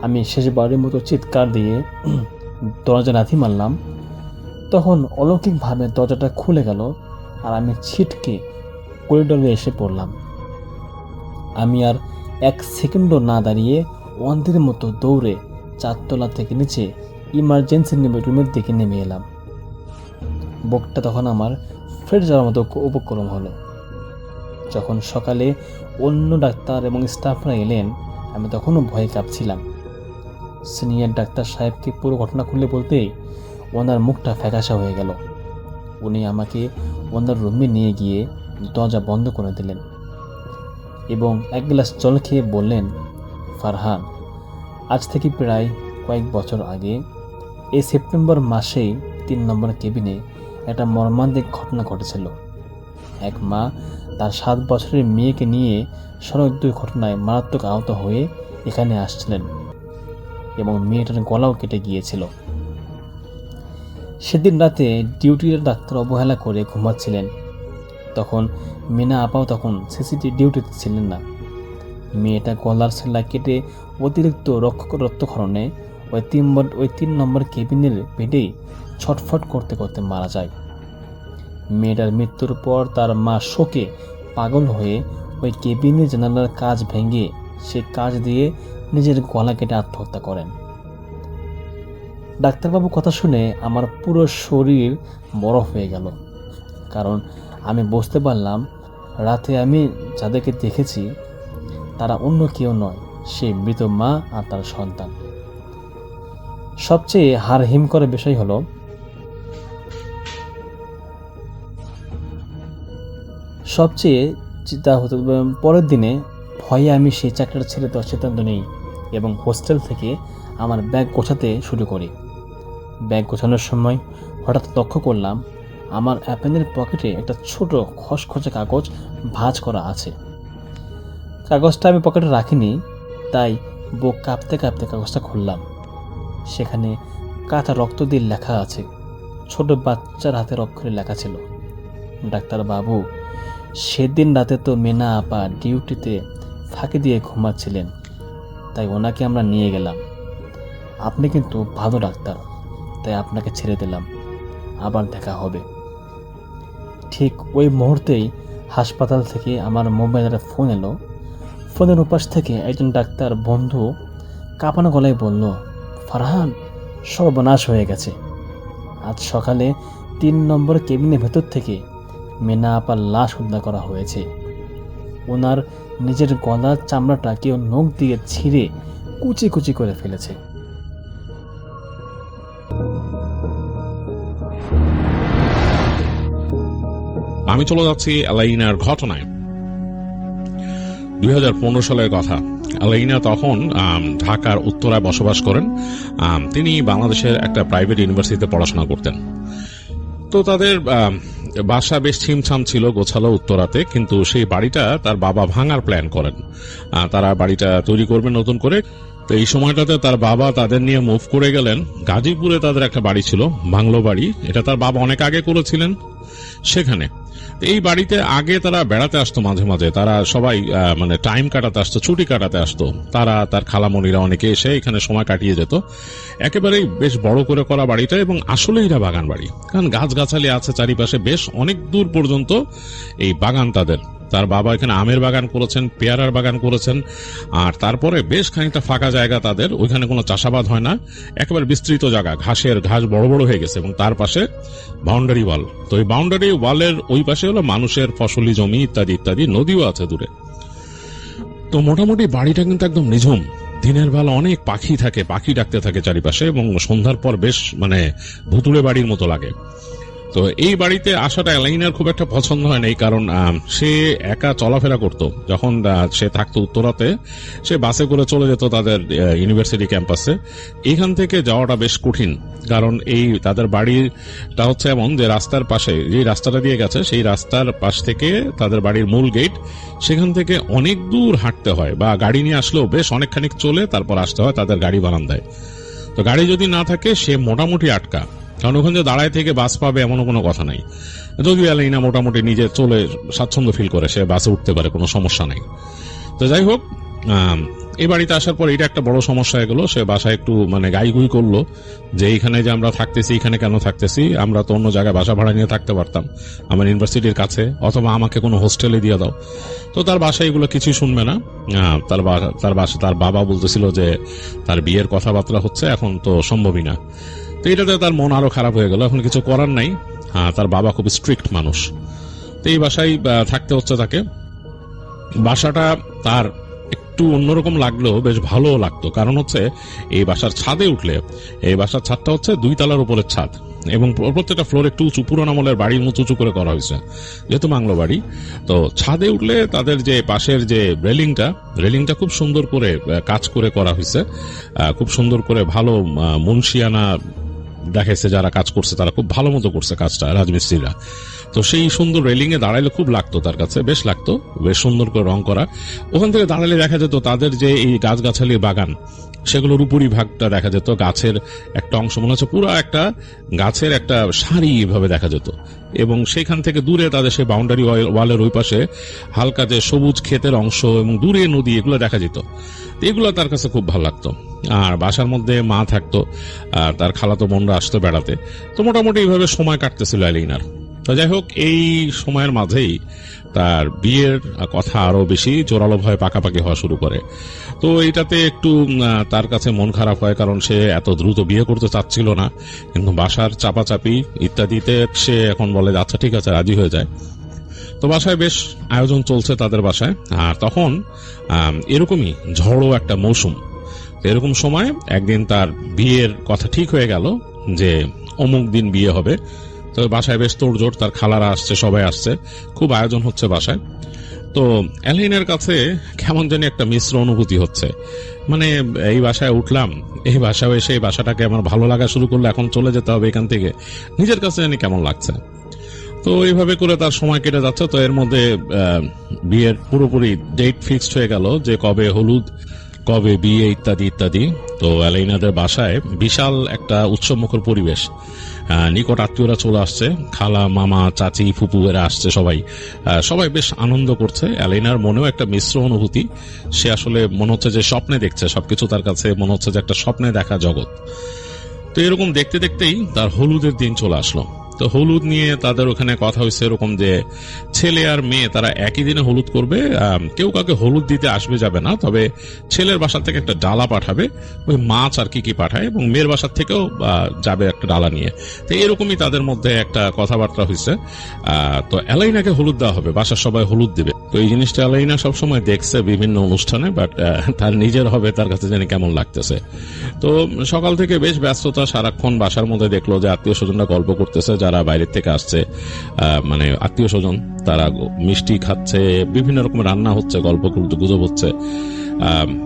[SPEAKER 5] আমি শেষবারের মতো চিৎকার দিয়ে দরজা লাথি মারলাম। তখন অলৌকিকভাবে দরজাটা খুলে গেল আর আমি ছিটকে করিডোরে এসে পড়লাম। আমি আর 1 সেকেন্ডও না দাঁড়িয়ে অন্ধের মতো দৌড়ে 4 তলা থেকে নিচে ইমার্জেন্সি রুমের দিকে নেমে এলাম। বুকটা তখন আমার ফেটে যাওয়ার মতো উপক্রম হলো। যখন সকালে অন্য ডাক্তার এবং স্টাফরা এলেন, আমি তখনও ভয়ে কাঁপছিলাম। সিনিয়র ডাক্তার সাহেবকে পুরো ঘটনা খুলে বলতেই ওনার মুখটা ফ্যাকাশা হয়ে গেল। উনি আমাকে ওনার রুমে নিয়ে গিয়ে দরজা বন্ধ করে দিলেন। এবং এক গ্লাস জল খেয়ে বললেন, ফারহান, আজ থেকে প্রায় কয়েক বছর আগে এই সেপ্টেম্বর মাসেই 3 নম্বর কেবিনে একটা মর্মান্তিক ঘটনা ঘটেছিল। এক মা তার 7 বছরের মেয়েকে নিয়ে সড়ক দুর্ঘটনায় মারাত্মক আহত হয়ে এখানে আসছিলেন এবং মেয়েটার গলাও কেটে গিয়েছিল। সেদিন রাতে ডিউটির ডাক্তার অবহেলা করে ঘুমাচ্ছিলেন। তখন মিনা আপাও তখন সিসিটিভি ডিউটিতে ছিলেন না। মেয়েটা গলার সেলাই কেটে অতিরিক্ত রক্তক্ষরণে ওই 3 নম্বর কেবিনের বেডেই ছটফট করতে করতে মারা যায়। মেয়েটার মৃত্যুর পর তার মা শোকে পাগল হয়ে ওই কেবিনের জানালার কাজ ভেঙে সে কাজ দিয়ে নিজের গলা কেটে আত্মহত্যা করেন। ডাক্তারবাবু কথা শুনে আমার পুরো শরীর বরফ হয়ে গেল, কারণ আমি বুঝতে পারলাম রাতে আমি যাদেরকে দেখেছি তারা অন্য কেউ নয়, সে মৃত মা আর তার সন্তান। সবচেয়ে হাড়হিম করা বিষয় হলো পরের দিনে ভয়ে আমি সেই চাকরিটা ছেড়ে দেওয়ার সিদ্ধান্ত নিই এবং হোস্টেল থেকে আমার ব্যাগ গোছাতে শুরু করি। ব্যাগ গোছানোর সময় হঠাৎ লক্ষ্য করলাম আমার অ্যাপেনের পকেটে একটা ছোট খসখসে কাগজ ভাঁজ করা আছে। কাগজটা আমি পকেটে রাখিনি, তাই বুক কাঁপতে কাঁপতে কাগজটা খুললাম। সেখানে কাঁচা রক্ত দিয়ে লেখা আছে, ছোট বাচ্চার হাতের অক্ষরে লেখা ছিল, ডাক্তারবাবু, সেদিন রাতে তো মিনা আপা ডিউটিতে ফাঁকি দিয়ে ঘুমাচ্ছিলেন, তাই ওনাকে আমরা নিয়ে গেলাম। আপনি কিন্তু ভালো ডাক্তার, তাই আপনাকে ছেড়ে দিলাম, আবার দেখা হবে। ঠিক ওই মুহূর্তেই হাসপাতাল থেকে আমার মোবাইলে ফোন এলো। ফোনের উপাস থেকে একজন ডাক্তার বন্ধু কাঁপানো গলায় বলল, ফারহান, সর্বনাশ হয়ে গেছে। আজ সকালে 3 নম্বর কেবিনের ভেতর থেকে মিনা আপার লাশ উদ্ধার করা হয়েছে। ওনার নিজের গলার চামড়াটা কেউ নখ দিয়ে ছিঁড়ে কুচি কুচি করে ফেলেছে।
[SPEAKER 6] আমি চলে যাচ্ছি আলাইনার ঘটনায়। 2015 সালের কথা। আলাইনা তখন ঢাকার উত্তরায় বসবাস করেন। তিনি বাংলাদেশের একটা প্রাইভেট ইউনিভার্সিটিতে পড়াশোনা করতেন। তো তাদের বাসা বেশ ছিমছাম ছিল, গোছালো উত্তরাতে, কিন্তু সেই বাড়িটা তার বাবা ভাঙার প্ল্যান করেন। তারা বাড়িটা তৈরি করবেন নতুন করে। তো এই সময়টাতে তার বাবা তাদের নিয়ে মুভ করে গেলেন গাজীপুরে। তাদের একটা বাড়ি ছিল, বাংলো বাড়ি, এটা তার বাবা অনেক আগে করেছিলেন সেখানে। এই বাড়িতে আগে তারা বেড়াতে আসতো মাঝে মাঝে, তারা সবাই মানে টাইম কাটাতে আসতো, ছুটি কাটাতে আসতো। তারা, তার খালামণিরা অনেকে এসে এখানে সময় কাটিয়ে যেত। একেবারেই বেশ বড় করে করা বাড়িটা, এবং আসলে এটা বাগান বাড়ি, কারণ গাছগাছালি আছে চারিপাশে, বেশ অনেক দূর পর্যন্ত এই বাগান তাদের। তার বাবা এখানে আমের বাগান করেছেন, পেয়ারার বাগান করেছেন, আর তারপরে বেশ খানিকটা ফাঁকা জায়গা তাদের, ওইখানে কোনো চাষাবাদ হয় না, একেবারে বিস্তৃত জায়গা, ঘাস বড় বড় হয়ে গেছে, এবং তার পাশে বাউন্ডারি ওয়াল। তো এই বাউন্ডারি ওয়ালের ওই পাশে হলো মানুষের ফসলি জমি ইত্যাদি ইত্যাদি, নদীও আছে দূরে। তো মোটামুটি বাড়িটা কিন্তু একদম নিঝুম। দিনের বেলা অনেক পাখি থাকে, পাখি ডাকতে থাকে চারিপাশে, এবং সন্ধ্যার পর বেশ মানে ভুতুড়ে বাড়ির মতো লাগে। তো এই বাড়িতে আসাটা এলাইনার খুব একটা পছন্দ হয় না, এই কারণ সে একা চলাফেরা করত। যখন সে থাকতো উত্তরাতে, সে বাসে করে চলে যেত তাদের ইউনিভার্সিটি ক্যাম্পাসে। এখান থেকে যাওয়াটা বেশ কঠিন, কারণ এই তাদের বাড়িটা হচ্ছে এমন যে রাস্তার পাশে, যে রাস্তাটা দিয়ে গেছে সেই রাস্তার পাশ থেকে তাদের বাড়ির মূল গেট, সেখান থেকে অনেক দূর হাঁটতে হয়, বা গাড়ি নিয়ে আসলেও বেশ অনেকখানিক চলে তারপর আসতে হয় তাদের গাড়ি বারান্দায়। তো গাড়ি যদি না থাকে সে মোটামুটি আটকা, কারণ ওখানে যে দাঁড়ায় থেকে বাস পাবে এমনও কোনো কথা নাই। যদিও এলাইনা মোটামুটি নিজে চলে স্বাচ্ছন্দ্য ফিল করে, সে বাসে উঠতে পারে, কোনো সমস্যা নাই। তো যাই হোক, এই বাড়িতে আসার পর এটা একটা বড় সমস্যা হয়ে গেল। সে বাসায় একটু মানে গাইগুই করলো যে এইখানে যে আমরা থাকতেছি, এখানে কেন থাকতেছি, আমরা তো অন্য জায়গায় বাসা ভাড়া নিয়ে থাকতে পারতাম আমার ইউনিভার্সিটির কাছে, অথবা আমাকে কোনো হোস্টেলে দিয়ে দাও। তো তার বাসায় এগুলো কিছুই শুনবে না। তার বাবা বলতেছিল যে তার বিয়ের কথাবার্তা হচ্ছে, এখন তো সম্ভবই না। তো এটাতে তার মন আরো খারাপ হয়ে গেল। এখন কিছু করার নাই, তার বাবা খুব স্ট্রিক্ট মানুষ। তো এই বাসায় থাকতে হচ্ছে তাকে। বাসাটা তার একটু অন্যরকম লাগলেও বেশ ভালো লাগতো, কারণ হচ্ছে এই বাসার ছাদে উঠলে, এই বাসার ছাদটা হচ্ছে 2 তলার উপরের ছাদ, এবং প্রত্যেকটা ফ্লোর একটু উঁচু, পুরোনো আমলের বাড়ির মতো উঁচু করে করা হয়েছে, যেহেতু বাংলো বাড়ি। তো ছাদে উঠলে তাদের যে পাশের যে রেলিংটা খুব সুন্দর করে কাজ করে করা হয়েছে, খুব সুন্দর করে ভালো মুন্সিয়ানা দেখাইছে। যারা কাজ করছে তারা খুব ভালো মতো করছে কাজটা, রাজমিস্ত্রিরা। তো সেই সুন্দর রেলিং এ দাঁড়াইলে খুব লাগতো, তার কাছে বেশ লাগতো, বেশ সুন্দর করে রং করা। ওখান থেকে দাঁড়ালে দেখা যেত তাদের যে এই গাছগাছালি বাগান, সেগুলোর উপরই ভাগটা দেখা যেত। গাছের একটা অংশ মনে হচ্ছে পুরো একটা গাছের একটা সারি ভাবে দেখা যেত, এবং সেখান থেকে দূরে তাদের সেই বাউন্ডারি ওয়ালের ওই পাশে হালকা যে সবুজ ক্ষেতের অংশ এবং দূরে নদী, এগুলো দেখা যেত। এগুলো তার কাছে খুব ভালো লাগতো। আর বাসার মধ্যে মা থাকতো, আর তার খালাতো বোনরা আসতো বেড়াতে। তো মোটামুটি এইভাবে সময় কাটতেছিল অ্যালিনার। তো যাই হোক, এই সময়ের মাঝেই তার বিয়ের কথা আরো বেশি জোরালো ভয় পাকাপাকি হওয়া শুরু করে। তো এইটাতে একটু তার কাছে মন খারাপ হয়, কারণ সে এত দ্রুত বিয়ে করতে চাচ্ছিল না, কিন্তু বাসার চাপাচাপি ইত্যাদিতে সে এখন বলে আচ্ছা ঠিক আছে, রাজি হয়ে যায়। তো বাসায় বেশ আয়োজন চলছে তাদের বাসায়। আর তখন এরকমই ঝড়ো একটা মৌসুম। এরকম সময় একদিন তার বিয়ের কথা ঠিক হয়ে গেল যে অমুক দিন বিয়ে হবে। তো বাসায় বেশ তোড়জোড়, তার খালারা আসছে, সবাই আসছে, খুব আয়োজন হচ্ছে বাসায়। তো অ্যালিনের কাছে কেমন জানি একটা মিশ্র অনুভূতি হচ্ছে। মানে এই বাসায় উঠলাম, এই বাসায় এসে এই বাসাটাকে আমার ভালো লাগা শুরু করলে, এখন চলে যেতে হবে এখান থেকে, নিজের কাছে জানি কেমন লাগছে। তো এইভাবে করে তার সময় কেটে যাচ্ছে। তো এর মধ্যে বিয়ের পুরোপুরি ডেট ফিক্সড হয়ে গেল যে কবে হলুদ, কবে বিয়ে, ইত্যাদি ইত্যাদি। তো অ্যালিনাদের বাসায় বিশাল একটা উৎসবমুখর পরিবেশ, নিকট আত্মীয়রা চলে আসছে, খালা, মামা, চাচি, ফুপু এরা আসছে, সবাই বেশ আনন্দ করছে। অ্যালিনার মনেও একটা মিশ্র অনুভূতি। সে আসলে মনে হচ্ছে যে স্বপ্নে দেখছে সবকিছু, তার কাছে মনে হচ্ছে যে একটা স্বপ্নে দেখা জগৎ। তো এরকম দেখতে দেখতেই তার হলুদের দিন চলে আসলো। তো হলুদ নিয়ে তাদের ওখানে কথা হয়েছে এরকম যে ছেলে আর মেয়ে তারা একই দিনে হলুদ করবে, কেউ কাউকে হলুদ দিতে আসবে যাবে না, তবে ছেলের বাসা থেকে একটা ডালা পাঠাবে, ওই মাছ আর কি পাঠায়, এবং মেয়ের বাসার থেকেও যাবে একটা ডালা নিয়ে। তো এরকমই তাদের মধ্যে একটা কথাবার্তা হয়েছে। তো অ্যালাইনাকে হলুদ দেওয়া হবে, বাসার সবাই হলুদ দিবে। তো এই জিনিসটা অ্যালাইনা সবসময় দেখছে বিভিন্ন অনুষ্ঠানে, বাট তার নিজের হবে তার কাছে জানি কেমন লাগতেছে। তো সকাল থেকে বেশ ব্যস্ততা, সারাক্ষণ বাসার মধ্যে দেখলো যে আত্মীয় স্বজনরা গল্প করতেছে, যারা বাইরের থেকে আসছে, মানে আত্মীয় স্বজন, তারা মিষ্টি খাচ্ছে, বিভিন্ন রকম রান্না হচ্ছে, গল্প গুজব হচ্ছে।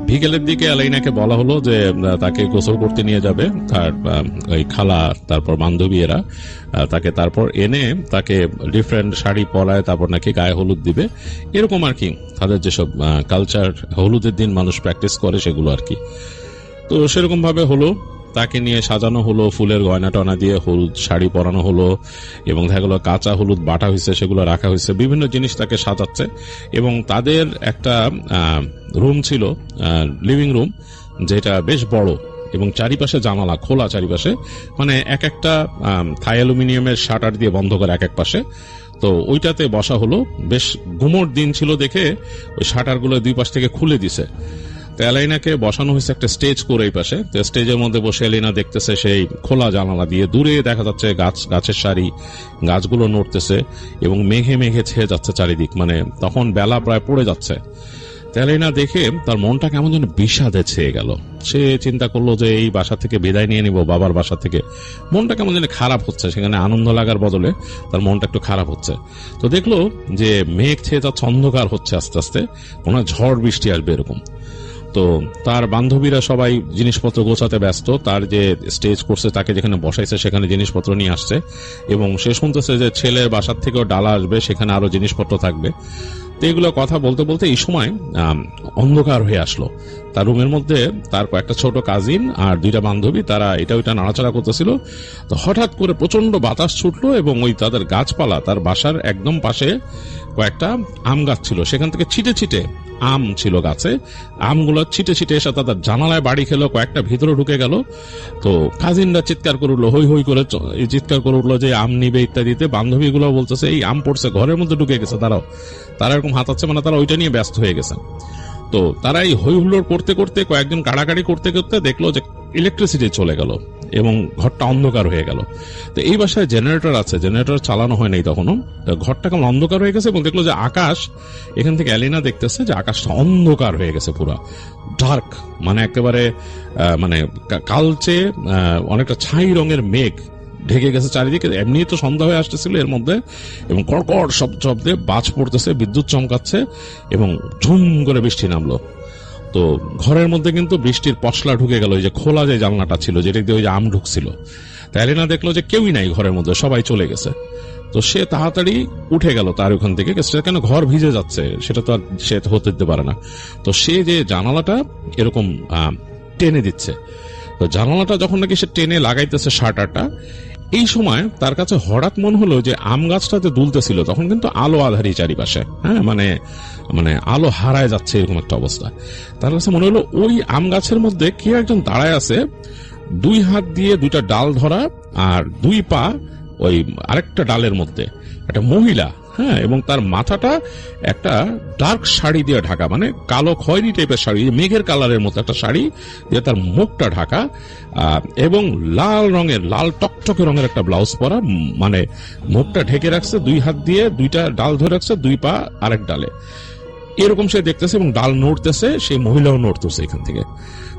[SPEAKER 6] বিকেলের দিকে অ্যালাইনাকে বলা হলো যে তাকে গোসল করতে নিয়ে যাবে তার ওই খালা, তারপর বান্ধবী এরা তাকে তারপর এনে তাকে ডিফারেন্ট শাড়ি পরায়, তারপর নাকি গায়ে হলুদ দিবে, এরকম আর কি তাদের যেসব কালচার হলুদের দিন মানুষ প্র্যাকটিস করে সেগুলো আর কি। তো সেরকম ভাবে হলো, তাকে নিয়ে সাজানো হলো, ফুলের গয়না টয়না দিয়ে হলুদ শাড়ি পরানো হলো, এবং দেখা গেল কাঁচা হলুদ বাটা হয়েছে, সেগুলো রাখা হয়েছে, বিভিন্ন জিনিস তাকে সাজাচ্ছে। এবং তাদের একটা রুম ছিল, লিভিং রুম, যেটা বেশ বড় এবং চারিপাশে জানালা খোলা, চারিপাশে মানে এক একটা থাই অ্যালুমিনিয়ামের শাটার দিয়ে বন্ধ করে এক এক পাশে। তো ওইটাতে বসা হলো, বেশ গুমোট দিন ছিল দেখে ওই শাটারগুলো দুই পাশ থেকে খুলে দিছে। তো অ্যালাইনাকে বসানো হয়েছে একটা স্টেজ করে এই পাশে। তো স্টেজের মধ্যে বসে অ্যালাইনা দেখতেছে সেই খোলা জানালা দিয়ে দূরে দেখা যাচ্ছে গাছের সারি, গাছগুলো নড়তেছে এবং মেঘে মেঘে ছেয়ে যাচ্ছে চারিদিক, মানে তখন বেলা প্রায় পড়ে যাচ্ছে। অ্যালাইনা দেখে তার মনটা কেমন যেন বিষাদে ছেয়ে গেল। সে চিন্তা করলো যে এই বাসা থেকে বিদায় নিয়ে নিব, বাবার বাসা থেকে। মনটা কেমন যেন খারাপ হচ্ছে, সেখানে আনন্দ লাগার বদলে তার মনটা একটু খারাপ হচ্ছে। তো দেখলো যে মেঘ ছেয়ে যাচ্ছে, অন্ধকার হচ্ছে আস্তে আস্তে, কোনো ঝড় বৃষ্টি আসবে এরকম। তো তার বান্ধবীরা সবাই জিনিসপত্র গোছাতে ব্যস্ত, তার যে স্টেজ করছে তাকে যেখানে বসাইছে সেখানে জিনিসপত্র নিয়ে আসছে, এবং সে শুনতেছে যে ছেলের বাসার থেকেও ডালা আসবে, সেখানে আরো জিনিসপত্র থাকবে। তো এগুলো কথা বলতে বলতে এই সময় অন্ধকার হয়ে আসলো। তার রুমের মধ্যে তার কয়েকটা ছোট কাজিন আর দুইটা বান্ধবী, তারা এটা ওইটা নাড়াচাড়া করতেছিল। তো হঠাৎ করে প্রচন্ড বাতাস ছুটলো, এবং ওই তাদের গাছপালা, তার বাসার একদম পাশে কয়েকটা আম গাছ ছিল, সেখান থেকে ছিটে ছিটে আম ছিল গাছে, আমগুলো ছিটে ছিটে এসে তাদের জানালায় বাড়ি খেলো, কয়েকটা ভিতরে ঢুকে গেল। তো কাজিনরা চিৎকার করে উঠলো, হই হই করে চিৎকার করে উঠলো যে আম নিবে ইত্যাদিতে। বান্ধবীগুলো বলতেছে এই আম পড়ছে, ঘরের মধ্যে ঢুকে গেছে, তারা এরকম হাতাচ্ছে, মানে তারা ওইটা নিয়ে ব্যস্ত হয়ে গেছে। তো তারা এই হই হুল্লোড় করতে করতে, কয়েকজন কাড়াকাড়ি করতে করতে দেখলো যে ইলেকট্রিসিটি চলে গেল এবং ঘরটা অন্ধকার হয়ে গেল। তো এই বাসায় জেনারেটর আছে, জেনারেটর চালানো হয় নাই তখনও। ঘরটা কেমন অন্ধকার হয়ে গেছে, এবং দেখলো যে আকাশ, এখান থেকে অ্যালিনা দেখতেছে যে আকাশটা অন্ধকার হয়ে গেছে, পুরো ডার্ক, মানে একেবারে মানে কালচে অনেকটা ছাই রঙের মেঘ ঢেকে গেছে চারিদিকে। এমনি তো সন্ধ্যা হয়ে আসতেছিল এর মধ্যে, এবং কড়কড় শব্দে বাজ পড়তেছে, বিদ্যুৎ চমকাচ্ছে এবং ঝুম করে বৃষ্টি নামলো। তো ঘরের মধ্যে কিন্তু বৃষ্টির পশলা ঢুকে গেল, ওই যে খোলা যে জানলাটা ছিল যেটা দিয়ে ওই যে আম ঢুকছিল। তাই এলিনা দেখলো যে কেউই নাই ঘরের মধ্যে, সবাই চলে গেছে। তো সে তাড়াতাড়ি উঠে গেল তার ওখান থেকে, কেন ঘর ভিজে যাচ্ছে, সেটা তো আর সে হতে দিতে পারে না। তো সে যে জানালাটা এরকম টেনে দিচ্ছে, তো জানালাটা যখন নাকি সে টেনে লাগাইতেছে শাটারটা, এই সময় তার কাছে হঠাৎ মনে হলো যে আম গাছটাতে দুলতেছিল তখন কিন্তু আলো আধারি চারিপাশে, হ্যাঁ, মানে আলো হারায় যাচ্ছে এরকম একটা অবস্থা। তার কাছে মনে হলো ওই আম গাছের মধ্যে কে একজন দাঁড়ায় আছে, 2 হাত দিয়ে 2টা ডাল ধরা, আর 2 পা ওই আরেকটা ডালের মধ্যে একটা মহিলা, হ্যাঁ, এবং তার মাথাটা একটা ডার্ক শাড়ি দিয়ে ঢাকা, মানে কালো খয়েরি টাইপের শাড়ি, মেঘের কালারের মতো একটা শাড়ি দিয়ে তার মুখটা ঢাকা, এবং লাল টকটকে রঙের একটা ব্লাউজ পরা, মানে মুখটা ঢেকে রাখছে, 2 হাত দিয়ে 2টা ডাল ধরে রাখছে, 2 পা আরেক ডালে, এরকম সে দেখতেছে, এবং ডাল নড়তেছে, সেই মহিলাও নড়তেছে এখান থেকে।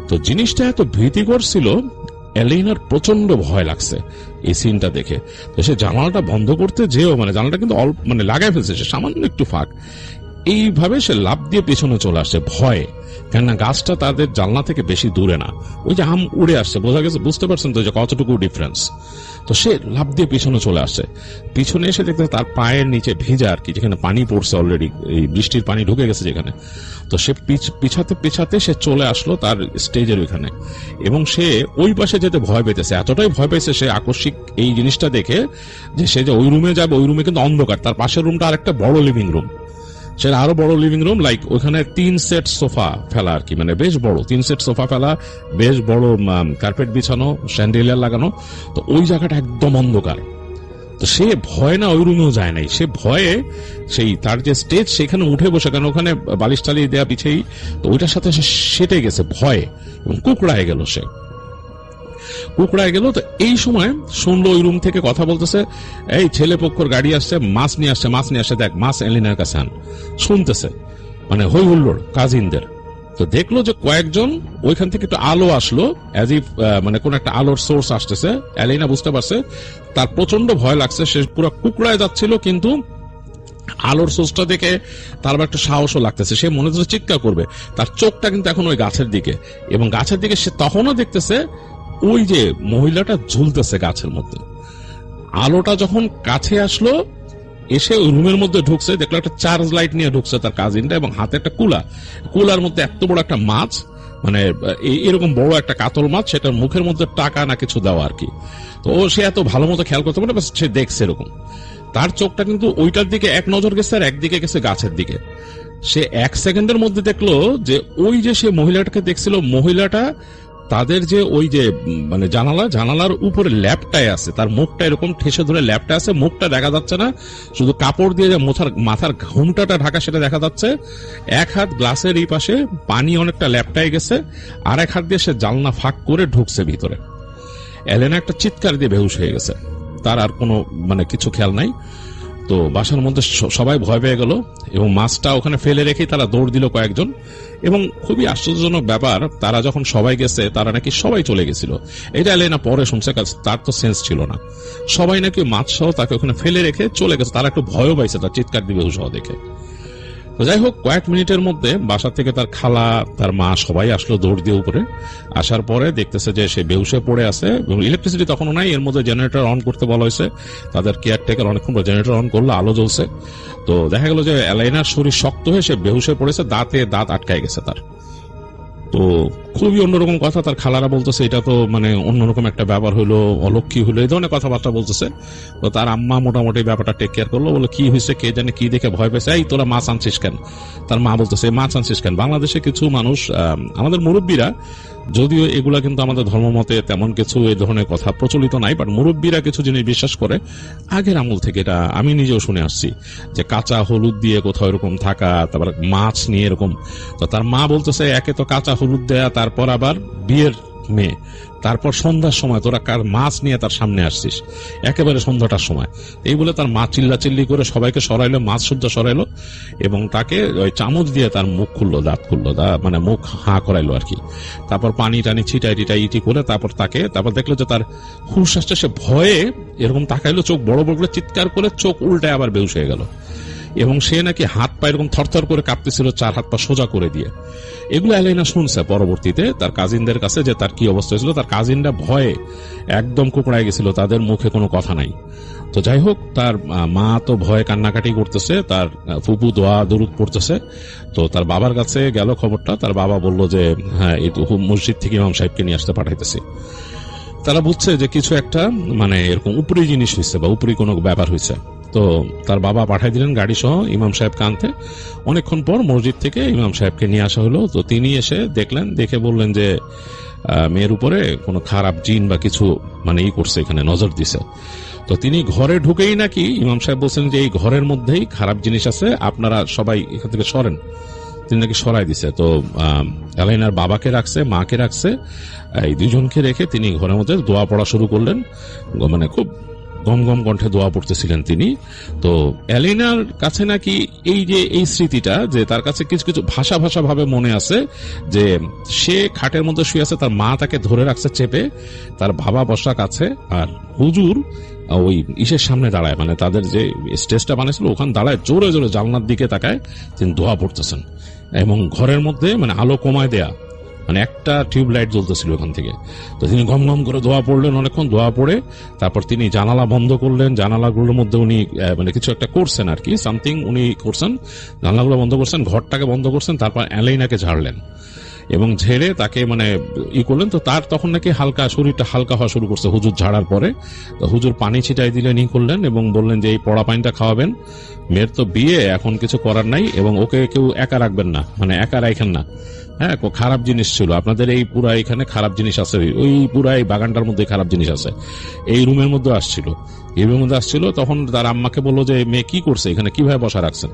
[SPEAKER 6] তো জিনিসটা এত ভীতিকর ছিল, এলিনার প্রচন্ড ভয় লাগছে এই সিনটা দেখে। তো সে জানালাটা বন্ধ করতে যেও, মানে জানালাটা কিন্তু মানে লাগাই ফেলছে, সে সামান্য একটু ফাঁক, এইভাবে সে লাফ দিয়ে পেছনে চলে আসছে ভয়ে, কেননা গাছটা তাদের জানলা থেকে বেশি দূরে না, ওই যে আম উড়ে আসছে, বোঝা গেছে, বুঝতে পারছেন তো যে কতটুকু ডিফারেন্স। তো সে লাফ দিয়ে পিছনে চলে আসছে, পিছনে এসে দেখতে তার পায়ের নিচে ভিজা আর কি, যেখানে পানি পড়ছে অলরেডি, এই বৃষ্টির পানি ঢুকে গেছে যেখানে। তো সে পিছাতে সে চলে আসলো তার স্টেজের ওইখানে, এবং সে ওই পাশে যেতে ভয় পেতেছে, এতটাই ভয় পেয়েছে সে আকস্মিক এই জিনিসটা দেখে, যে সে যে ওই রুমে যাবে, ওই রুমে কিন্তু অন্ধকার, তার পাশের রুমটা আরেকটা বড় লিভিং রুম, সেটা আরো বড় লিভিং রুম, লাইক ওখানে 3 সেট সোফা ফেলা আর কি, মানে বেশ বড় 3 সেট সোফা ফেলা, বেশ বড় কার্পেট বিছানো, স্যান্ডেলিয়ার লাগানো। তো ওই জায়গাটা একদম অন্ধকার। তো সে ভয় না ওই রুমেও যায় নাই, সে ভয়ে সেই তার যে স্টেজ সেখানে উঠে বসে, কারণ ওখানে বালিশ টালি দেয়া পিছেই, তো ওইটার সাথে সে সেটে গেছে ভয়ে, এবং কুকড়ায় গেল সে। তো এই সময় শুনলো ওই রুম থেকে কথা বলতেছে, এই ছেলে পক্ষর গাড়ি আসছে, মাছ নিয়ে আসছে, দেখ মাছ এলিনার কাছে আন। শুনতেছে মানে হই হুল্লোড় কাজিনদের। তো দেখলো যে কয়েকজন ওইখান থেকে একটু আলো আসলো, অ্যাজ ইফ মানে কোন একটা আলোর সোর্স আসতেছে। এলিনা বুঝতে পারছে, তার প্রচন্ড ভয় লাগছে, সে পুরো কুকড়ায় যাচ্ছিল, কিন্তু আলোর সোর্সটা দেখে তার একটা সাহসও লাগতেছে, সে মনে হচ্ছে চিৎকার করবে। তার চোখটা কিন্তু এখন ওই গাছের দিকে, এবং গাছের দিকে সে তখনও দেখতেছে ওই যে মহিলাটা ঝুলতেছে গাছের মধ্যে। আলোটা যখন কাছে আসলো, এসে ওই রুমের মধ্যে ঢুকছে, দেখলো একটা চার্জ লাইট নিয়ে ঢুকছে তার কাজিনটা, এবং হাতে একটা কুলার মধ্যে এত বড় একটা মাছ, মানে এরকম বড় একটা কাতল মাছ, সেটার মুখের মধ্যে টাকা না কিছু দেওয়া আর কি। তো সে এত ভালো মতো খেয়াল করতে পারে, সে দেখছে এরকম। তার চোখটা কিন্তু ওইটার দিকে এক নজর গেছে, আর একদিকে গেছে গাছের দিকে। সে 1 সেকেন্ডের মধ্যে দেখলো যে ওই যে সে মহিলাটাকে দেখছিল, মহিলাটা তাদের যে ওই যে মানে জানালার উপরে ল্যাপটায় আছে, তার মুখটা এরকম ঠেসে ধরে ল্যাপটা আছে, মুখটা দেখা যাচ্ছে না, শুধু কাপড় দিয়ে যে মাথার ঘুমটাটা ঢাকা সেটা দেখা যাচ্ছে। 1 হাত গ্লাসের এই পাশে পানি অনেকটা ল্যাপটায় গেছে, আর 1 হাত দিয়ে সে জানলা ফাঁক করে ঢুকছে ভিতরে। এলেনা একটা চিৎকার দিয়ে বেহুশ হয়ে গেছে, তার আর কোনো মানে কিছু খেয়াল নাই। তো বাসার মধ্যে সবাই ভয় পেয়ে গেল, এবং মাছটা ওখানে ফেলে রেখেই তারা দৌড় দিল কয়েকজন। এবং খুবই আশ্চর্যজনক ব্যাপার, তারা যখন সবাই গেছে, তারা নাকি সবাই চলে গেছিল। এটা এলেনা পরে শুনছে, তার তো সেন্স ছিল না। সবাই নাকি মাছ সহ তাকে ওখানে ফেলে রেখে চলে গেছে, তারা একটু ভয়ও পাইছে তার চিৎকার দিয়ে বেহুশ হওয়া দেখে। তো যাই হোক, কয়েক মিনিটের মধ্যে বাসা থেকে তার খালা, তার মা সবাই আসলো দৌড় দিয়ে উপরে। আসার পরে দেখতেছে যে সে বেহুশে পড়ে আছে, এবং ইলেকট্রিসিটি তখনও নাই, এর মধ্যে জেনারেটর অন করতে বলা হয়েছে। তাদের কেয়ারটেকার অনেকক্ষণ জেনারেটর অন করলো, আলো জ্বলছে। তো দেখা গেল যে এলাইনার শরীর শক্ত হয়ে সে বেহুশে পড়েছে, দাঁত আটকায় গেছে তার। তো খুবই অন্যরকম কথা, তার খালারা বলতেছে এটা তো মানে অন্যরকম একটা ব্যাপার হলো, অলক্ষী হলো, এই ধরনের কথাবার্তা বলতেছে। তো তার আম্মা মোটামুটি ব্যাপারটা টেক কেয়ার করলো, বলে কি হয়েছে কে জানে, কি দেখে ভয় পেয়েছে, এই তোরা মাছ আনছিস কেন? তার মা বলতেছে মাছ আনছিস কেন? বাংলাদেশে কিছু মানুষ, আমাদের মুরব্বীরা, যদিও এগুলা কিন্তু আমাদের ধর্মমতে তেমন কিছু এই ধরনের কথা প্রচলিত নাই, বাট মুরব্বীরা কিছু জিনিস বিশ্বাস করে আগের আমল থেকে, এটা আমি নিজেও শুনে আসছি, যে কাঁচা হলুদ দিয়ে কোথাও এরকম থাকা, তারপর মাছ নিয়ে এরকম। তো তার মা বলতেছে একে তো কাঁচা হলুদ দেয়া, তারপর আবার বিয়ের মেয়ে, তারপর সন্ধ্যার সময় তোরা কার মাছ নিয়ে তার সামনে আসছিস, একেবারে সন্ধ্যাটার সময়। এই বলে তার মা চিল্লাচিল্লি করে সবাইকে সরাইলো, মাছ শুদ্ধ সরাইলো এবং তাকে ওই চামচ দিয়ে তার মুখ খুললো, দাঁত খুললো, মানে মুখ হাঁ করাইলো আর কি। তারপর পানি টানি ছিটাই টিটাই ইটি করে তারপর দেখলো যে তার হুঁশ আসছে, সে ভয়ে এরকম তাকাইলো, চোখ বড় বড় করে চিৎকার করে চোখ উল্টায় আবার বেহুশ হয়ে গেল। এবং সে নাকি হাত পা এরকম থরথর করে কাঁপতেছিল, 4 হাত পা সোজা করে দিয়ে। এগুলো অ্যালেনা শুনছে পরবর্তীতে তার কাজিনদের কাছে যে তার কি অবস্থা হয়েছিল। তার কাজিনরা ভয়ে একদম কুকড়ায় গেছিল, তাদের মুখে কোনো কথা নাই। তো যাই হোক, তার মা তো ভয়ে কান্নাকাটি করতেছে, তার ফুপু দোয়া দরুদ পড়তেছে। তো তার বাবার কাছে গেল খবরটা, তার বাবা বলল যে হ্যাঁ, এই মসজিদ থেকে ইমাম সাহেবকে নিয়ে আসতে পাঠাইতেছি। তারা বুঝছে যে কিছু একটা মানে এরকম উপরি জিনিস হয়েছে বা উপরি কোনো ব্যাপার হয়েছে। তো তার বাবা পাঠাই দিলেন গাড়ি সহ ইমাম সাহেবকে আনতে। অনেকক্ষণ পর মসজিদ থেকে ইমাম সাহেবকে নিয়ে আসা হলো। তো তিনি এসে দেখলেন, দেখে বললেন যে মেয়ের উপরে কোনো খারাপ জিন বা কিছু মানে করছে, এখানে নজর দিছে। তো তিনি ঘরে ঢুকেই নাকি ইমাম সাহেব বলছেন যে এই ঘরের মধ্যেই খারাপ জিনিস আছে, আপনারা সবাই এখান থেকে সরেন। তিনি নাকি সরাই দিছে। তো অ্যালাইনার বাবাকে রাখছে, মাকে রাখছে, এই দুজনকে রেখে তিনি ঘরের মধ্যে দোয়া পড়া শুরু করলেন। মানে খুব গম গম কণ্ঠে দোয়া পড়তেছিলেন তিনি। তো অ্যালেনার কাছে নাকি এই যে এই স্মৃতিটা, যে তার কাছে কিছু কিছু ভাষা ভাষা ভাবে মনে আছে যে সে খাটের মধ্যে শুয়ে আছে, তার মা তাকে ধরে রাখছে চেপে, তার বাবা বসা কাছে, আর হুজুর ওই ইসের সামনে দাঁড়ায়, মানে তাদের যে স্টেজটা বানিয়েছিল ওখানে দাঁড়ায়, জোরে জোরে জানলার দিকে তাকায় তিনি দোয়া পড়তেছেন। এবং ঘরের মধ্যে মানে আলো কমায় দেয়া, মানে একটা টিউব লাইট জ্বলতেছিল ওখান থেকে। তো তিনি গম গম করে দোয়া পড়লেন, অনেকক্ষণ দোয়া পড়ে তারপর তিনি জানালা বন্ধ করলেন। জানালাগুলোর মধ্যে উনি মানে কিছু একটা করছেন আর কি, সামথিং উনি করছেন, জানালাগুলো বন্ধ করছেন, ঘরটাকে বন্ধ করছেন। তারপর অ্যালেনাকে ঝাড়লেন এবং ঝেড়ে তাকে মানে করলেন। তো তার তখন নাকি হালকা শরীরটা হালকা হওয়া শুরু করছে হুজুর ঝাড়ার পরে। তো হুজুর পানি ছিটাই দিলেন, করলেন এবং বললেন যে এই পড়া পানিটা খাওয়াবেন, মেয়ের তো বিয়ে, এখন কিছু করার নাই এবং ওকে কেউ একা রাখবেন না, মানে একা রাখেন না। হ্যাঁ, খারাপ জিনিস ছিল আপনাদের এই পুরা এখানে, খারাপ জিনিস আছে, ওই পুরা এই বাগানটার মধ্যে খারাপ জিনিস আছে। এই রুমের মধ্যে আসছিল, এই রুমের মধ্যে আসছিল। তখন তার আম্মাকে বললো যে মেয়ে কি করছে এখানে, কিভাবে বসা রাখছেন?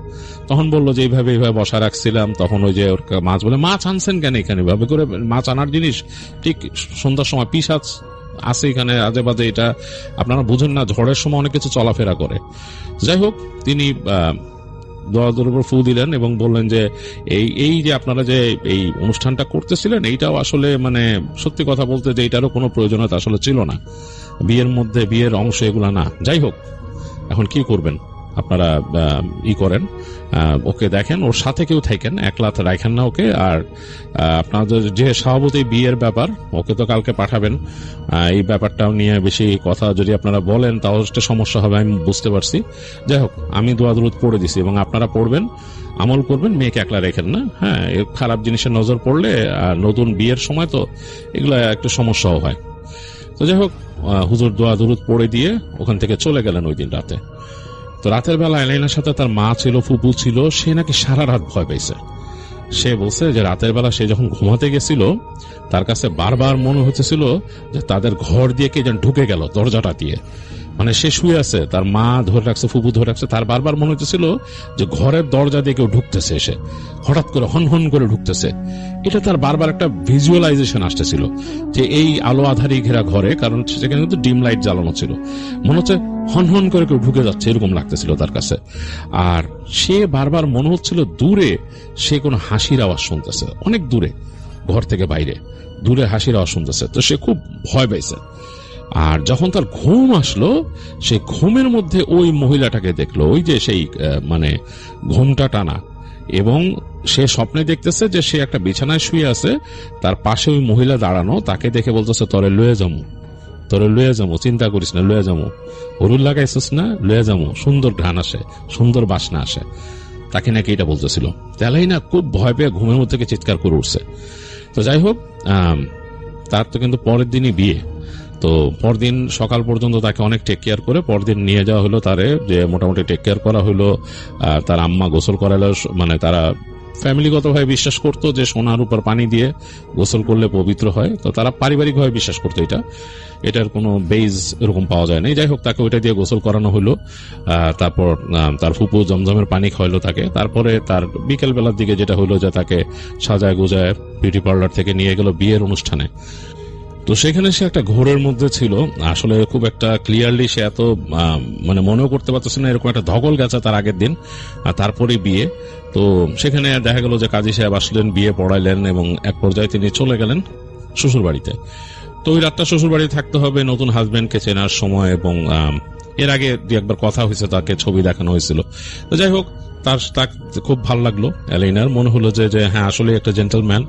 [SPEAKER 6] তখন বললো যে এইভাবে বসা রাখছিলাম। তখন ওই যে ওর মাছ বলে, মাছ আনছেন কেন এখানে? ভাবে করে মাছ আনার জিনিস, ঠিক সন্ধ্যার সময় পিসাচ আছে এখানে আজে বাজে, এটা আপনারা বুঝেন না, ঝড়ের সময় অনেক কিছু চলাফেরা করে। যাই হোক, তিনি দোয়াদের উপর ফু দিলেন এবং বললেন যে এই যে আপনারা যে এই অনুষ্ঠানটা করতেছিলেন, এইটাও আসলে মানে সত্যি কথা বলতে যে এইটারও কোনো প্রয়োজনীয়তা আসলে ছিল না, বিয়ের মধ্যে বিয়ের অংশ এগুলা না। যাই হোক, এখন কি করবেন আপনারা, করেন, ওকে দেখেন, ওর সাথে কেউ থাকেন, একলা রাখেন না ওকে। আর আপনাদের যে স্বভাবতই বিয়ের ব্যাপার, ওকে তো কালকে পাঠাবেন, এই ব্যাপারটাও নিয়ে বেশি কথা যদি আপনারা বলেন তাহলে সমস্যা হবে, আমি বুঝতে পারছি। যাই হোক, আমি দোয়া দরুদ পড়ে দিছি এবং আপনারা পড়বেন, আমল করবেন, মেয়েকে একলা রেখেন না। হ্যাঁ, খারাপ জিনিসের নজর পড়লে আর নতুন বিয়ের সময় তো এগুলো একটু সমস্যাও হয়। তো যাই হোক, হুজুর দোয়া দরুদ পড়ে দিয়ে ওখান থেকে চলে গেলেন ওই দিন রাতে। তো রাতের বেলা অ্যালেনার সাথে তার মা ছিল, ফুপু ছিল, সে নাকি সারা রাত ভয় পাইছে। সে বলছে যে রাতের বেলা সে যখন ঘুমাতে গেছিল তার কাছে বারবার মনে হচ্ছিল যে তাদের ঘর দিয়ে কে যেন ঢুকে গেল দরজাটা দিয়ে। মানে সে শুয়ে আছে, তার মা ধরে রাখছে, ফুপু ধরে রাখছে, তার বারবার মনে হচ্ছিল যে ঘরের দরজা দিয়ে কেউ ঢুকতেছে, এসে হঠাৎ করে হন হন করে ঢুকতেছে। এটা তার বারবার একটা ভিজুয়ালাইজেশন আসতেছিল যে এই আলো আধারি ঘেরা ঘরে, কারণ সেখানে কিন্তু ডিম লাইট জ্বালানো ছিল, মনে হচ্ছে হন হন করে কেউ ঢুকে যাচ্ছে, এরকম লাগতেছিল তার কাছে। আর সে বারবার মনে হচ্ছিল দূরে সে কোনো হাসির আওয়াজ শুনতেছে, অনেক দূরে, ঘর থেকে বাইরে দূরে হাসির আওয়াজ শুনতেছে। তো সে খুব ভয় পাইছে। আর যখন তার ঘুম আসলো, সে ঘুমের মধ্যে ওই মহিলাটাকে দেখলো, ওই যে সেই মানে ঘুমটা টানা, এবং সে স্বপ্নে দেখতেছে যে সে একটা বিছানায় শুয়ে আছে, তার পাশে ওই মহিলা দাঁড়ানো, তাকে দেখে বলতেছে তোরে লয়ে যাবো, তোরে লয়ে যাবো, চিন্তা করিস না, লয়ে যাবো, হলুদ লাগাইছিস না, লয়ে যাবো, সুন্দর ঘ্রাণ আসে, সুন্দর বাসনা আসে, তাকে নাকি এটা বলতেছিল। তাহলেই না খুব ভয় পেয়ে ঘুমের মধ্যে থেকে চিৎকার করে উঠছে। তো যাই হোক, তার তো কিন্তু পরের দিনই বিয়ে। তো পরদিন সকাল পর্যন্ত তাকে অনেক টেক কেয়ার করে পরদিন নিয়ে যাওয়া হলো তারে, যে মোটামুটি টেক কেয়ার করা হলো। তার আম্মা গোসল করালো, মানে তারা ফ্যামিলিগতভাবে বিশ্বাস করতো যে সোনার উপর পানি দিয়ে গোসল করলে পবিত্র হয়। তো তারা পারিবারিকভাবে বিশ্বাস করতো এটার কোনো বেজ এরকম পাওয়া যায় না। যাই হোক, তাকে ওইটা দিয়ে গোসল করানো হলো। তারপর তার ফুপু জমজমের পানি খাওয়াইলো তাকে। তারপরে তার বিকেল বেলার দিকে যেটা হলো যে তাকে সাজায় গোজায় বিউটি পার্লার থেকে নিয়ে গেল বিয়ের অনুষ্ঠানে। তো সেখানে সে একটা ঘোরের মধ্যে ছিল, আসলে খুব একটা ক্লিয়ারলি সে এত মানে মনেও করতে পারতেছে না, এরকম একটা ধকল গেছে তার আগের দিন, আর তারপরে বিয়ে। তো সেখানে দেখা গেল যে কাজী সাহেব আসলেন, বিয়ে পড়াইলেন এবং এক পর্যায়ে তিনি চলে গেলেন শ্বশুর বাড়িতে। তো ওই রাতটা শ্বশুর বাড়ি থাকতে হবে নতুন হাজবেন্ডকে চেনার সময়, এবং এর আগে দু একবার কথা হয়েছে, তাকে ছবি দেখানো হয়েছিল। তো যাই হোক, তার খুব ভালো লাগলো এলাইনার, মনে হলো যে হ্যাঁ আসলে একটা জেন্টলম্যান।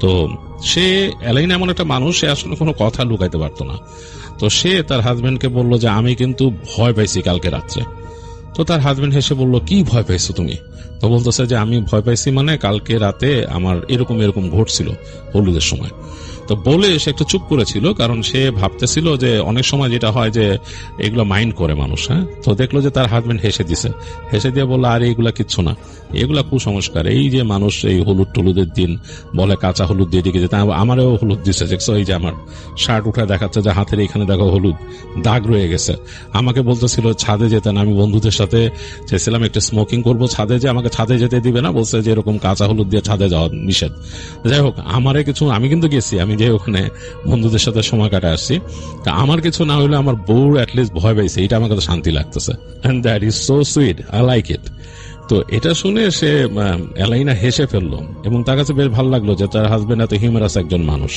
[SPEAKER 6] তো সে এলাইনা এমন একটা মানুষ, সে আসলে কোনো কথা লুকাইতে পারতো না। তো সে তার হাজবেন্ডকে বলল যে আমি কিন্তু ভয় পাইছি কালকে রাত্রে। তো তার হাজবেন্ড হেসে বলল, কি ভয় পাইছো তুমি? তো বলতেছে যে আমি ভয় পাইছি মানে কালকে রাতে আমার এরকম এরকম ঘটছিল হলুদের সময়। তো বলে সে একটু চুপ করেছিল, কারণ সে ভাবতেছিল যে অনেক সময় যেটা হয় যে এগুলো মাইন্ড করে মানুষ। হ্যাঁ, তো দেখলো যে তার হাজবেন্ড হেসে দিছে, হেসে দিয়ে বললো আরে এগুলা কিচ্ছু না, এগুলা কুসংস্কার। এই যে মানুষ এই হলুদ টলুদের দিন বলে কাঁচা হলুদ দিয়ে দিকে যেতে, আমারও হলুদ দিছে, দেখছো এই যে আমার শার্ট উঠে দেখাচ্ছে যে হাতের এখানে দেখো হলুদ দাগ রয়ে গেছে। আমাকে বলতেছিল ছাদে যেতেন, আমি বন্ধুদের সাথে চেয়েছিলাম একটু স্মোকিং করবো ছাদে, যে আমাকে ছাদে যেতে দিবে না, বলছে যে এরকম কাঁচা হলুদ দিয়ে ছাদে যাওয়া নিষেধ। যাই হোক, আমারে কিছু, আমি কিন্তু গেছি, আমি যে ওখানে বন্ধুদের সাথে সময় কাটে আসছি, তা আমার কিছু না হইলে আমার বউ অ্যাটলিস্ট ভয় পাইছে, এটা আমার কাছে শান্তি লাগতেছে। And that is so sweet, I like it. তো এটা শুনে সে এলাইনা হেসে ফেললো, এবং তার কাছে বেশ ভালো লাগলো যে তার হাজবেন্ড এত হিউমারাস একজন মানুষ।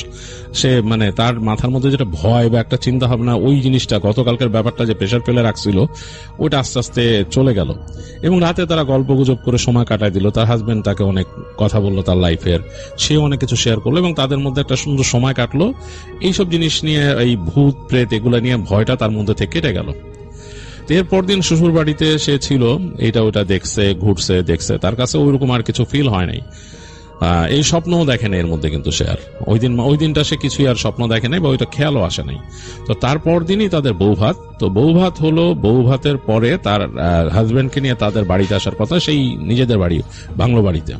[SPEAKER 6] সে মানে তার মাথার মধ্যে যেটা ভয় বা একটা চিন্তা ভাবনা, ওই জিনিসটা গতকালকের ব্যাপারটা যে প্রেশার ফেলে রাখছিল, ওইটা আস্তে আস্তে চলে গেল। এবং রাতে তারা গল্প গুজব করে সময় কাটায় দিল। তার হাজবেন্ড তাকে অনেক কথা বললো তার লাইফের, সে অনেক কিছু শেয়ার করলো, এবং তাদের মধ্যে একটা সুন্দর সময় কাটলো। এইসব জিনিস নিয়ে, এই ভূত প্রেত এগুলা নিয়ে ভয়টা তার মধ্যে থেকে কেটে গেল। এরপর দিন শ্বশুর বাড়িতে সে ছিল, এটা ওটা দেখছে, ঘুরছে, দেখছে, তার কাছে ওইরকম আর কিছু ফিল হয় নাই। এই স্বপ্নও দেখে নাই এর মধ্যে, কিন্তু সে আর ওই দিনটা সে কিছুই আর স্বপ্ন দেখে নাই বা ওইটা খেয়ালও আসে নাই। তো তারপর দিনই তাদের বউ ভাত। তো বউ ভাত হলো, বউ ভাতের পরে তার হাজবেন্ডকে নিয়ে তাদের বাড়িতে আসার কথা, সেই নিজেদের বাড়ি, বাংলো বাড়িতে।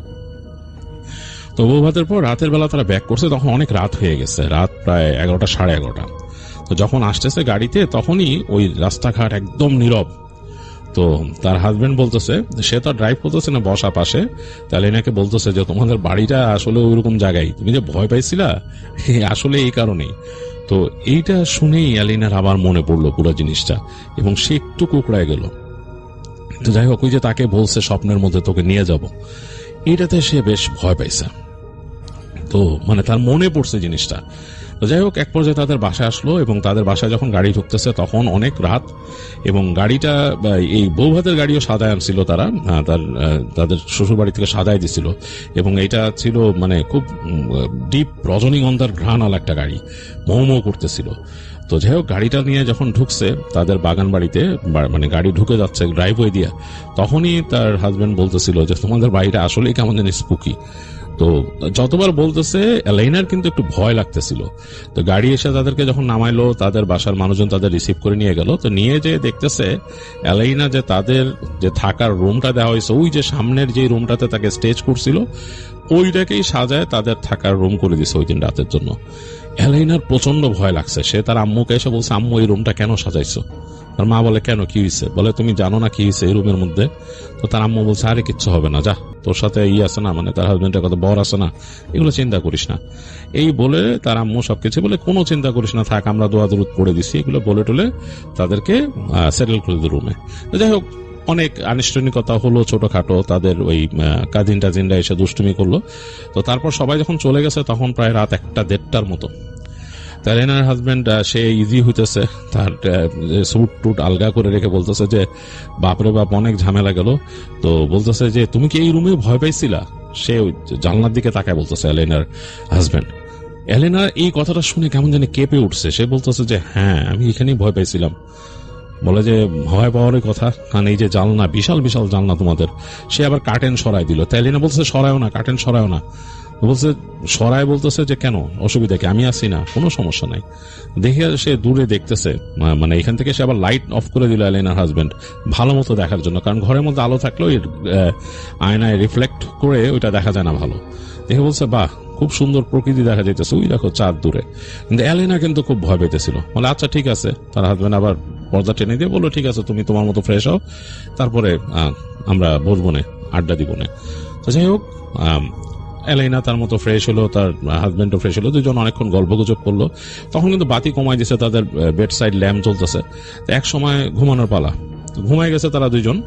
[SPEAKER 6] তো বউ ভাতের পর রাতের বেলা তারা ব্যাক করছে, তখন অনেক রাত হয়ে গেছে, রাত প্রায় 11টা, 11:30। তো যখন আসতেছে গাড়িতে, তখনই ওই রাস্তাঘাট একদম নীরব। তো তার হাজবেন্ড বলতেছে, সে তো ড্রাইভ করতেছে না, বসা পাশে, তাহলে এনাকে বলতেছে যে তোমাদের বাড়িটা আসলে ওইরকম জায়গায়, তুমি যে ভয় পাইছিলা আসলে এই কারণেই। তো এইটা শুনেই অ্যালিনার আবার মনে পড়লো পুরো জিনিসটা, এবং সে একটু কুকড়ায় গেল। তো যাই হোক, ওই যে তাকে বলছে স্বপ্নের মধ্যে তোকে নিয়ে যাব, এইটাতে সে বেশ ভয় পাইছে। তো মানে তার মনে পড়ছে জিনিসটা। তো যাই হোক, এক পর্যায়ে তাদের বাসায় আসলো, এবং তাদের বাসায় যখন গাড়ি ঢুকতেছে তখন অনেক রাত, এবং গাড়িটা, এই বউ ভাতের গাড়িও সাজায় আনছিল তারা, তাদের শ্বশুর বাড়ি থেকে সাজায় দিছিল, এবং এটা ছিল মানে খুব ডিপ রজনীগন্ধার ঘ্রাণাল একটা গাড়ি, মৌ করতেছিল। তো যাই হোক, গাড়িটা নিয়ে যখন ঢুকছে তাদের বাগান বাড়িতে, মানে গাড়ি ঢুকে যাচ্ছে ড্রাইভওয়ে দিয়ে, তখনই তার হাজবেন্ড বলতেছিল যে তোমাদের বাড়িটা আসলেই কেমন জানি স্পুকি। তো যতবার বলতেছে, এলাইনার কিন্তু একটু ভয় লাগতেছিল। তো গাড়ি এসে তাদেরকে যখন নামাইলো, তাদের বাসার মানুষজন তাদের রিসিভ করে নিয়ে গেল। তো নিয়ে যে দেখতেছে এলাইনা যে তাদের যে থাকার রুমটা দেওয়া হয়েছে, ওই যে সামনের যে রুমটাতে তাকে স্টেজ করছিল, ওইটাকেই সাজায় তাদের থাকার রুম করে দিছে ওই দিন রাতের জন্য। এলাইনার প্রচন্ড ভয় লাগছে। সে তার আম্মুকে এসে বলছে, আম্মু এই রুমটা কেন সাজাইছো? তার মা বলে, কেন, কি হয়েছে? বলে, তুমি জানো না কি হয়েছে এই রুমের মধ্যে? তো তার আম্মু বলছে, আরে কিচ্ছু হবে না, যা, তোর সাথে আছে না, মানে তার হাজবেন্ডের কথা বর আছে না, এগুলো চিন্তা করিস না। এই বলে তার আম্মু সবকিছু বলে, কোনো চিন্তা করিস না, থাক, আমরা দোয়া দরুদ পড়ে দিছি, এগুলো বলে টলে তাদেরকে সেটেল করে দিল রুমে। যাই হোক, অনেক আনুষ্ঠানিকতা হলো, ছোটখাটো, তাদের ওই কাজিন টাজিনরা এসে দুষ্টুমি করলো। তো তারপর সবাই যখন চলে গেছে তখন প্রায় রাত 1-1:30 মতো। তার এনার হাজবেন্ড সে ইজি হইতেছে, তার স্যুট টুট আলগা করে রেখে বলতেছে যে বাপরে বাপ, অনেক ঝামেলা গেল। তো বলতেছে যে তুমি কি এই রুমে ভয় পাইছিলা? সে জানলার দিকে তাকায় বলতেছে এলেনার হাজবেন্ড। এলেনা এই কথাটা শুনে কেমন জানি কেঁপে উঠছে। সে বলতেছে যে হ্যাঁ, আমি এখানেই ভয় পাইছিলাম। বলে যে ভয় পাওয়ারই কথা, কারণ এই যে জানলা, বিশাল বিশাল জানলা তোমাদের। সে আবার কার্টেন সরাই দিল। তাই এলেনা বলছে সরায়ও না, কার্টেন সরায়ও না। বলছে সরাই, বলতেছে যে কেন, অসুবিধা কি, আমি আছি না, কোনো সমস্যা নাই। দেখে সে দূরে দেখতেছে, মানে এখান থেকে সে আবার লাইট অফ করে দিল এলেনার হাজবেন্ড, ভালো মতো দেখার জন্য, কারণ ঘরের মধ্যে আলো থাকলেও আয়নায় রিফ্লেক্ট করে ওইটা দেখা যায় না ভালো। দেখে বলছে বাহ, খুব সুন্দর প্রকৃতি দেখা যাইতেছে, ওই দেখো চাঁদ দূরে। কিন্তু এলেনা কিন্তু খুব ভয় পেতেছিল। বলে আচ্ছা ঠিক আছে। তার হাজবেন্ড আবার পর্দা টেনে দিয়ে বললো, ঠিক আছে, তুমি তোমার মতো ফ্রেশ হও, তারপরে আমরা বসবো না, আড্ডা দিব না। তো যাই হোক, এলাইনা তার মতো ফ্রেশ হলো, তার হাজবেন্ডও ফ্রেশ হলো, দুজন অনেকক্ষণ গল্পগুজব করলো। তখন কিন্তু বাতি কমাই দিছে, তাদের বেড সাইড ল্যাম্প চলতেছে। এক সময় ঘুমানোর পালা, ঘুমাই গেছে তারা দুইজন,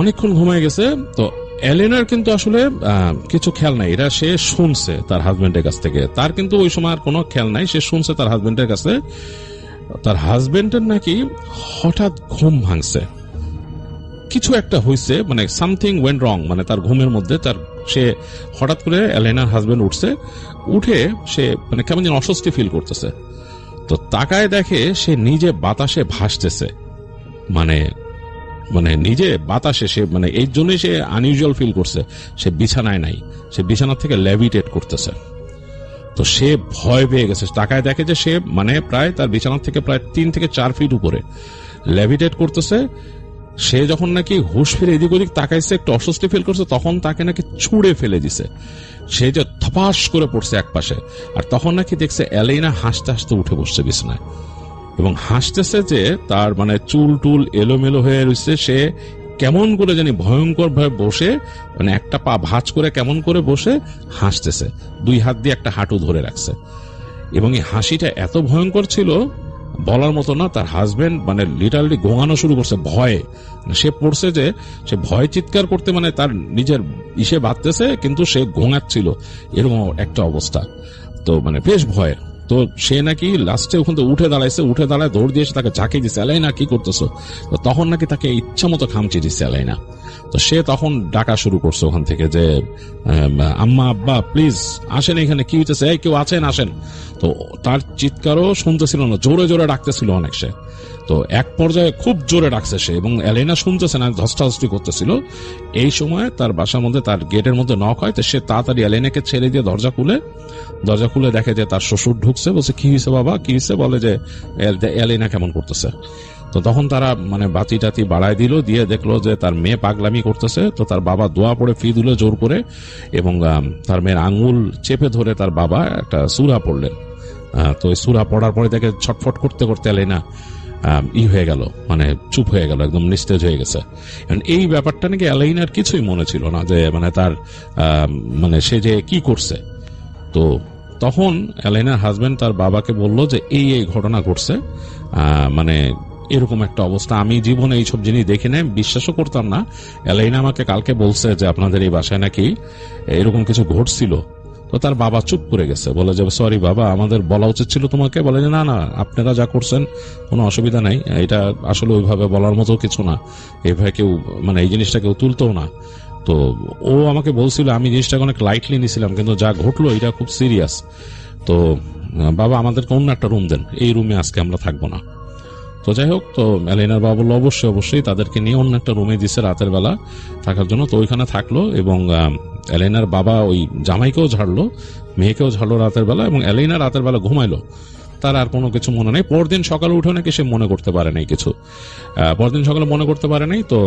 [SPEAKER 6] অনেকক্ষণ ঘুমাই গেছে। তো এলেনার কিন্তু আসলে কিছু খেয়াল নাই, এটা সে শুনছে তার হাজবেন্ডের কাছ থেকে, তার কিন্তু ওই সময় আর কোনো খেয়াল নাই, সে শুনছে তার হাজবেন্ডের কাছে তার হাজবেন্ডের নাকি হঠাৎ ঘুম ভাঙছে, কিছু একটা হয়েছে, মানে সামথিং ওয়েন্ট রং, মানে তার ঘুমের মধ্যে তার সে হঠাৎ করে এলেনার হাজবেন্ড উঠছে, উঠে সে মানে কেমন যেন অস্বস্তি ফিল করতেছে। তো তাকায় দেখে সে নিজে বাতাসে ভাসতেছে, মানে মানে নিজে বাতাসে, সে মানে এই জন্যই সে আনইউজুয়াল ফিল করছে, সে বিছানায় নাই, সে বিছানা থেকে লেভিটেট করতেছে। তো সে ভয় পেয়ে গেছে, তাকায় দেখে যে সে মানে প্রায় তার বিছানা থেকে প্রায় 3 থেকে 4 ফিট উপরে লেভিটেট করতেছে। সে যখন নাকি হুশ ফিরে এদিক ওদিক তাকাইছে, একটু অস্বস্তি ফিল করছে, তখন তাকে নাকি ছুঁড়ে ফেলে দিছে, সে যে ধপাস করে পড়ছে এক পাশে। আর তখন নাকি দেখছে এলেনা হাসতে হাসতে উঠে বসছে বিছানায়, এবং হাসতেছে যে তার মানে চুল টুল এলোমেলো হয়ে রয়েছে, সে কেমন করে জানি ভয়ঙ্কর ভাবে বসে, মানে একটা পা ভাঁজ করে কেমন করে বসে হাসতেছে, 2 হাত দিয়ে একটা হাঁটু ধরে রাখছে। এবং এই হাসিটা এত ভয়ঙ্কর ছিল বলার মতো না। তার হাজবেন্ড মানে লিটারালি গোঙানো শুরু করছে ভয়ে, সে পড়ছে যে সে ভয় চিৎকার করতে মানে তার নিজের ইসে বাঁধতেছে, কিন্তু সে গোঙাচ্ছিল, এরকম একটা অবস্থা। তো মানে বেশ ভয়ের। তো সে নাকি লাস্টে ওখান থেকে উঠে দাঁড়াইছে, উঠে দাঁড়ায় দৌড় দিয়ে তাকে ঝাঁকিয়ে দিচ্ছে, এলাইনা কি করতেছো? তো তখন নাকি তাকে ইচ্ছা মতো খামচি দিচ্ছে এলাইনা। তো সে তখন ডাকা শুরু করছে ওখান থেকে যে আম্মা আব্বা প্লিজ আসেন, এখানে কি হইতেছে, এই কেউ আছেন আসেন। তো তার চিৎকারও শুনতেছিল না, জোরে জোরে ডাকতেছিল অনেক সে। তো এক পর্যায়ে খুব জোরে ডাকছে সে, এবং এলেনা শুনতেছে না, ধস্তাধস্তি করতেছিল। এই সময় তার বাসার মধ্যে তার গেটের মধ্যে নক হয়, তো সে তাড়াতাড়ি এলেনাকে ছেড়ে দিয়ে দরজা খুলে দেখে যে তার শ্বশুর ঢুকছে। বলছে কি হয়েছে বাবা, কি হয়েছে? বলে যে এলেনা কেমন করতেছে। তো তখন তারা মানে বাতি টাতি বাড়ায় দিল, দিয়ে দেখলো যে তার মেয়ে পাগলামি করতেছে। তো তার বাবা দোয়া পড়ে ফি দিল জোর করে, এবং তার মেয়ের আঙ্গুল চেপে ধরে তার বাবা একটা সূরা পড়লেন। তো এই সূরা পড়ার পরে দেখে ছটফট করতে করতে এলেনা হয়ে গেল, মানে চুপ হয়ে গেল, একদম নিস্তেজ হয়ে গেছে। এই ব্যাপারটা নাকি এলাইনার কিছুই মনে ছিল না, যে মানে তার মানে সে যে কি করছে। তো তখন এলাইনার হাজবেন্ড তার বাবাকে বলল যে এই ঘটনা ঘটছে, মানে এরকম একটা অবস্থা, আমি জীবনে এইসব জিনিস দেখি নাই, বিশ্বাসও করতাম না। এলাইনা আমাকে কালকে বলছে যে আপনাদের এই বাসায় নাকি এরকম কিছু ঘটছিল। তো তার বাবা চুপ করে গেছে, বলে যে সরি বাবা, আমাদের বলা উচিত ছিল তোমাকে। বলে যে না না, আপনারা যা করছেন কোনো অসুবিধা নাই, এটা আসলে ওইভাবে বলার মতো কিছু না, এইভাবে কেউ মানে এই জিনিসটা কেউ তুলতেও না। তো ও আমাকে বলছিল, আমি জিনিসটাকে অনেক লাইটলি নিছিলাম, কিন্তু যা ঘটলো এটা খুব সিরিয়াস। তো বাবা আমাদেরকে অন্য একটা রুম দেন, এই রুমে আজকে আমরা থাকবো না। তো যাই হোক, তো এলেনার বাবা বললো অবশ্যই তাদেরকে নিয়ে অন্য একটা রুমে দিচ্ছে রাতের বেলা থাকার জন্য। তো ওইখানে থাকলো, এবং এলেনার বাবা ওই জামাইকেও ঝাড়লো, মেয়েকেও ঝাড়লো রাতের বেলা, এবং এলেনা রাতের বেলা ঘুমাইলো, তার আর কোনো কিছু মনে নেই। পরদিন সকালে উঠে নাকি সে মনে করতে পারে নাই কিছু, পরদিন সকালে মনে করতে পারে নাই। তো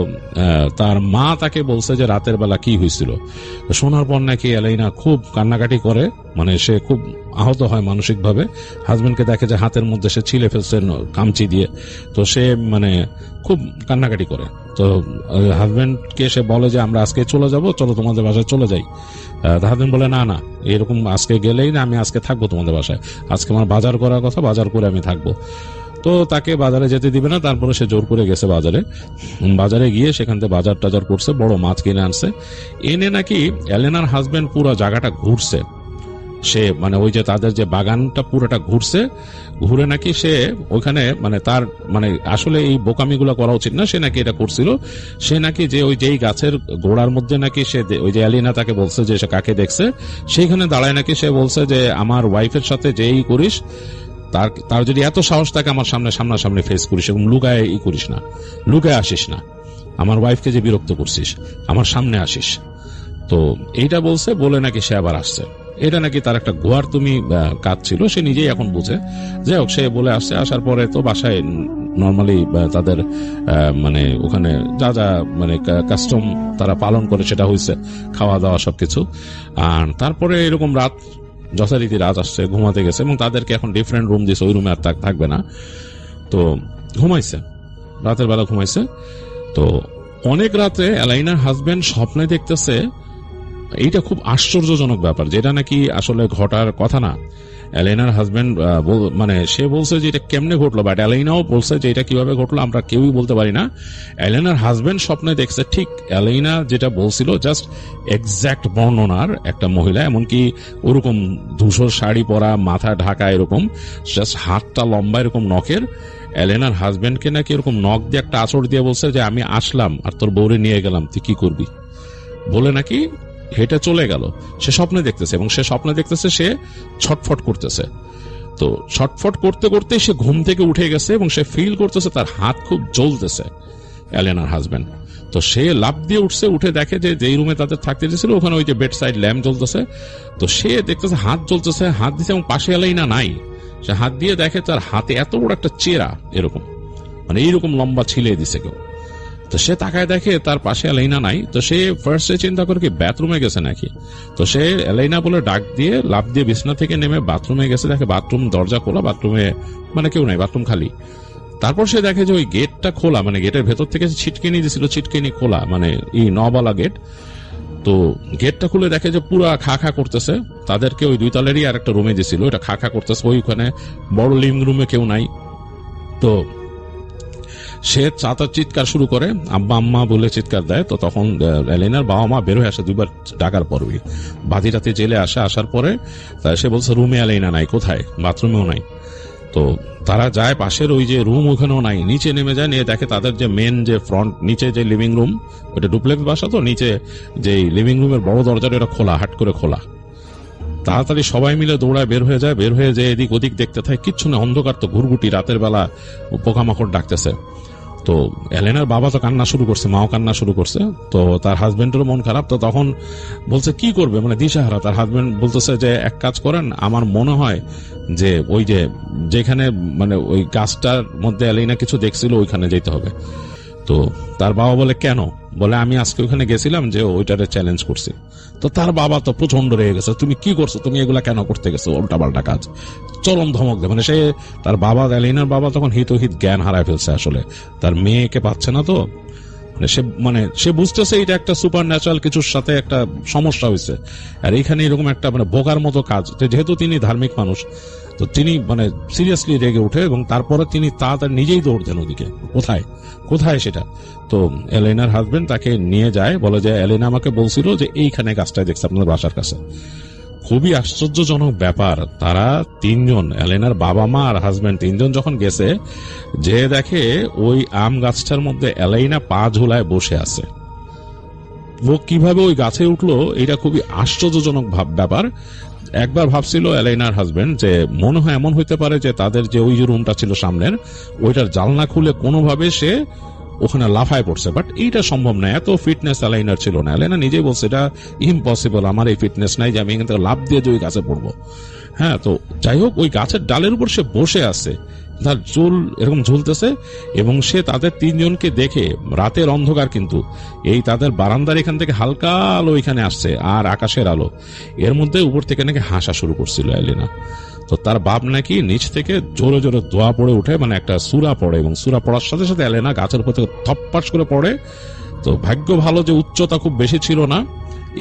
[SPEAKER 6] তার মা তাকে বলছে যে রাতের বেলা কি হয়েছিল। শোনার পর নাকি এলেনা খুব কান্নাকাটি করে, মানে সে খুব আহত হয় মানসিকভাবে। হাজবেন্ডকে দেখে যে হাতের মধ্যে সে ছিলে ফেলছে কামচি দিয়ে, তো সে মানে খুব কান্নাকাটি করে। তো হাজবেন্ডকে সে বলে যে আমরা আজকে চলে যাব, চলো তোমাদের বাসায় চলে যাই। হাজবেন্ড বলে না না, এরকম আজকে গেলেই না, আমি আজকে থাকবো তোমাদের বাসায়, আজকে আমার বাজার করার কথা, বাজার করে আমি থাকবো। তো তাকে বাজারে যেতে দিবে না, তারপরে সে জোর করে গেছে বাজারে গিয়ে সেখান থেকে বাজার টাজার করছে, বড় মাছ কিনে আনছে। এনে নাকি এলেনার হাজবেন্ড পুরো জায়গাটা ঘুরছে, সে মানে ওই যে তাদের যে বাগানটা পুরোটা ঘুরে নাকি সে ওইখানে মানে তার মানে আসলে এই বোকামিগুলো করা উচিত না, সে নাকি এটা করছিল। সে নাকি যে ওই যেই গাছের গোড়ার মধ্যে নাকি সে ওই যে এলিনা তাকে বলছে যে সে কাকে দেখছে, সেইখানে দাঁড়ায় নাকি সে বলছে যে আমার ওয়াইফের সাথে যেই করিস, তার যদি এত সাহস থাকে আমার সামনাসামনি ফেস করিস, এবং লুকায় করিস না, লুকায় আসিস না, আমার ওয়াইফকে যে বিরক্ত করছিস আমার সামনে আসিস। তো এইটা বলছে, বলে নাকি সে আবার আসছে। এটা নাকি তার একটা গোয়ার তুমি কাজ ছিল, সে নিজেই এখন বুঝে। যাই হোক, সে বলে আসছে। আসার পরে তো বাসায় নর্মালি তাদের মানে ওখানে যা যা মানে কাস্টম তারা পালন করে সেটা হয়েছে, খাওয়া দাওয়া সবকিছু। আর তারপরে এরকম রাত যথারীতি রাত আসছে, ঘুমাতে গেছে, এবং তাদেরকে এখন ডিফারেন্ট রুম দিয়েছে, ওই রুমে আর থাকবে না। তো ঘুমাইছে, রাতের বেলা ঘুমাইছে। তো অনেক রাতে এলাইনার হাজবেন্ড স্বপ্নে দেখতেছে এইটা খুব আশ্চর্যজনক ব্যাপার, যেটা নাকি আসলে ঘটার কথা না। এলেনার হাজবেন্ড মানে সে বলছে যে এটা কেমনে ঘটলো, বাট এলেনাও বলছে যে এটা কিভাবে ঘটলো আমরা কেউই বলতে পারি না। এলেনার হাজবেন্ড স্বপ্নে দেখছে ঠিক এলেনা যেটা বলছিল, জাস্ট এক্সাক্ট বর্ণনার একটা মহিলা, এমনকি ওরকম ধূসর শাড়ি পরা, মাথা ঢাকা, এরকম জাস্ট হাতটা লম্বা এরকম নখের। এলেনার হাজবেন্ডকে নাকি এরকম নখ দিয়ে একটা আঁচড় দিয়ে বলছে যে আমি আসলাম আর তোর বউরে নিয়ে গেলাম, তুই কি করবি, বলে নাকি হেঁটে চলে গেল। সে স্বপ্নে দেখতেছে এবং সে স্বপ্নে দেখতেছে সে ছটফট করতেছে। তো ছটফট করতে করতে সে ঘুম থেকে উঠে গেছে এবং সে ফিল করতেছে তার হাত খুব জ্বলতেছে, এলেনার হাজবেন্ড। তো সে লাফ দিয়ে উঠছে, উঠে দেখে যে যেই রুমে তাদের থাকতে দিয়েছিল ওখানে ওই যে বেড সাইড ল্যাম্প জ্বলতেছে। তো সে দেখতেছে হাত জ্বলতেছে, হাত দিচ্ছে এবং পাশে এলেনা নাই। সে হাত দিয়ে দেখে তার হাতে এত বড় একটা চেরা, এরকম মানে এইরকম লম্বা ছিলে দিছে কেউ। তো সে তাকায় দেখে তার পাশে এলাইনা নাই। তো সে ফার্স্টে চিন্তা করে কি বাথরুমে গেছে নাকি। তো সে এলাইনা বলে ডাক দিয়ে লাফ দিয়ে বিছনা থেকে নেমে বাথরুমে গেছে, দেখে বাথরুম দরজা খোলা, বাথরুমে মানে কেউ নাই, বাথরুম খালি। তারপর সে দেখে যে ওই গেটটা খোলা, মানে গেটের ভেতর থেকে ছিটকিনি দিছিল, ছিটকিনি খোলা, মানে এই নবালা গেট। তো গেটটা খুলে দেখে যে পুরা খা খা করতেছে। তাদেরকে ওই 2 তলেরই আর একটা রুমে দিছিল, এটা খা খা করতেছে। ওইখানে বড় লিভিং রুমে কেউ নাই। তো সে চাতার চিৎকার শুরু করে, আব্বা আম্মা বলে চিৎকার দেয়। তো তখন এলেনার বাবা মা বের হয়ে আসে 2বার ডাকার পরই, বাজি রাতে জেলে আসে। আসার পরে সে বলছে রুমে এলেনা নাই, কোথায়, বাথরুমেও নাই। তো তারা যায় পাশের ওই যে রুম, ওখানেও নাই। নিচে নেমে যায়, নিয়ে দেখে তাদের যে মেন যে ফ্রন্ট, নিচে যে লিভিং রুম, ওটা ডুপ্লেক্স বাসা, তো নিচে যে লিভিং রুমের বড় দরজাটা এটা খোলা, হাট করে খোলা। তাড়াতাড়ি সবাই মিলে দৌড়ায় বের হয়ে যায়। বের হয়ে যে এদিক ওদিক দেখতে থাকে, কিচ্ছু না, অন্ধকার। তো ঘুরঘুটি, রাতের বেলা পোকামাকড় ডাকতেছে। তো এলেনার বাবা তো কান্না শুরু করছে, মাও কান্না শুরু করছে। তো তার হাজবেন্ডেরও মন খারাপ। তো তখন বলছে কি করবে, মানে দিশাহারা। তার হাজবেন্ড বলতেছে যে এক কাজ করেন, আমার মনে হয় যে ওই যে যেখানে মানে ওই গাছটার মধ্যে এলেনা কিছু দেখছিল ওইখানে যেতে হবে। তো তার বাবা বলে কেন, বলে আমি আজকে ওখানে গেছিলাম যে ওইটারে চ্যালেঞ্জ করছি। তো তার বাবা তো প্রচন্ড রেগে গেছে, তুমি কি করছো, তুমি এগুলা কেন করতে গেছো, উল্টাপাল্টা কাজ, চরম ধমক দেয়। মানে সে তার বাবা, এলিনার বাবা তখন হিতহিত জ্ঞান হারায় ফেলছে, আসলে তার মেয়েকে পাচ্ছে না। তো সে বুঝতেছে এটা একটা সুপার ন্যাচারাল কিছুর সাথে একটা সমস্যা হয়েছে। আর এইখানে এরকম একটা মানে বোকার মতো কাজ। যেহেতু তিনি ধার্মিক মানুষ, তো তিনি মানে সিরিয়াসলি রেগে উঠে এবং তারপরে তিনি তাড়াতাড়ি নিজেই দৌড় দেন ওদিকে। কোথায় কোথায় সেটা। তো এলেনার হাজবেন্ড তাকে নিয়ে যায়, বলে যে এলেনা আমাকে বলছিল যে এইখানে গাছটায় দেখছে আপনাদের বাসার কাছে। খুবই আশ্চর্যজনক ব্যাপার, তারা 3 জন, এলেনার বাবা মা আর হাজবেন্ড 3 জন যখন গেছে, যে দেখে ওই আম গাছটার মধ্যে এলেনা পা ঝুলায় বসে আছে। ও কিভাবে ওই গাছে উঠলো এটা খুবই আশ্চর্যজনক ব্যাপার। একবার ভাবছিল এলেনার হাজবেন্ড যে মনে হয় এমন হইতে পারে যে তাদের যে ওই যে রুমটা ছিল সামনের, ওইটার জানলা খুলে কোনোভাবে সে ওখানে লাফায় পড়ছে। বাট এইটা সম্ভব না, এত ফিটনেস এলেনার ছিল না। এলেনা নিজেই বলছে এটা ইম্পসিবল, আমার এই ফিটনেস নাই যে আমি এখান থেকে লাফ দিয়ে যে ওই গাছে পড়বো। হ্যাঁ, তো যাই হোক ওই গাছের ডালের উপর সে বসে আছে, তার চুল এরকম ঝুলতেছে এবং সে তাদের 3 জনকে দেখে, রাতের অন্ধকার কিন্তু এই তাদের বারান্দার এখান থেকে হালকা আলো এখানে আসছে আর আকাশের আলো, এর মধ্যে উপর থেকে নাকি হাসা শুরু করছিল এলেনা। তো তার বাপ নাকি নিচ থেকে জোরে জোরে দোয়া পড়ে উঠে, মানে একটা সূরা পড়ে, এবং সূরা পড়ার সাথে সাথে এলেনা গাছের উপর থেকে থপ্পাস করে পড়ে। তো ভাগ্য ভালো যে উচ্চতা খুব বেশি ছিল না।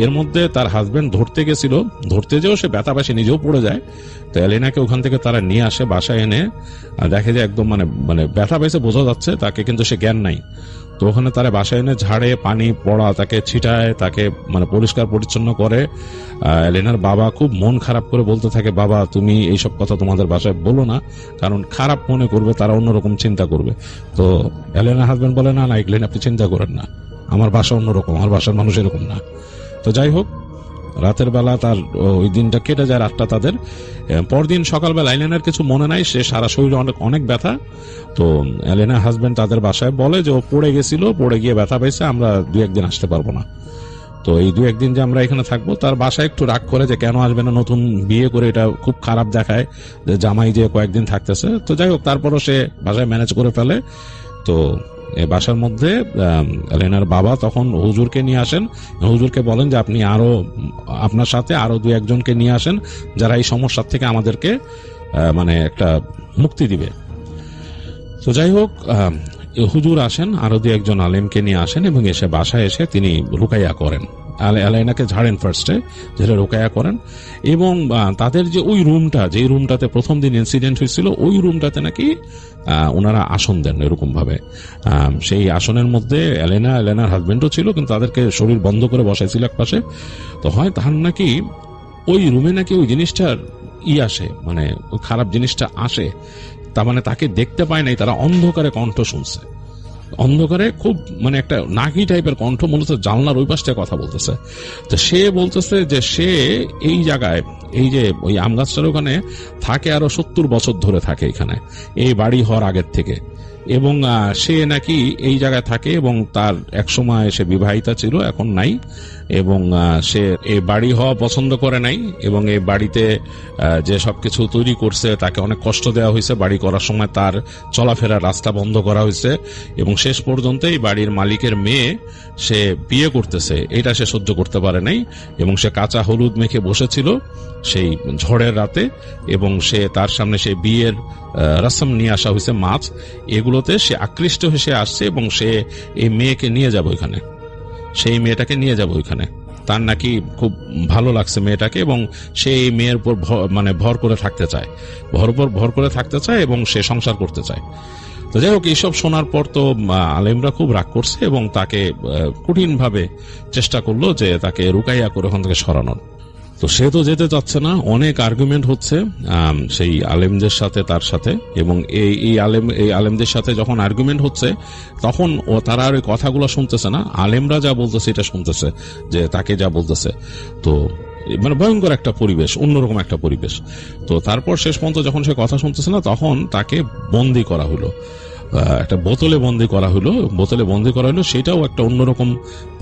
[SPEAKER 6] এর মধ্যে তার হাজবেন্ড ধরতে গেছিল, ধরতে যেও সে ব্যথা পাশে নিজেও পড়ে যায়। তো এলেনাকে ওখান থেকে তারা নিয়ে আসে বাসায়, এনে দেখে যে একদম মানে ব্যথা পাইছে বোঝা যাচ্ছে তাকে, কিন্তু সে জ্ঞান নাই। তো ওখানে তারা বাসায় এনে ঝাড়ে, পানি পড়া তাকে ছিটায়, তাকে মানে পরিষ্কার পরিচ্ছন্ন করে। এলেনার বাবা খুব মন খারাপ করে বলতে থাকে, বাবা তুমি এইসব কথা তোমাদের বাসায় বলো না, কারণ খারাপ মনে করবে, তারা অন্যরকম চিন্তা করবে। তো এলেনার হাজবেন্ড বলে না না এগুলেন আপনি চিন্তা করেন না, আমার বাসা অন্যরকম, আমার বাসার মানুষ এরকম না। তো যাই হোক রাতের বেলা তার ওই দিনটা কেটে যায়, রাতটা তাদের। পরদিন সকালবেলা এলেনার কিছু মনে নাই, সে সারা শরীরে অনেক ব্যথা। তো এলেনার হাজবেন্ড তাদের বাসায় বলে যে ও পড়ে গেছিল, পড়ে গিয়ে ব্যথা পাইছে, আমরা 2-1 দিন আসতে পারবো না। তো এই 2-1 দিন যে আমরা এখানে থাকবো, তার বাসায় একটু রাগ করে যে কেন আসবে না, নতুন বিয়ে করে এটা খুব খারাপ দেখায় যে জামাই যে কয়েকদিন থাকতেছে। তো যাই হোক তারপরও সে বাসায় ম্যানেজ করে ফেলে। তো এই বাসার মধ্যে এলেনার বাবা তখন হুজুরকে নিয়ে আসেন, হুজুরকে বলেন যে আপনি আরো আপনার সাথে আরো 2-1 জনকে নিয়ে আসেন যারা এই সমস্যার থেকে আমাদেরকে মানে একটা মুক্তি দিবে। তো যাই হোক হুজুর আসেন, আরো 2-1 জন আলেমকে নিয়ে আসেন এবং এসে বাসায় এসে তিনি রুকাইয়া করেন। এলাইনাকে ঝাড়েন ফার্স্টে, যেটা রোকায়া করেন, এবং তাদের যে ওই রুমটা, যেই রুমটাতে প্রথম দিন ইনসিডেন্ট হয়েছিল, ওই রুমটাতে নাকি ওনারা আসন দেন এরকম ভাবে। সেই আসনের মধ্যে এলেনার হাজবেন্ডও ছিল, কিন্তু তাদেরকে শরীর বন্ধ করে বসাইছিল এক পাশে। তো হয় তার নাকি ওই রুমে নাকি ওই জিনিসটার আসে, মানে ওই খারাপ জিনিসটা আসে, তার মানে তাকে দেখতে পায় নাই, তারা অন্ধকারে কণ্ঠ শুনছে, অন্ধকারে খুব মানে একটা নাকি টাইপের কণ্ঠ, মনে হচ্ছে জানলার ওই পাশটায় কথা বলতেছে। তো সে বলতেছে যে সে এই জায়গায়, এই যে ওই আম গাছটার ওখানে থাকে, আরো 70 বছর ধরে থাকে এখানে, এই বাড়ি হওয়ার আগের থেকে। এবং সে নাকি এই জায়গায় থাকে, এবং তার একসময় সে বিবাহিতা ছিল, এখন নাই, এবং সে এই বাড়ি হওয়া পছন্দ করে নাই, এবং এই বাড়িতে যে সবকিছু তৈরি করছে তাকে অনেক কষ্ট দেওয়া হয়েছে। বাড়ি করার সময় তার চলাফেরার রাস্তা বন্ধ করা হয়েছে, এবং শেষ পর্যন্ত এই বাড়ির মালিকের মেয়ে সে বিয়ে করতেছে, এটা সে সহ্য করতে পারে নাই, এবং সে কাঁচা হলুদ মেখে বসেছিল সেই ঝড়ের রাতে, এবং সে তার সামনে সেই বিয়ের রসম নিয়ে আসা হয়েছে, মাছ, এগুলোতে সে আকৃষ্ট হয়ে সে আসছে, এবং সে এই মেয়েকে নিয়ে যাবে ওইখানে, সেই মেয়েটাকে নিয়ে যাবে ওইখানে। তার নাকি খুব ভালো লাগছে মেয়েটাকে, এবং সে এই মেয়ের উপর মানে ভর করে থাকতে চায়, ভর করে থাকতে চায়, এবং সে সংসার করতে চায়। তো যাই হোক, এইসব শোনার পর তো আলেমরা খুব রাগ করছে, এবং তাকে কঠিনভাবে চেষ্টা করলো যে তাকে রুকাইয়া করে ওখান থেকে সরানোর। তো সে তো যেতে চাচ্ছে না, অনেক আর্গুমেন্ট হচ্ছে সেই আলেমদের সাথে, তার সাথে, এবং এই আলেমদের সাথে যখন আর্গুমেন্ট হচ্ছে, তখন তারা আর ওই কথাগুলো শুনতেছে না, আলেমরা যা বলতেছে এটা শুনতেছে, যে তাকে যা বলতেছে। তো মানে ভয়ঙ্কর একটা পরিবেশ, অন্যরকম একটা পরিবেশ। তো তারপর শেষ পর্যন্ত যখন সে কথা শুনতেছে না, তখন তাকে বন্দি করা হলো, একটা বোতলে বন্দি করা হলো। সেটাও একটা অন্যরকম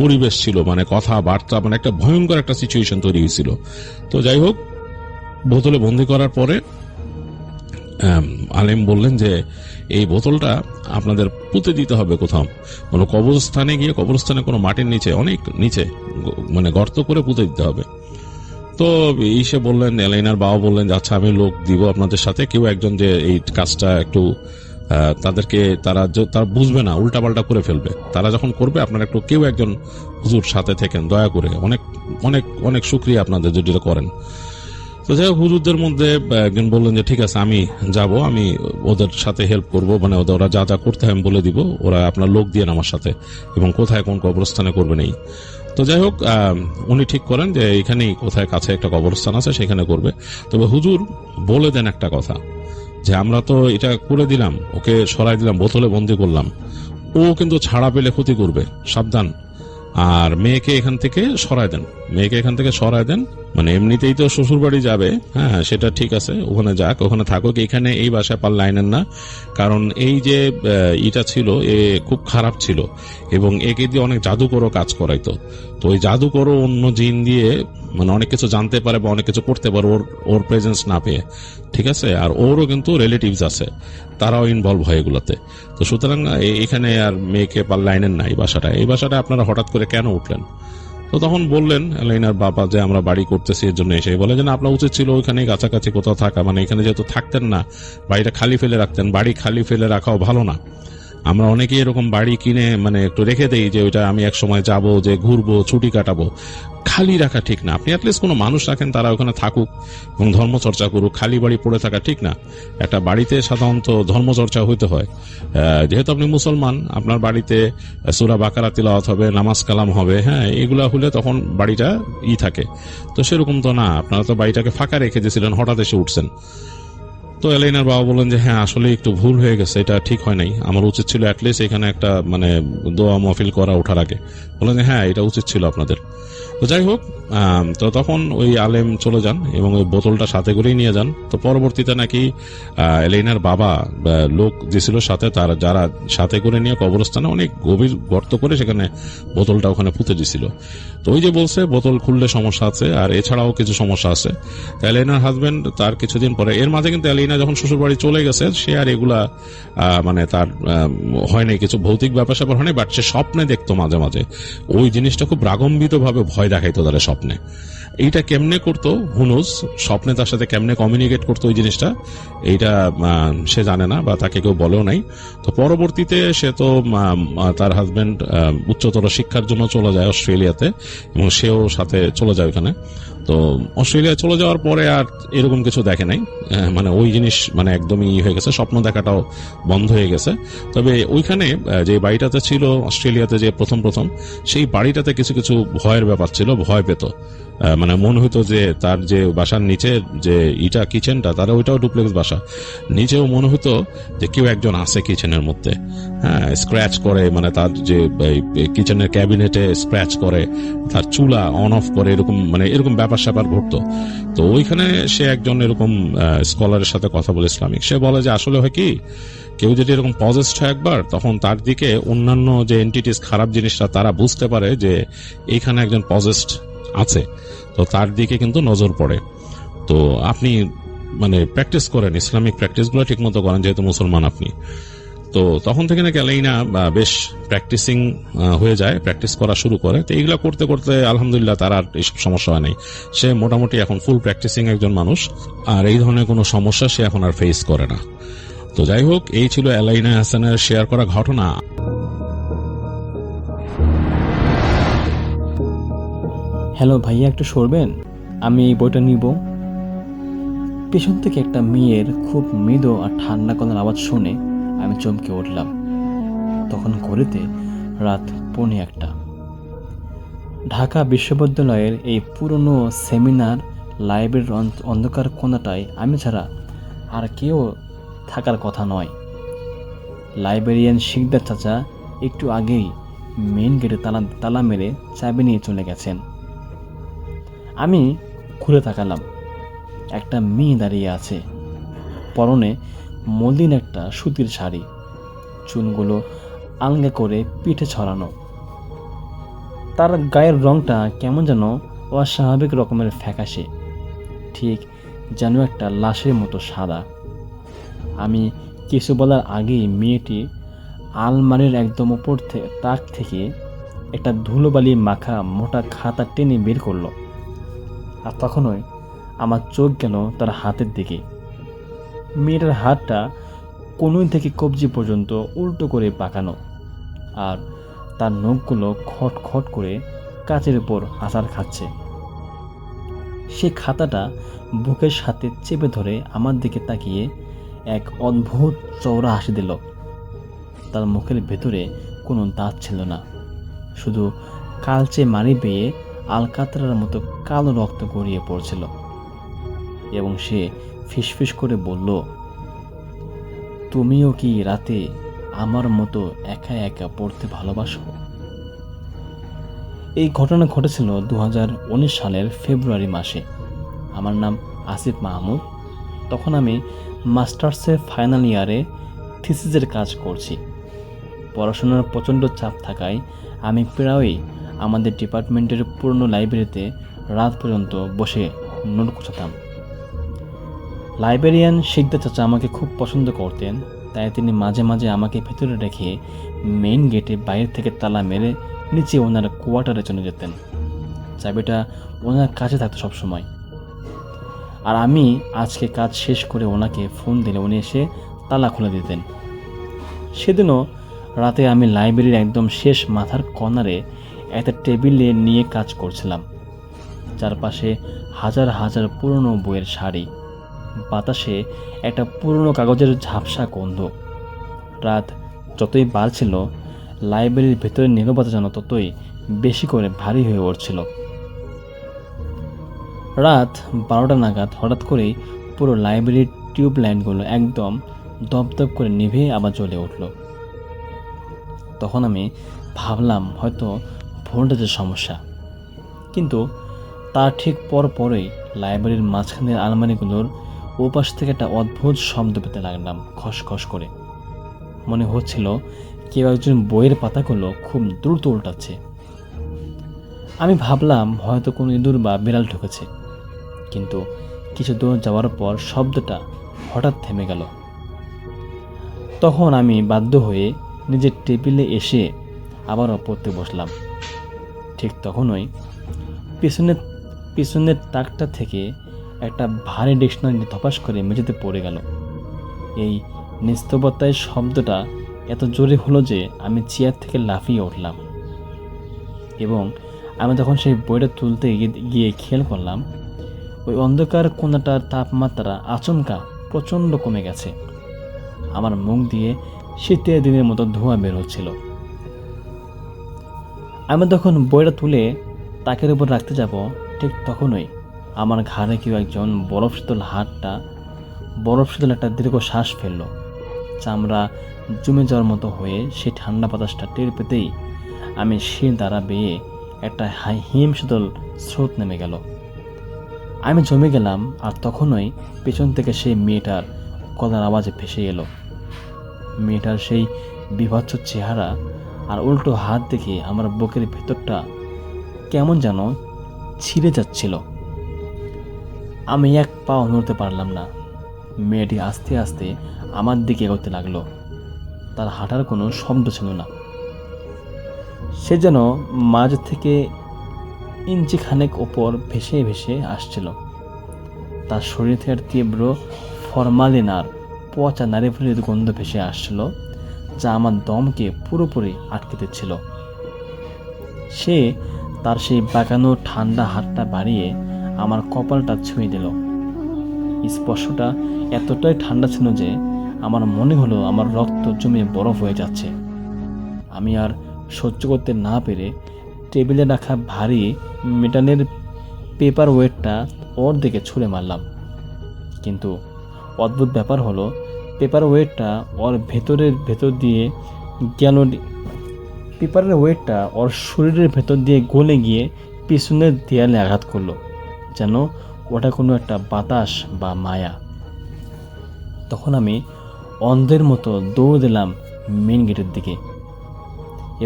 [SPEAKER 6] পরিবেশ ছিল, মানে কথাবার্তা, মানে একটা ভয়ঙ্কর একটা সিচুয়েশন তৈরি হয়েছিল। তো যাই হোক, বোতলে বন্দি করার পরে আলেম বললেন যে এই বোতলটা আপনাদের পুঁতে দিতে হবে কোথাও, কোনো কবরস্থানে গিয়ে, কবরস্থানে কোনো মাটির নিচে, অনেক নিচে, মানে গর্ত করে পুঁতে দিতে হবে। তো সে বললেন, এলাইনার বাবা বললেন যে আচ্ছা, আমি লোক দিব আপনাদের সাথে, কেউ একজন যে এই কাজটা একটু তাদেরকে, তারা বুঝবে না, উল্টাপাল্টা করে ফেলবে, তারা যখন করবে আপনারা একটু কেউ একজন হুজুর সাথে থেকেন দয়া করে, অনেক অনেক অনেক শুকরিয়া আপনাদের যদি করেন। তো যাই হোক, হুজুরদের মধ্যে একজন বললেন যে ঠিক আছে, আমি যাব, আমি ওদের সাথে হেল্প করব, মানে ওরা যা যা করতে হয় আমি বলে দিব, ওরা আপনার লোক দিয়ে আমার সাথে, এবং কোথায় কোন কবরস্থানে করবে নেই। তো যাই হোক, উনি ঠিক করেন যে এখানেই কোথায় কাছে একটা কবরস্থান আছে, সেখানে করবে। তবে হুজুর বলে দেন একটা কথা, যে আমরা তো এটা করে দিলাম, ওকে সরাই দিলাম, বোতলে বন্দি করলাম, ও কিন্তু ছাড়া পেলে ক্ষতি করবে, সাবধান। আর মেয়েকে এখান থেকে সরায় দেন, মানে এমনিতেই তো শ্বশুর বাড়ি যাবে, হ্যাঁ সেটা ঠিক আছে, ওখানে যাক, ওখানে থাকুক, এখানে এই বাসায় পারলে আইনেন না, কারণ এই যে এটা ছিল, এ খুব খারাপ ছিল, এবং একে দিয়ে অনেক জাদুকরও কাজ করাইতো। তো ওই জাদুকরও অন্য জিন দিয়ে মানে অনেক কিছু জানতে পারে বা অনেক কিছু করতে পারে ওর প্রেজেন্স না পেয়ে, ঠিক আছে। আর ওরও কিন্তু রিলেটিভস আছে, তারাও ইনভলভ হয় এগুলোতে। তো সুতরাং এখানে আর মেয়েকে পারলে আইনেন না, এই বাসাটা আপনারা হঠাৎ করে কেন উঠলেন? তো তখন বললেন এলাইনার বাবা যে আমরা বাড়ি করতেছি, এর জন্য এসে বলে যে না, আপনার উচিত ছিল ওইখানে কাছাকাছি কোথাও থাকা, মানে এখানে যেহেতু থাকতেন না, বাড়িটা খালি ফেলে রাখতেন। বাড়ি খালি ফেলে রাখাও ভালো না, আমরা অনেকেই এরকম বাড়ি কিনে মানে একটু রেখে দেই যে ওইটা আমি এক সময় যাবো, যে ঘুরবো, ছুটি কাটাবো, খালি রাখা ঠিক না। আপনি অ্যাটলিস্ট কোনো মানুষ রাখেন, তারা ওখানে থাকুক এবং ধর্মচর্চা করুক, খালি বাড়ি পড়ে থাকা ঠিক না। একটা বাড়িতে সাধারণত ধর্মচর্চা হইতে হয়, যেহেতু আপনি মুসলমান, আপনার বাড়িতে সূরা বাকারা তিলাওয়াত হবে, নামাজ কালাম হবে, হ্যাঁ এগুলা হলে তখন বাড়িটা থাকে। তো সেরকম তো না, আপনারা তো বাড়িটাকে ফাঁকা রেখে দিয়েছিলেন, হঠাৎ এসে উঠছেন। তো এলাইনার বাবা বললেন যে হ্যাঁ আসলে একটু ভুল হয়ে গেছে, এটা ঠিক হয় নাই, আমার উচিত ছিল অ্যাটলিস্ট এখানে একটা মানে দোয়া মাহফিল করা ওঠার আগে। বললেন যে হ্যাঁ এটা উচিত ছিল আপনাদের। তো যাই হোক, তো তখন ওই আলেম চলে যান এবং ওই বোতলটা সাথে করেই নিয়ে যান। তো পরবর্তীতে নাকি এলাইনার বাবা লোক দিয়েছিল সাথে, তার যারা সাথে করে নিয়ে কবরস্থানে অনেক গভীর গর্ত করে সেখানে বোতলটা ওখানে পুঁতে দিছিল। তো ওই যে বলছে বোতল খুললে সমস্যা আছে, আর এছাড়াও কিছু সমস্যা আছে। এলাইনার হাজবেন্ড তার কিছুদিন পরে, এর মাঝে কিন্তু এলাইনা আলাইনা যখন শ্বশুর বাড়ি চলে গেছে, সে আর এগুলা মানে তার হয় নাই, কিছু ভৌতিক ব্যাপার স্যাপার হয় নাই, বাট সে স্বপ্নে দেখতো মাঝে মাঝে ওই জিনিসটা খুব রাগম্বিত ভাবে ভয় দেখাইতো তার স্বপ্নে। এইটা কেমনে করতো হুনুস, স্বপ্নে তার সাথে কেমনে কমিউনিকেট করতো ওই জিনিসটা, এইটা সে জানে না বা তাকে কেউ বলেও নাই। তো পরবর্তীতে সে তো তার হাজবেন্ড উচ্চতর শিক্ষার জন্য চলে যায় অস্ট্রেলিয়াতে, এবং সেও সাথে চলে যায় ওখানে। তো অস্ট্রেলিয়া চলে যাওয়ার পরে আর এরকম কিছু দেখে নাই, মানে ওই জিনিস মানে একদমই হয়ে গেছে, স্বপ্ন দেখাটাও বন্ধ হয়ে গেছে। তবে ওইখানে যে বাড়িটাতে ছিল অস্ট্রেলিয়াতে যে প্রথম সেই বাড়িটাতে কিছু কিছু ভয়ের ব্যাপার ছিল, ভয় পেত। মানে মনে হতো যে তার যে বাসার নিচে যে ইটা কিচেনটা, তারা ওইটাও ডুপ্লেক্স বাসা, নিচেও মনে হতো যে কেউ একজন আছে কিচেনের মধ্যে, হ্যাঁ, স্ক্র্যাচ করে, মানে তার যে কিচেনের ক্যাবিনেটে স্ক্র্যাচ করে, তার চুলা অন অফ করে, এরকম মানে এরকম ব্যাপার স্যাপার ঘটতো। তো ওইখানে সে একজন এরকম স্কলারের সাথে কথা বলে ইসলামিক, সে বলে যে আসলে হয় কি, কেউ যদি এরকম পজেসড হয় একবার, তখন তার দিকে অন্যান্য যে এন্টিটিস, খারাপ জিনিসটা, তারা বুঝতে পারে যে এইখানে একজন পজেসড আছে, তো তার দিকে কিন্তু নজর পড়ে। তো আপনি মানে প্র্যাকটিস করেন, ইসলামিক প্র্যাকটিসগুলো ঠিক মতো করেন, যেহেতু মুসলমান আপনি। তো তখন থেকে নাকি আলাইনা বেশ প্র্যাকটিসিং হয়ে যায়, প্র্যাকটিস করা শুরু করে। তো এইগুলা করতে করতে আলহামদুলিল্লাহ তার আর এইসব সমস্যা হয় নাই, সে মোটামুটি এখন ফুল প্র্যাকটিসিং একজন মানুষ, আর এই ধরনের কোনো সমস্যা সে এখন আর ফেস করে না। তো যাই হোক, এই ছিল আলাইনা হাসানের শেয়ার করা ঘটনা।
[SPEAKER 5] হ্যালো ভাইয়া, একটু সরবেন, আমি এই বইটা নিব। পেছন থেকে একটা মেয়ের খুব মৃদু আর ঠান্ডা গলার আওয়াজ শুনে আমি চমকে উঠলাম। তখন ঘড়িতে রাত 1:45। ঢাকা বিশ্ববিদ্যালয়ের এই পুরনো সেমিনার লাইব্রেরির অন্ধকার কোণাটায় আমি ছাড়া আর কেউ থাকার কথা নয়। লাইব্রেরিয়ান শিকদার চাচা একটু আগেই মেইন গেটে তালা মেরে চাবি নিয়ে চলে গেছেন। আমি ঘুরে তাকালাম, একটা মেয়ে দাঁড়িয়ে আছে, পরনে মলিন একটা সুতির শাড়ি, চুলগুলো আলগা করে পিঠে ছড়ানো। তার গায়ের রংটা কেমন যেন অস্বাভাবিক রকমের ফ্যাকাশে, ঠিক যেন একটা লাশের মতো সাদা। আমি কিছু বলার আগেই মেয়েটি আলমারির একদম উপর তাক থেকে একটা ধুলোবালি মাখা মোটা খাতা টেনে বের করলো। আর তখনই আমার চোখ গেল তার হাতের দিকে। মেয়েটার হাতটা কনুই থেকে কবজি পর্যন্ত উল্টো করে পাকানো, আর তার নখগুলো খট খট করে কাচের উপর আছাড় খাচ্ছে। সে খাতাটা বুকের সাথে চেপে ধরে আমার দিকে তাকিয়ে এক অদ্ভুত চওড়া হাসি দিল। তার মুখের ভেতরে কোনো দাঁত ছিল না, শুধু কালচে মারি বেয়ে আলকাতরার মতো কালো রক্ত গড়িয়ে পড়ছিল। এবং সে ফিসফিস করে বলল, তুমিও কি রাতে আমার মতো একা একা পড়তে ভালোবাসো? এই ঘটনা ঘটেছিল 2019 সালের ফেব্রুয়ারি মাসে। আমার নাম আসিফ মাহমুদ। তখন আমি মাস্টার্সের ফাইনাল ইয়ারে থিসিসের কাজ করছি। পড়াশোনার প্রচণ্ড চাপ থাকায় আমি প্রায়ই আমাদের ডিপার্টমেন্টের পুরনো লাইব্রেরিতে রাত পর্যন্ত বসে নোট গোছাতাম। লাইব্রেরিয়ান শিকদার চাচা আমাকে খুব পছন্দ করতেন, তাই তিনি মাঝে মাঝে আমাকে ভেতরে রেখে মেইন গেটে বাইরে থেকে তালা মেরে নিচে ওনার কোয়ার্টারে চলে যেতেন। চাবিটা ওনার কাছে থাকতো সবসময়। আর আমি আজকে কাজ শেষ করে ওনাকে ফোন দিলে উনি এসে তালা খুলে দিতেন। সেদিনও রাতে আমি লাইব্রেরির একদম শেষ মাথার কর্নারে একটা টেবিলে নিয়ে কাজ করছিলাম। চারপাশে হাজার হাজার পুরনো বইয়ের শাড়ি, বাতাসে একটা পুরনো কাগজের ঝাপসা গন্ধ। রাত যতই বাড়ছিল, লাইব্রেরির ভেতরে নীরবতা যেন ততই বেশি করে ভারী হয়ে উঠছিল। রাত 12টা নাগাদ হঠাৎ করেই পুরো লাইব্রেরির টিউব লাইটগুলো একদম দপদপ করে নিভে আবার জ্বলে উঠল। তখন আমি ভাবলাম হয়তো ভোল্টেজের সমস্যা, কিন্তু তার ঠিক পরপরই লাইব্রেরির মাঝখানের আলমারিগুলোর ওপাশ থেকে একটা অদ্ভুত শব্দ পেতে লাগলাম, খসখস করে। মনে হচ্ছিল কেউ একজন বইয়ের পাতাগুলো খুব দ্রুত উল্টাচ্ছে। আমি ভাবলাম হয়তো কোনো ইঁদুর বা বিড়াল ঢুকেছে, কিন্তু কিছু দূর যাওয়ার পর শব্দটা হঠাৎ থেমে গেল। তখন আমি বাধ্য হয়ে নিজের টেবিলে এসে আবারও পড়তে বসলাম। ঠিক তখনই পিছনের তাকটা থেকে একটা ভারী ডিকশনারি ধপাস করে মেঝেতে পড়ে গেল। এই নিস্তবতায় শব্দটা এত জোরে হলো যে আমি চেয়ার থেকে লাফিয়ে উঠলাম এবং আমি তখন সেই বইটা তুলতে গিয়ে খেয়াল করলাম ওই অন্ধকার কোণাটার তাপমাত্রা আচমকা প্রচণ্ড কমে গেছে। আমার মুখ দিয়ে শীতের দিনের মতো ধোঁয়া বের হচ্ছিল। আমি তখন বইটা তুলে তাকের উপর রাখতে যাব, ঠিক তখনই আমার ঘাড়ে কেউ একজন বরফ শীতল একটা দীর্ঘ শ্বাস ফেললো। চামড়া জমে যাওয়ার মতো হয়ে সেই ঠান্ডা বাতাসটা টের পেতেই আমি শির দ্বারা বেয়ে একটা হিম শীতল স্রোত নেমে গেল। আমি জমে গেলাম, আর তখনই পেছন থেকে সেই মেয়েটার গলার আওয়াজে ভেসে এলো। মেয়েটার সেই বিভৎস চেহারা আর উল্টো হাত দেখে আমার বুকের ভেতরটা কেমন যেন ছিঁড়ে যাচ্ছিল। আমি এক পাও নড়তে পারলাম না। মেয়েটি আস্তে আস্তে আমার দিকে এগোতে লাগলো। তার হাঁটার কোনো শব্দ ছিল না। সে যেন মাঝ থেকে ইঞ্চি খানেক ওপর ভেসে ভেসে আসছিল। তার শরীর থেকে তীব্র ফরমালিন আর পচা নারীফুলের গন্ধ ভেসে আসছিল, যা আমার দমকে পুরোপুরি আটকে দিচ্ছিল। সে তার সেই বাঁকানো ঠান্ডা হাতটা বাড়িয়ে আমার কপালটা ছুঁয়ে দিল। স্পর্শটা এতটাই ঠান্ডা ছিল যে আমার মনে হলো আমার রক্ত জমে বরফ হয়ে যাচ্ছে। আমি আর সহ্য করতে না পেরে টেবিলে রাখা ভারী মেটালের পেপার ওয়েটটা ওর দিকে ছুঁড়ে মারলাম। কিন্তু অদ্ভুত ব্যাপার হলো, পেপারের ওয়েটটা ওর শরীরের ভেতর দিয়ে গলে গিয়ে পিছনের দেয়ালে আঘাত করলো, যেন ওটা কোনো একটা বাতাস বা মায়া। তখন আমি অন্ধের মতো দৌড় দিলাম মেন গেটের দিকে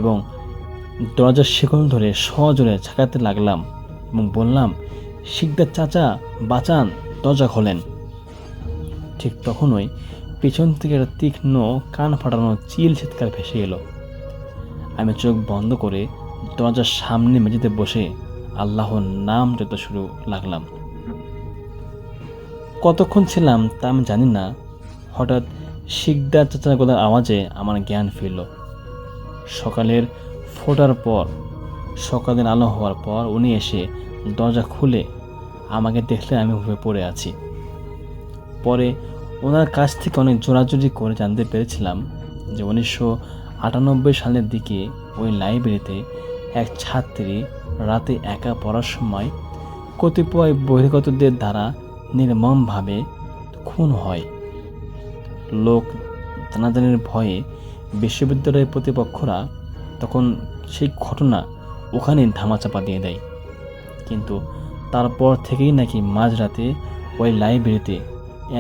[SPEAKER 5] এবং দরজার শিকল ধরে সজোরে ঝাঁকাতে লাগলাম এবং বললাম, শিকদার চাচা বাঁচান, দরজা খোলেন। ঠিক তখনই পেছন থেকে একটা তীক্ষ্ণ কান ফাটানো চিল চিৎকার ভেসে এলো। আমি চোখ বন্ধ করে দরজার সামনে মেঝেতে বসে আল্লাহর নাম জপতে শুরু লাগলাম। কতক্ষণ ছিলাম তা আমি জানি না। হঠাৎ শিকদার চাচার গলার আওয়াজে আমার জ্ঞান ফিরল। সকালের আলো হওয়ার পর উনি এসে দরজা খুলে আমাকে দেখলে আমি উঠে পড়ে আছি। পরে ওনার কাছ থেকে অনেক জোরাজুরি করে জানতে পেরেছিলাম যে 1998 সালের দিকে ওই লাইব্রেরিতে এক ছাত্রী রাতে একা পড়ার সময় কতিপয় বহিরাগতদের দ্বারা নির্মমভাবে খুন হয়। লোক জানাজানির ভয়ে বিশ্ববিদ্যালয়ের প্রতিপক্ষরা তখন সেই ঘটনা ওখানে ধামাচাপা দিয়ে দেয়। কিন্তু তারপর থেকেই নাকি মাঝরাতে ওই লাইব্রেরিতে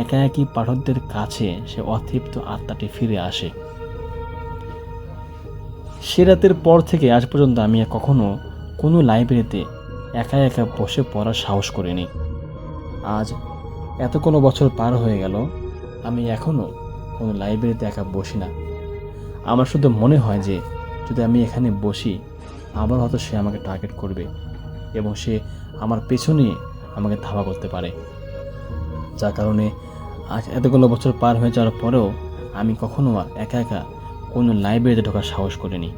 [SPEAKER 5] একাকী পাঠকদের কাছে সে অতৃপ্ত আত্মাটি ফিরে আসে। সে রাতের পর থেকে আজ পর্যন্ত আমি কখনো কোনো লাইব্রেরিতে একা একা বসে পড়ার সাহস করিনি। আজ এত কোনো বছর পার হয়ে গেল, আমি এখনও কোনো লাইব্রেরিতে একা বসি না। আমার শুধু মনে হয় যে যদি আমি এখানে বসি, আবার হয়তো সে আমাকে টার্গেট করবে এবং সে আমার পেছনে আমাকে ধাওয়া করতে পারে। যার কারণে আজ এতগুলো বছর পার হয়ে যাওয়ার পরেও আমি কখনো আর একা একা কোনো লাইব্রেরিতে ঢোকার সাহস করিনি।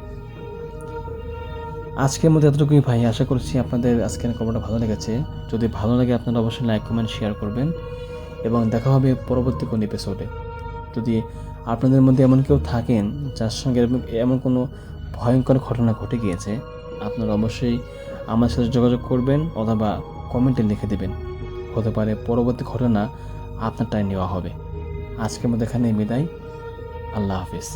[SPEAKER 5] আজকের মধ্যে এতটুকুই ভাই। আশা করছি আপনাদের আজকের খবরটা ভালো লেগেছে। যদি ভালো লাগে আপনারা অবশ্যই লাইক কমেন্ট শেয়ার করবেন এবং দেখা হবে পরবর্তী কোনো এপিসোডে। যদি আপনাদের মধ্যে এমন কেউ থাকেন যার সঙ্গে এমন কোনো ভয়ঙ্কর ঘটনা ঘটে গিয়েছে, আপনারা অবশ্যই আমার সাথে যোগাযোগ করবেন অথবা কমেন্টে লিখে দেবেন। হতে পারে পরবর্তী ঘটনা আপনারটাই নেওয়া হবে। আজকের মধ্যে এখানে বিদায়। আল্লাহ হাফিজ।